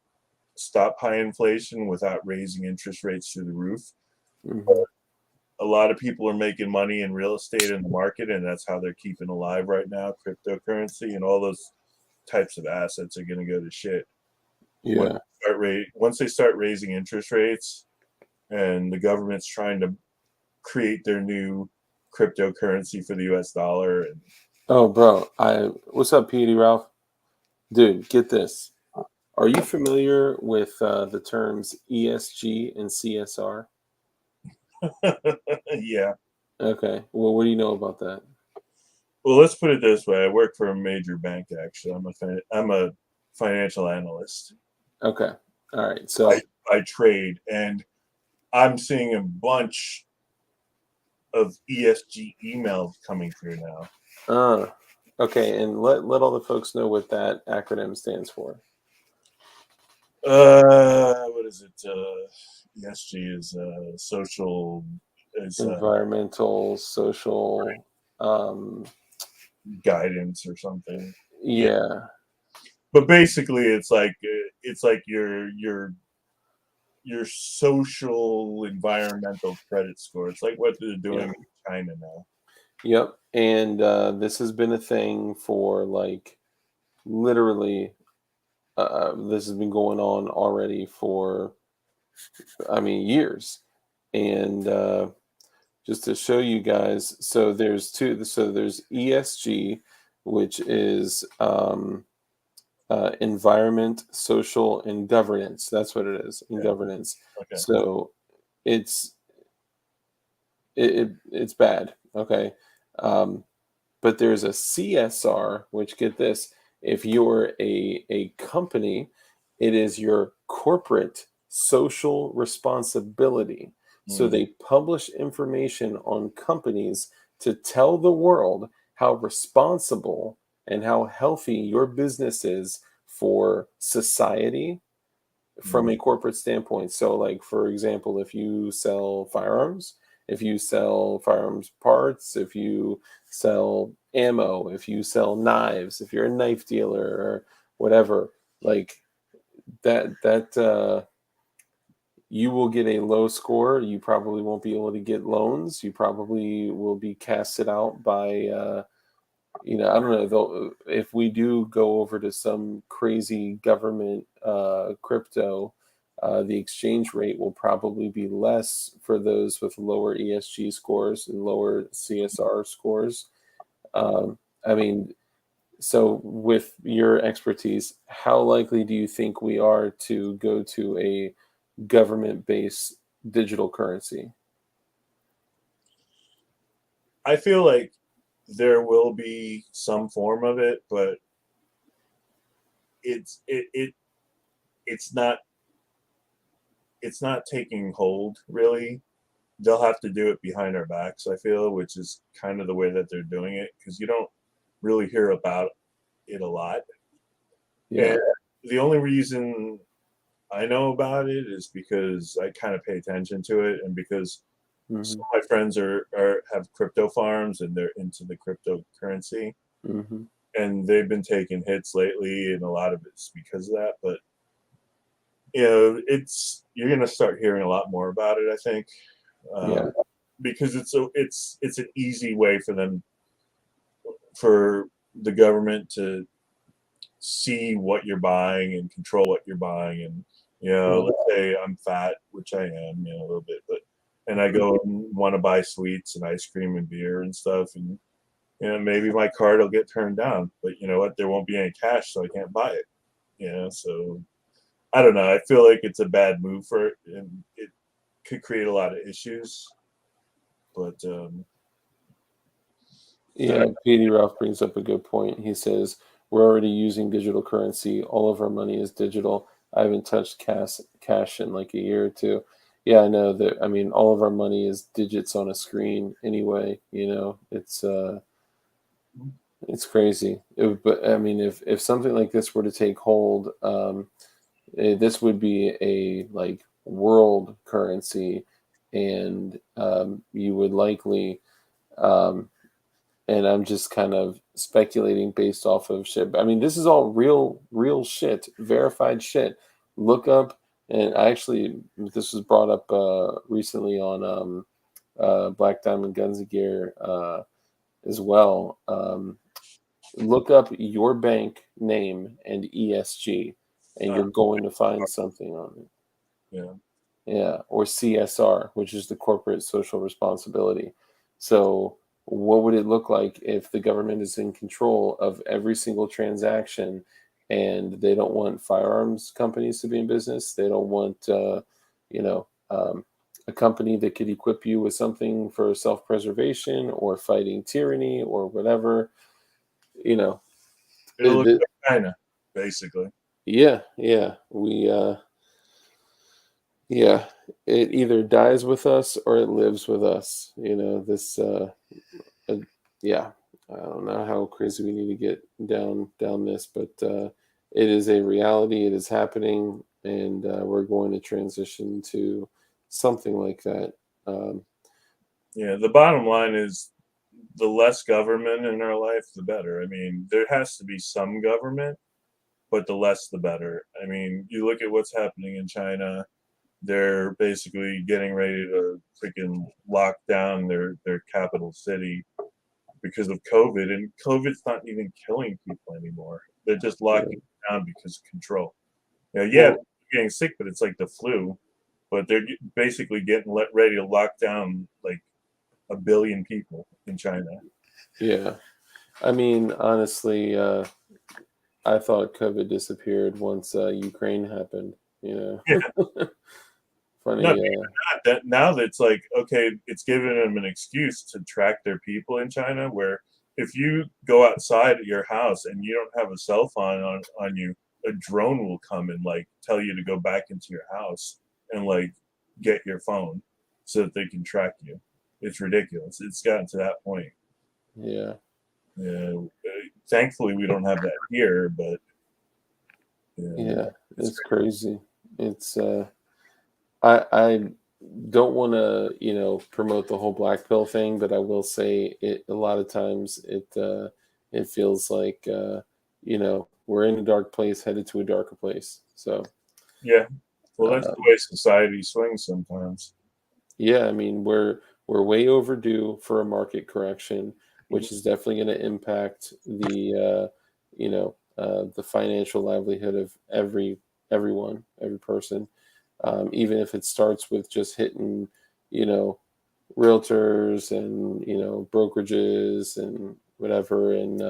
stop high inflation without raising interest rates through the roof. Mm-hmm. A lot of people are making money in real estate in the market, and that's how they're keeping alive right now. Cryptocurrency and all those types of assets are going to go to shit Yeah. once they start raising interest rates, and the government's trying to create their new cryptocurrency for the U.S. dollar. And Oh, bro. What's up, Petey Ralph? Dude, get this. Are you familiar with the terms ESG and CSR? yeah, Okay. Well, what do you know about that? well, let's put it this way: I work for a major bank. Actually, I'm a financial analyst. Okay. All right. I So, I trade, and I'm seeing a bunch of ESG emails coming through now. uh, okay, and let all the folks know what that acronym stands for. What is it? ESG is social is Environmental, social, um, guidance or something. Yeah, yeah, but basically, it's like your social environmental credit score. It's like what they're doing yeah, in China now. yep. And this has been a thing for like literally. This has been going on already for, I mean, years. And just to show you guys, so there's two. So there's ESG, which is environment, social, and governance. That's what it is, in Yeah. governance. Okay. So it's it's bad. Okay, um, but there's a CSR, which, get this, if you're a company, it is your corporate social responsibility. So Mm, they publish information on companies to tell the world how responsible and how healthy your business is for society from mm, a corporate standpoint. So, like, for example, if you sell firearms, if you sell firearms parts, if you sell ammo, if you sell knives, if you're a knife dealer or whatever, like that you will get a low score. You probably won't be able to get loans. You probably will be casted out by I don't know though, if we do go over to some crazy government crypto, the exchange rate will probably be less for those with lower ESG scores and lower CSR scores. I mean, So, with your expertise, how likely do you think we are to go to a government-based digital currency? I feel like there will be some form of it, but it's it, it it's not taking hold really. They'll have to do it behind our backs, I feel, which is kind of the way that they're doing it because you don't really hear about it a lot. And Yeah. the only reason I know about it is because I kind of pay attention to it, and because some Hmm. of my friends are have crypto farms and they're into the cryptocurrency, Hmm. and they've been taking hits lately, and a lot of it's because of that. But you know, it's you're gonna start hearing a lot more about it, I think, Yeah. because it's an easy way for them for the government to see what you're buying and control what you're buying. And Yeah. let's say I'm fat, which I am, a little bit, but and I go and want to buy sweets and ice cream and beer and stuff, and maybe my card will get turned down, but you know what? There won't be any cash, so I can't buy it. So I don't know. I feel like it's a bad move for it, and it could create a lot of issues. But Yeah, Petey Ralph brings up a good point. He says, we're already using digital currency. All of our money is digital. I haven't touched cash in like a year or two. Yeah, I know that. I mean, all of our money is digits on a screen anyway. It's crazy. But I mean, if something like this were to take hold, this would be a like world currency, and you would likely. Um, and I'm just kind of speculating based off of shit. I mean, this is all real shit, verified shit. Look up, and this was brought up recently on Black Diamond Guns and Gear as well. Look up your bank name and ESG, and uh, you're going to find something on it. yeah, Yeah, or CSR, which is the corporate social responsibility. So, what would it look like if the government is in control of every single transaction and they don't want firearms companies to be in business? They don't want, you know, um, a company that could equip you with something for self preservation or fighting tyranny or whatever, you know. it'll It, look it, like China, basically. yeah, yeah. Yeah, it either dies with us or it lives with us. Uh, yeah, I don't know how crazy we need to get down this, but it is a reality. It is happening, and we're going to transition to something like that. Um, Yeah, the bottom line is the less government in our life, the better. I mean, there has to be some government, but the less, the better. I mean, you look at what's happening in China. They're basically getting ready to freaking lock down their capital city because of COVID, and COVID's not even killing people anymore. They're just yeah. locking it down because of control. Yeah, Well, people are getting sick, but it's like the flu. But they're basically getting ready to lock down like a billion people in China. yeah. I mean, honestly, I thought COVID disappeared once Ukraine happened. You Yeah, know, not funny. that now that's like okay, it's giving them an excuse to track their people in China. Where if you go outside of your house and you don't have a cell phone on you, a drone will come and like tell you to go back into your house and like get your phone so that they can track you. It's ridiculous. It's gotten to that point. Yeah. Thankfully, we don't have that here, but Yeah, it's it's crazy. crazy. It's I don't want to, promote the whole black pill thing, but I will say it a lot of times it feels like we're in a dark place headed to a darker place. So, Yeah. Well, that's uh, the way society swings sometimes. yeah, I mean, we're way overdue for a market correction, which is definitely going to impact the financial livelihood of every person. Even if it starts with just hitting, you know, realtors and brokerages and whatever, and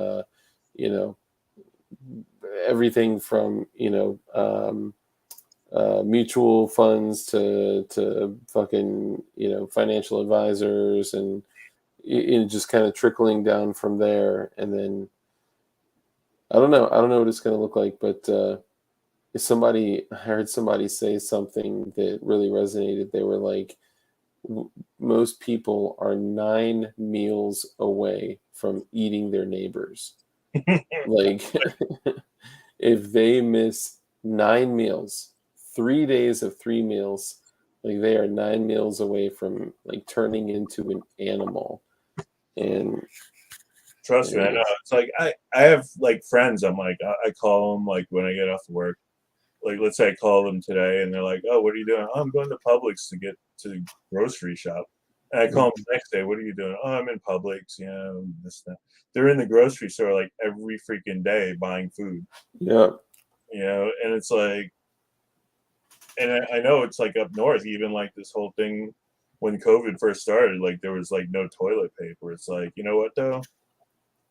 everything from mutual funds to fucking financial advisors, and just kind of trickling down from there. And then I don't know what it's going to look like, but I heard somebody say something that really resonated. They were like, most people are 9 meals away from eating their neighbors. Like, if they miss 9 meals, 3 days of 3 meals, like they are 9 meals away from like turning into an animal. And Trust me, I know. It's like I have like friends. I'm like I call them like when I get off work. Like let's say I call them today, and they're like, "Oh, what are you doing?" "Oh, I'm going to Publix to get to the grocery shop." And I call them the next day. "What are you doing?" "Oh, I'm in Publix. This that." They're in the grocery store like every freaking day buying food. yeah, And it's like, and I know it's like up north, even like this whole thing when COVID first started, like there was like no toilet paper. It's like, you know what though?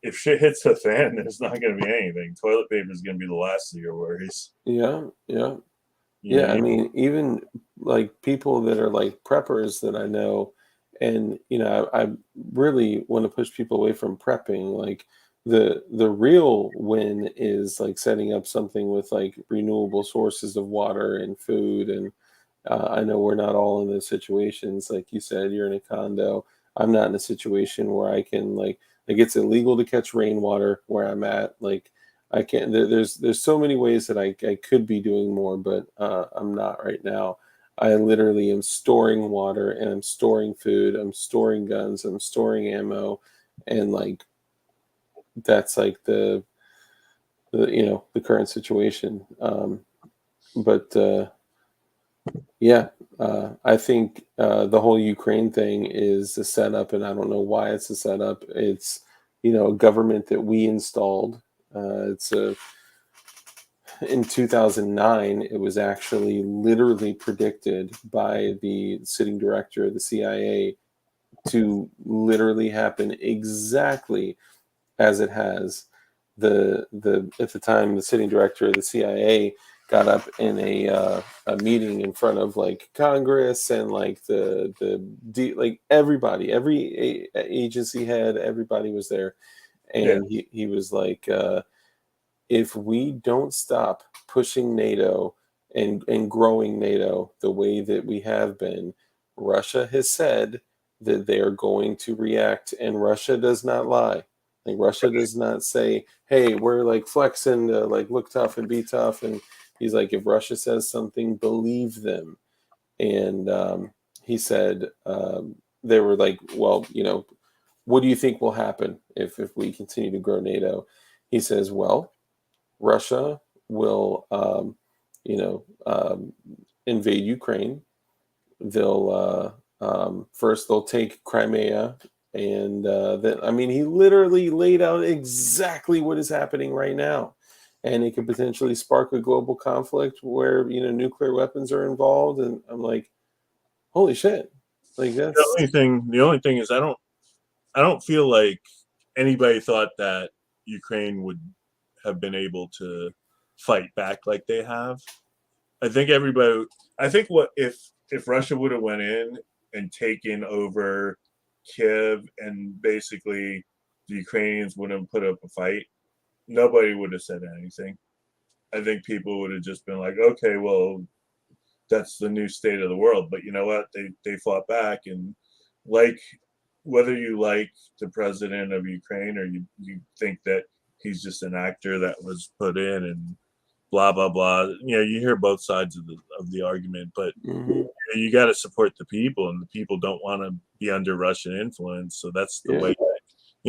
If shit hits the fan, there's not going to be anything. Toilet paper is going to be the last of your worries. yeah, yeah. You Yeah, know, I mean, even like people that are like preppers that I know, and I really want to push people away from prepping. Like, the real win is like setting up something with like renewable sources of water and food. And I know we're not all in those situations. Like you said, you're in a condo. I'm not in a situation where I can like it's illegal to catch rainwater where I'm at. Like, I can't. There's so many ways that I could be doing more, but I'm not right now. I literally am storing water, and I'm storing food. I'm storing guns. I'm storing ammo, and like that's like the current situation. But yeah, I think the whole Ukraine thing is a setup, and I don't know why it's a setup. It's a government that we installed. It's a In 2009, it was actually literally predicted by the sitting director of the CIA to literally happen exactly as it has. The At the time, the sitting director of the CIA got up in a meeting in front of like Congress and like like everybody, every agency head, everybody was there, yeah, and he was like, if we don't stop pushing NATO and growing NATO the way that we have been, Russia has said that they are going to react, and Russia does not lie. Like, Russia does not say, "Hey, we're like flexing to like look tough and be tough." And he's like, if Russia says something, believe them. And he said, they were like, "Well, what do you think will happen if we continue to grow NATO?" He says, "Well, Russia will, you know, invade Ukraine. First they'll take Crimea, and then I mean he literally laid out exactly what is happening right now, and it could potentially spark a global conflict where nuclear weapons are involved." And I'm like, holy shit! Like, that's the only thing is I don't feel like anybody thought that Ukraine would have been able to fight back like they have. I think everybody. I think what if Russia would have went in and taken over Kiev and basically the Ukrainians wouldn't put up a fight, nobody would have said anything. I think people would have just been like, okay, well, that's the new state of the world. But you know what? They fought back, and like whether you like the president of Ukraine or you think that he's just an actor that was put in and blah blah blah. You hear both sides of the argument, but mhm, you got to support the people, and the people don't want to be under Russian influence. So that's the yeah, way.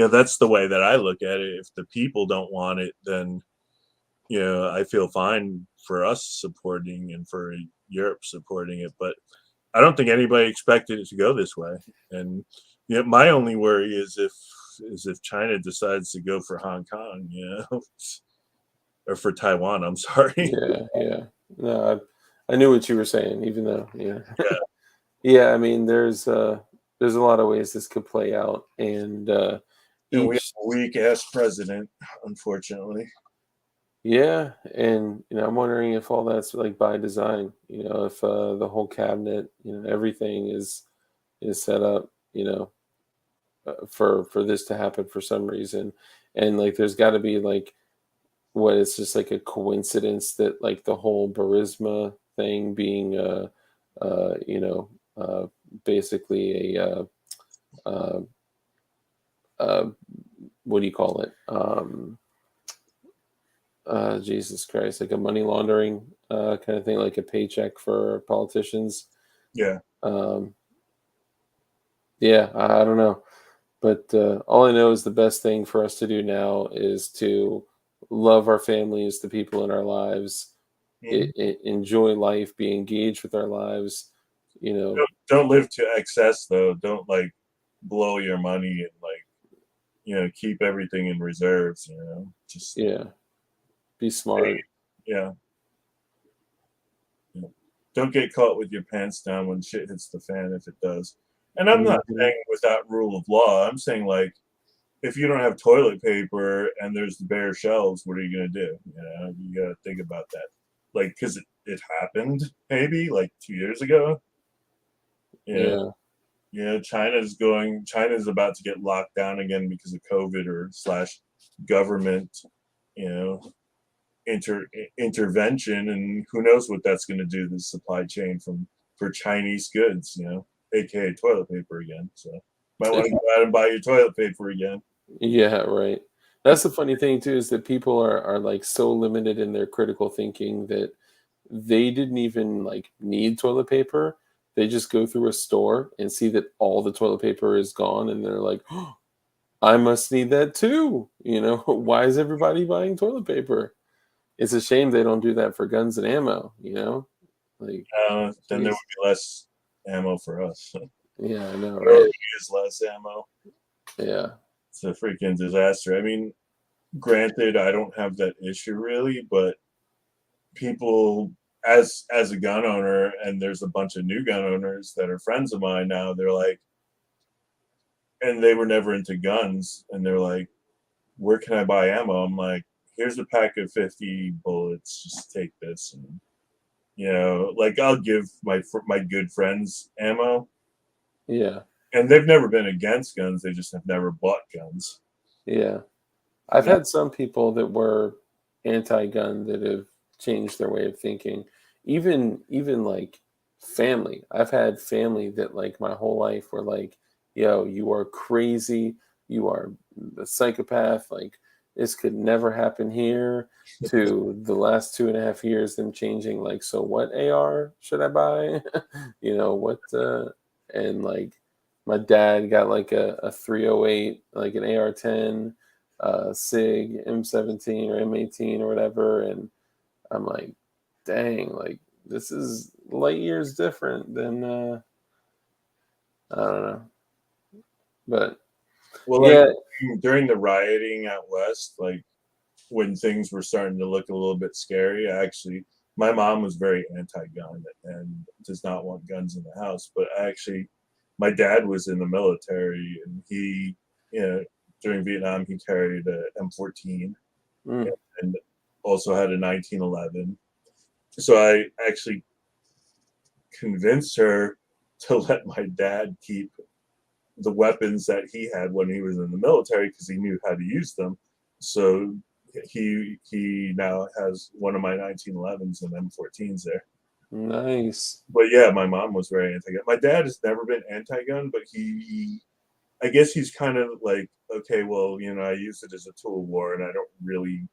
That's the way that I look at it. If the people don't want it, then I feel fine for us supporting and for Europe supporting it. But I don't think anybody expected it to go this way. And my only worry is if China decides to go for Hong Kong, or for Taiwan. I'm sorry. yeah, yeah. No, I knew what you were saying, even though, yeah. Yeah, Yeah, I mean, there's a lot of ways this could play out, and and we have each a weak ass president, unfortunately. Yeah, and I'm wondering if all that's like by design. If the whole cabinet, everything is set up, for this to happen for some reason, and like there's got to be like what it's just like a coincidence that like the whole Barisma thing being uh you know uh basically a uh uh what do you call it, Jesus Christ, like a money laundering kind of thing, like a paycheck for politicians. Yeah. um yeah, I don't know. But all I know is the best thing for us to do now is to love our families, the people in our lives, Mhm. enjoy life, be engaged with our lives. You know, Don't live to excess though. Don't like blow your money and like keep everything in reserves. Just yeah, be hey, smart. yeah, yeah. Don't get caught with your pants down when shit hits the fan if it does. And I'm not Mhm. saying without rule of law. I'm saying like if you don't have toilet paper and there's the bare shelves, what are you gonna do? You gotta think about that. Like, because it happened maybe like 2 years ago. You know, Yeah, China's about to get locked down again because of COVID or slash government, you know, intervention, and who knows what that's going to do to the supply chain for Chinese goods, aka toilet paper again. So might want to go out and buy your toilet paper again. yeah, right. That's the funny thing too, is that people are like so limited in their critical thinking that they didn't even like need toilet paper. They just go through a store and see that all the toilet paper is gone, and they're like, I must need that too. Why is everybody buying toilet paper? It's a shame they don't do that for guns and ammo. Like, Then there jeez. would be less ammo for us. Yeah, I know, There right? already is less ammo. Yeah, It's a freaking disaster. I mean, granted, I don't have that issue really, but people as a gun owner, and there's a bunch of new gun owners that are friends of mine now, they're like, and they were never into guns, and they're like, where can I buy ammo? I'm like, here's a pack of 50 bullets, just take this. And like I'll give my good friends ammo, yeah, and they've never been against guns, they just have never bought guns. yeah. I've Yeah. had some people that were anti-gun that have changed their way of thinking. Even like family. I've had family that like my whole life were like, "Yo, you are crazy. You are a psychopath. Like this could never happen here." To the last 2.5 years, them changing like, "So what AR should I buy?" What? And like my dad got like a 308, like an AR-10, SIG M17 or M18 or whatever, and I'm like, dang, like this is light years different than I don't know, but Well, like yeah, during the rioting out west, like when things were starting to look a little bit scary, my mom was very anti-gun and does not want guns in the house. But my dad was in the military, and you know, during Vietnam, he carried a M14 mm, and also had a 1911. So I actually convinced her to let my dad keep the weapons that he had when he was in the military because he knew how to use them. So he now has one of my 1911s and M14s there. nice, But yeah, my mom was very anti-gun. My dad has never been anti-gun, but I guess he's kind of like, okay, well, I use it as a tool of war, and I don't really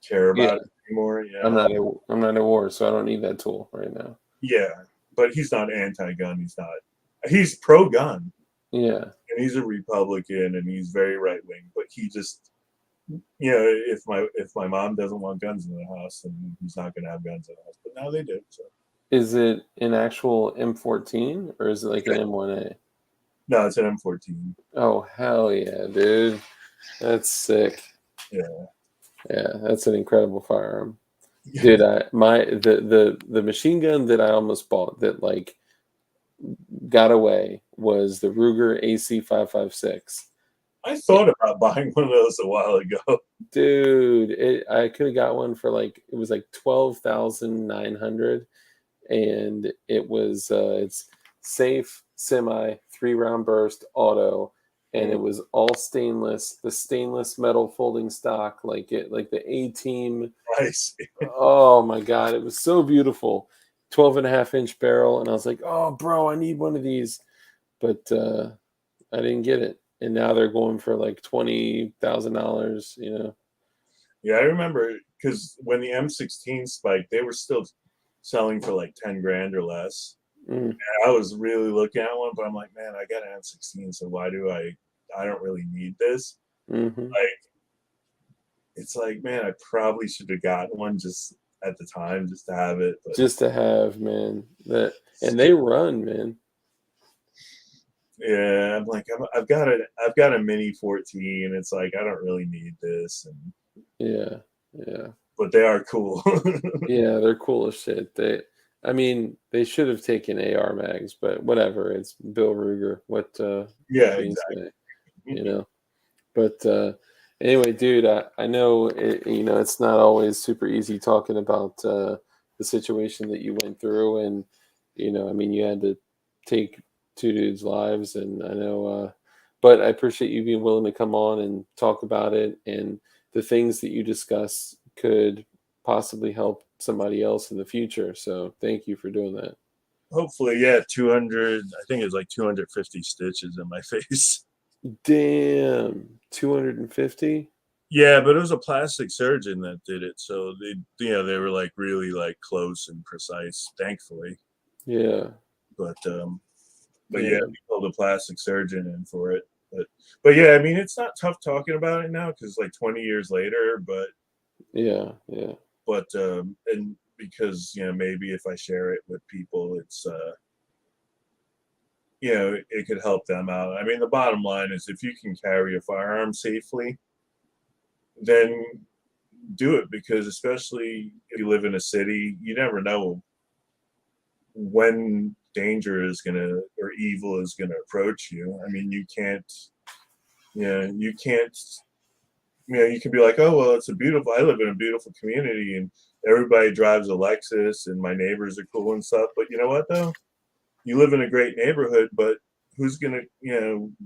care yeah. about it anymore. I'm not at war, so I don't need that tool right now. Yeah, but he's not anti-gun. He's not. He's pro-gun, Yeah, and he's a Republican, and he's very right-wing. But he just, if my mom doesn't want guns in the house, then he's not going to have guns in the house. But now they do. So is it an actual M14 or is it like an M1A? no, it's an M14. Oh hell yeah, dude, that's sick. Yeah, Yeah, that's an incredible firearm. Dude, the machine gun that I almost bought that like got away was the Ruger AC 556. I thought about buying one of those a while ago. Dude, I could have got one for like it was like 12,900, and it's safe, semi, 3 round burst, auto, and it Mm, was all stainless, the stainless metal folding stock, like the A team. nice. Oh my god, it was so beautiful. 12.5 inch barrel, and I was like, oh bro, I need one of these. But I didn't get it. And now they're going for like $20,000. Yeah, I remember because when the M16 spiked, they were still selling for like 10 grand or less. Mm, I was really looking at one, but I'm like, man, I got an M16, so why do I don't really need this. hmm Like, it's like, man, I probably should have gotten one just at the time just to have it, but Just to have, man. That it's and they just, run, man. yeah, I'm like, I've got a mini 14. It's like I don't really need this, and Yeah, yeah, but they are cool. yeah. They're cool as shit. I mean, they should have taken AR mags, but whatever. It's Bill Ruger. What Yeah, can you exactly. say? You know. But anyway, dude, I know it's not always super easy talking about the situation that you went through, and I mean, you had to take two dudes' lives, and I know, but I appreciate you being willing to come on and talk about it, and the things that you discuss could possibly help somebody else in the future. So thank you for doing that. Hopefully, yeah, 200. I think it's like 250 stitches in my face. Damn, 250. Yeah, but it was a plastic surgeon that did it, so they were like really like close and precise, thankfully. Yeah, But yeah, damn. we called a plastic surgeon in for it. But yeah, I mean, it's not tough talking about it now because like 20 years later. Yeah, yeah. And because maybe if I share it with people, it could help them out. I mean, the bottom line is if you can carry a firearm safely, then do it because especially if you live in a city, you never know when danger is gonna or evil is gonna approach you. I mean, you can't, you can be like, oh well, I live in a beautiful community and everybody drives a Lexus and my neighbors are cool and stuff. But you know what though? You live in a great neighborhood, but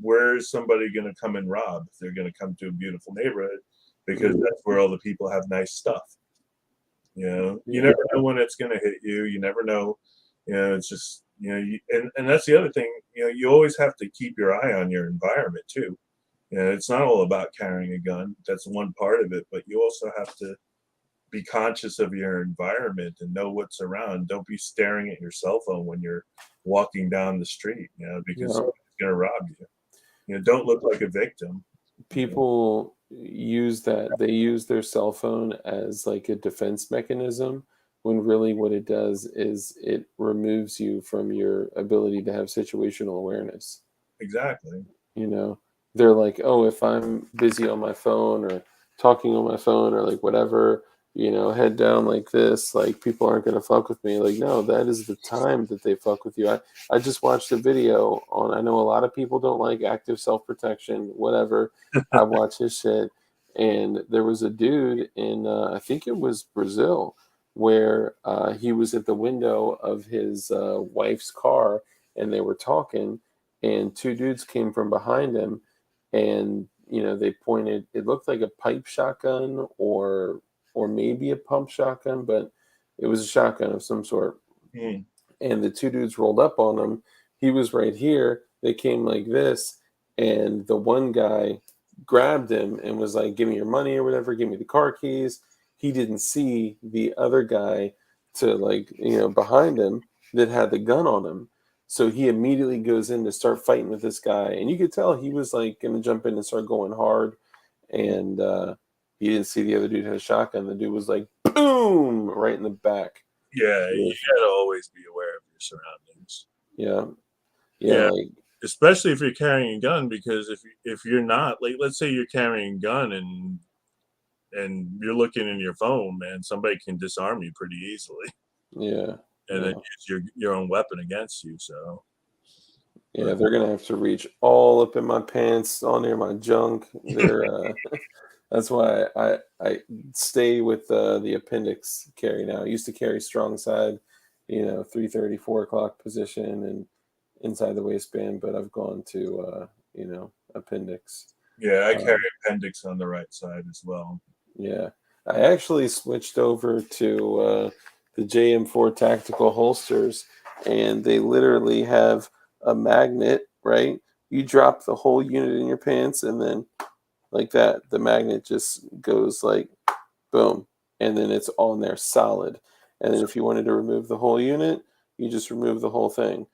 where's somebody gonna come and rob if they're gonna come to a beautiful neighborhood because Mm, that's where all the people have nice stuff. You yeah, never know when it's going to hit you. You never know. It's just and that's the other thing. You always have to keep your eye on your environment too. It's not all about carrying a gun. That's one part of it, but you also have to be conscious of your environment and know what's around. Don't be staring at your cell phone when you're walking down the street, because yeah. somebody's going to rob you. Don't look like a victim. People use that. They use their cell phone as like a defense mechanism, when really what it does is it removes you from your ability to have situational awareness. Exactly. you know they're like, oh, if I'm busy on my phone or talking on my phone or like whatever, head down like this, like people aren't going to fuck with me. Like, no, that is the time that they fuck with you. I just watched a video on, I know a lot of people don't like active self-protection, whatever. I watched his shit, and there was a dude in I think it was Brazil, where he was at the window of his wife's car, and they were talking, and two dudes came from behind him, and they pointed, it looked like a pipe shotgun or maybe a pump shotgun, but it was a shotgun of some sort. Mm. And the two dudes rolled up on him. He was right here. They came like this, and the one guy grabbed him and was like, "Give me your money or whatever. Give me the car keys." He didn't see the other guy to like behind him that had the gun on him. So he immediately goes in to start fighting with this guy, and you could tell he was like going to jump in and start going hard. And he didn't see the other dude had a shotgun. The dude was like, boom, right in the back. Yeah, you With got to always be aware of your surroundings. yeah, yeah, Yeah, like especially if you're carrying a gun, because if you're not, like, let's say you're carrying a gun and you're looking in your phone, man, somebody can disarm you pretty easily yeah, and then yeah, use your own weapon against you. So Yeah, they're gonna have to reach all up in my pants, all near my junk. They're that's why I stay with the appendix carry now. I used to carry strong side, 3:30, 4 o'clock position and inside the waistband, but I've gone to appendix. Yeah, I carry Um, appendix on the right side as well. yeah, I actually switched over to the JM4 tactical holsters, and they literally have a magnet, right? You drop the whole unit in your pants, and then like that, the magnet just goes like boom, and then it's on there solid. And then So if you wanted to remove the whole unit, you just remove the whole thing.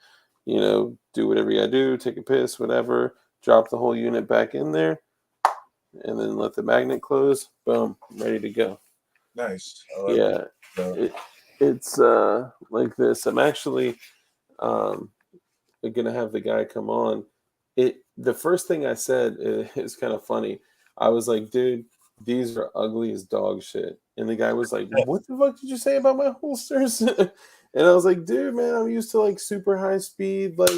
Do whatever you gotta do, take a piss, whatever, drop the whole unit back in there, and then let the magnet close. Boom, ready to go. nice. I like Yeah, that. it's like this. I'm actually um, gonna have the guy come on. The first thing I said is kind of funny. I was like, dude, these are ugly as dog shit. And the guy was like, what the fuck did you say about my holsters? And I was like, dude, man, I'm used to like super high speed, like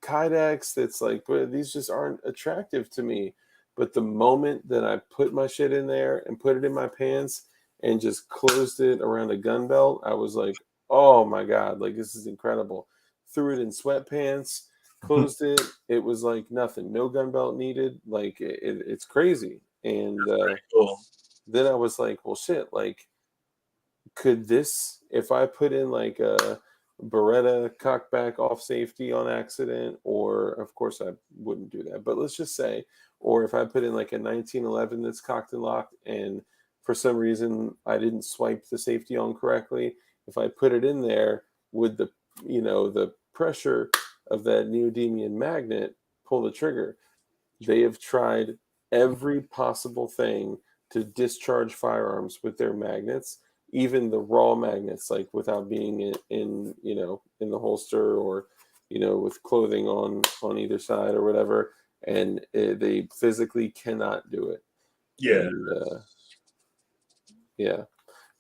kydex. That's like, but these just aren't attractive to me. But the moment that I put my shit in there and put it in my pants and just closed it around a gun belt, I was like, oh my God, like this is incredible. Threw it in sweatpants, closed it. It was like nothing, no gun belt needed. Like it's crazy. And Cool. then I was like, well, shit, like could this, if I put in like a Beretta cockback off safety on accident, or of course I wouldn't do that, but let's just say, or if I put in like a 1911 that's cocked and locked, and for some reason I didn't swipe the safety on correctly, if I put it in there, would the pressure of that neodymium magnet pull the trigger? They have tried every possible thing to discharge firearms with their magnets, even the raw magnets, like without being in the holster, or with clothing on either side or whatever, and they physically cannot do it. Yeah. And yeah,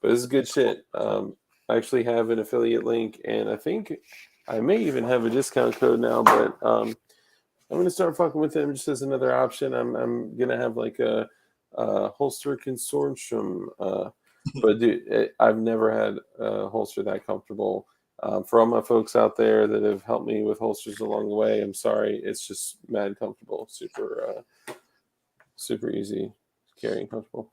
but this is good shit. I actually have an affiliate link, and I think I may even have a discount code now, but I'm gonna start fucking with them just as another option. I'm gonna have like a holster consortium, but dude, I've never had a holster that comfortable. For all my folks out there that have helped me with holsters along the way, I'm sorry. It's just mad comfortable, super easy carrying, comfortable.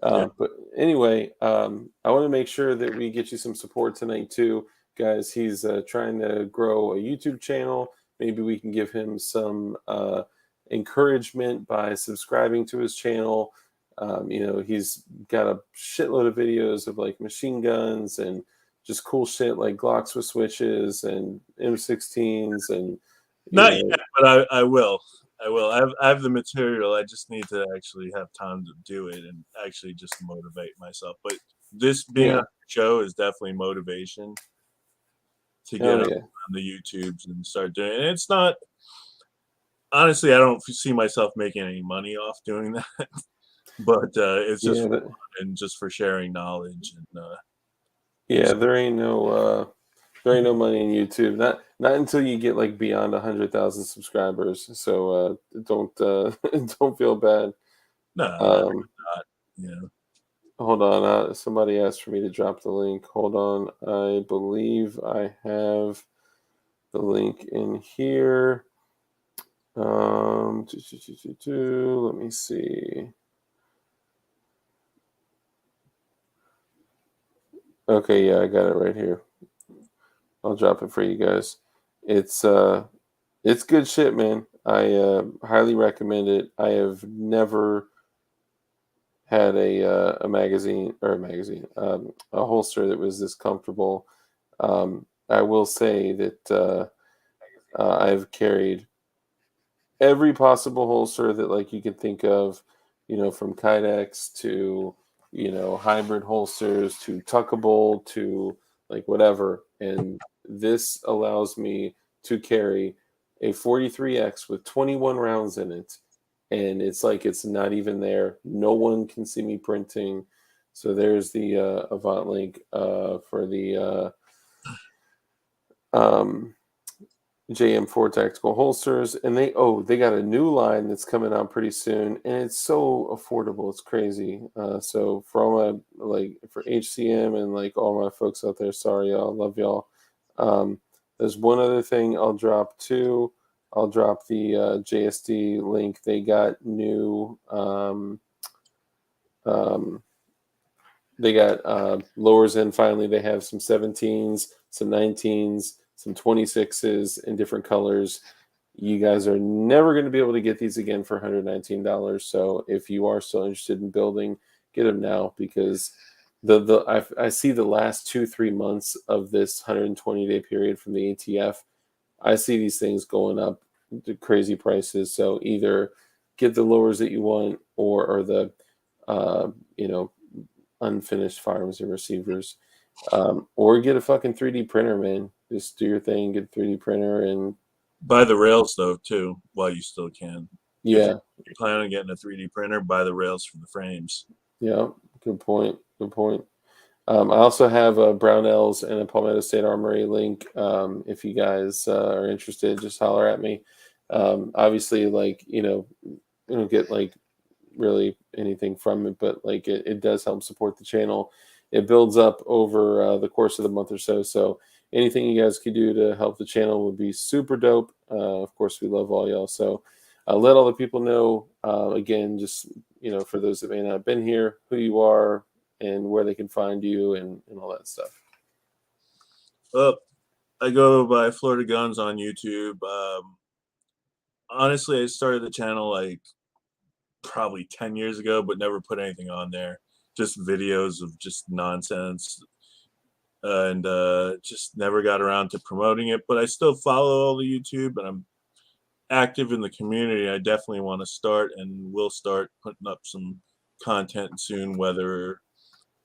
Yeah. But anyway, I want to make sure that we get you some support tonight too, guys. He's trying to grow a YouTube channel. Maybe we can give him some encouragement by subscribing to his channel. He's got a shitload of videos of like machine guns and just cool shit like Glocks with switches and M16s and you Not know yet, but I will. I will. I have the material. I just need to actually have time to do it and actually just motivate myself. But this being on yeah, the show is definitely motivation to get hell on yeah. the YouTubes and start doing it. And it's not, honestly, I don't see myself making any money off doing that, but it's just Yeah, for fun and just for sharing knowledge and yeah, just there ain't no money in YouTube. Not until you get like beyond 100,000 subscribers. So don't don't feel bad. no, Um, not, you know. hold on. Somebody asked for me to drop the link. Hold on. I believe I have the link in here. Let me see. Okay, yeah, I got it right here. I'll drop it for you guys. It's it's good shit, man. I highly recommend it. I have never had a magazine or a holster that was this comfortable. I will say that I've carried every possible holster that like you can think of, from Kydex to hybrid holsters to tuckable to like whatever, and this allows me to carry a 43X with 21 rounds in it, and it's like it's not even there. No one can see me printing. So there's the Avant link for the um, JM4 tactical holsters, and they got a new line that's coming out pretty soon, and it's so affordable, it's crazy. So for all my for HCM and like all my folks out there, sorry y'all, love y'all. Um, there's one other thing I'll drop too. I'll drop the JSD link. They got new um, they got lowers in finally. They have some 17s, some 19s, some 26s in different colors. You guys are never going to be able to get these again for $119. So if you are still interested in building, get them now, because I see the last 2-3 months of this 120-day period from the ATF. I see these things going up to crazy prices. So either get the lowers that you want, or the uh, you know unfinished firearms and receivers, or get a fucking 3D printer, man. Just do your thing, get a 3D printer, and Buy the rails though too, while you still can. If yeah, you're planning on getting a 3D printer, buy the rails for the frames. yeah. Good point. Good point. I also have a Brownells and a Palmetto State Armory link. If you guys are interested, just holler at me. Obviously, you don't get like really anything from it, but like it does help support the channel. It builds up over the course of the month or so. So anything you guys could do to help the channel would be super dope. Of course, we love all y'all. So let all the people know, again, just, for those that may not have been here, who you are and where they can find you, and all that stuff. I go by Florida Guns on YouTube. Honestly, I started the channel like probably 10 years ago, but never put anything on there. Just videos of just nonsense, and just never got around to promoting it. But I still follow all the YouTube, and I'm active in the community. I definitely want to start, and will start putting up some content soon, whether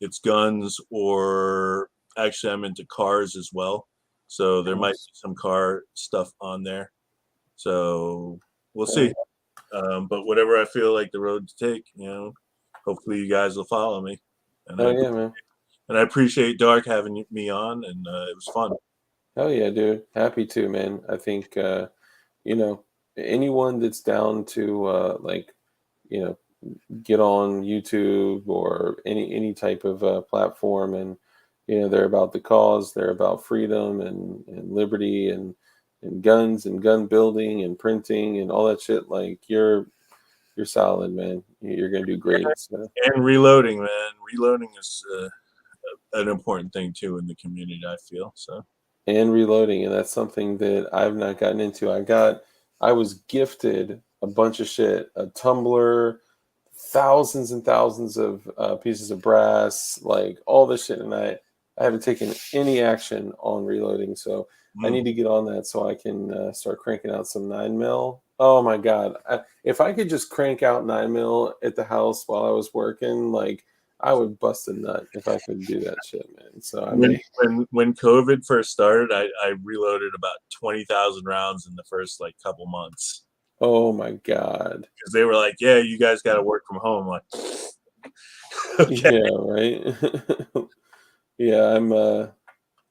it's guns or actually I'm into cars as well. So there might be some car stuff on there. So we'll see. But whatever I feel like the road to take, hopefully you guys will follow me. And Oh yeah, man. I appreciate Dark having me on, and it was fun. Hell yeah, dude. Happy to, man. I think you know, anyone that's down to you know, get on YouTube or any type of platform, and they're about the cause, they're about freedom and liberty and guns and gun building and printing and all that shit. Like you're solid, man. You're gonna do great. So. And reloading, man. Reloading is an important thing too in the community, I feel. So. And reloading, and that's something that I've not gotten into. I was gifted a bunch of shit, a tumbler, thousands and thousands of pieces of brass, like all this shit, and I haven't taken any action on reloading. So I need to get on that so I can start cranking out some 9mm. Oh my god, if I could just crank out 9mm at the house while I was working, like I would bust a nut if I could do that shit, man. So I mean, when COVID first started, I reloaded about 20,000 rounds in the first like couple months. oh my god. Because they were like, "Yeah, you guys got to work from home." I'm like, okay. Yeah, right. Yeah, I'm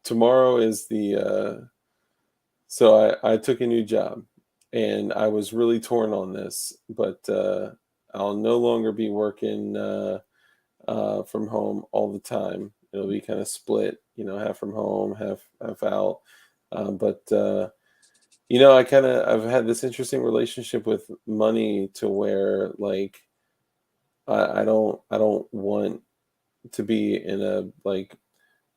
tomorrow is the so I took a new job, and I was really torn on this, but I'll no longer be working from home all the time. It'll be kind of split, half from home, half out. But I've had this interesting relationship with money to where like I don't want to be in a like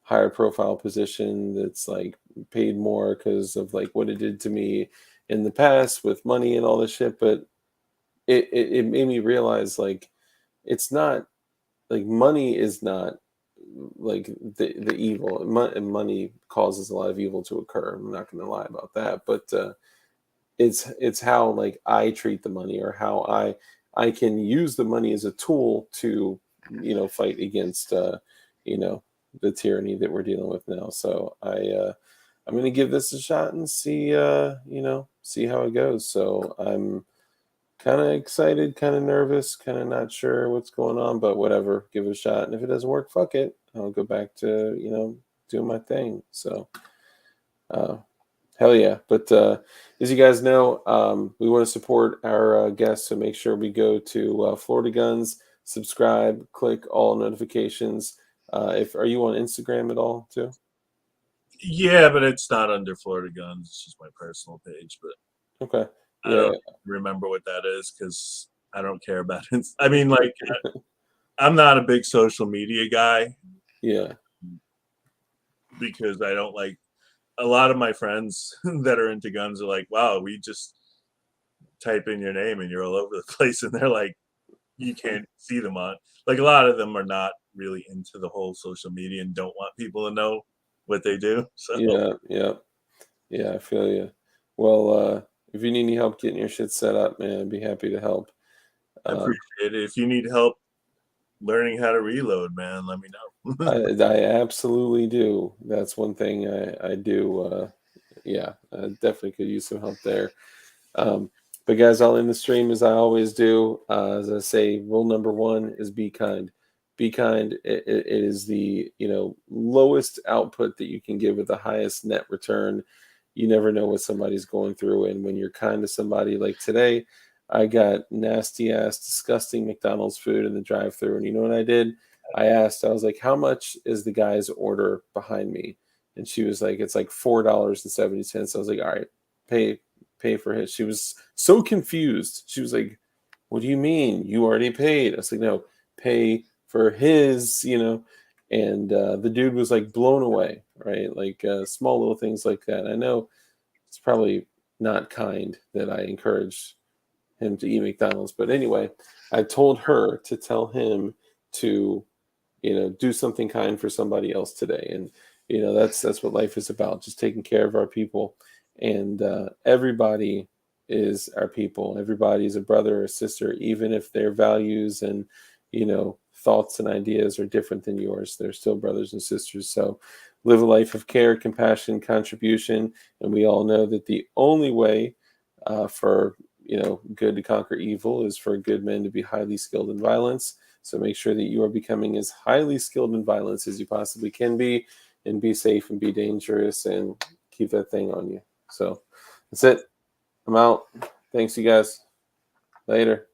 higher profile position that's like paid more because of like what it did to me in the past with money and all this shit. But it made me realize like it's not like money is not like the evil. Money causes a lot of evil to occur. I'm not going to lie about that, but it's how like I treat the money, or how I can use the money as a tool to fight against you know the tyranny that we're dealing with now. So I'm going to give this a shot and see how it goes. So I'm kind of excited, kind of nervous, kind of not sure what's going on, but whatever, give it a shot. And if it doesn't work, fuck it, I'll go back to doing my thing. So uh Hell yeah. But as you guys know, we want to support our guests, so make sure we go to Florida Guns, subscribe, click all notifications. If Are you on Instagram at all too? Yeah, but it's not under Florida Guns. It's just my personal page. But Okay. I Yeah. don't remember what that is because I don't care about it. I mean, like, I'm not a big social media guy Yeah. because I don't like a lot of my friends that are into guns are like, wow, we just type in your name and you're all over the place. And they're like, you can't see them on. Like, a lot of them are not really into the whole social media and don't want people to know what they do. So Yeah. Yeah. Yeah. I feel you. Well, if you need any help getting your shit set up, man, I'd be happy to help. I Um, appreciate it. If you need help learning how to reload, man, let me know. I absolutely do. That's one thing I do. Yeah, I definitely could use some help there. Um, but guys, I'll end the stream as I always do. As I say, rule number one is be kind. Be kind. It is the lowest output that you can give with the highest net return. You never know what somebody's going through, and when you're kind to somebody, like today, I got nasty ass, disgusting McDonald's food in the drive-through, and you know what I did? I asked. I was like, "How much is the guy's order behind me?" And she was like, "It's like $4.70." I was like, "All right, pay for his." She was so confused. She was like, "What do you mean? You already paid?" I was like, "No, pay for his." And the dude was like blown away, right? Like small little things like that. I know it's probably not kind that I encouraged him to eat McDonald's, but anyway, I told her to tell him to do something kind for somebody else today. And that's what life is about, just taking care of our people. And everybody is our people. Everybody's a brother or sister, even if their values and thoughts and ideas are different than yours. They're still brothers and sisters. So live a life of care, compassion, contribution. And we all know that the only way for good to conquer evil is for good men to be highly skilled in violence. So make sure that you are becoming as highly skilled in violence as you possibly can be, and be safe and be dangerous and keep that thing on you. So that's it. I'm out. Thanks, you guys. Later.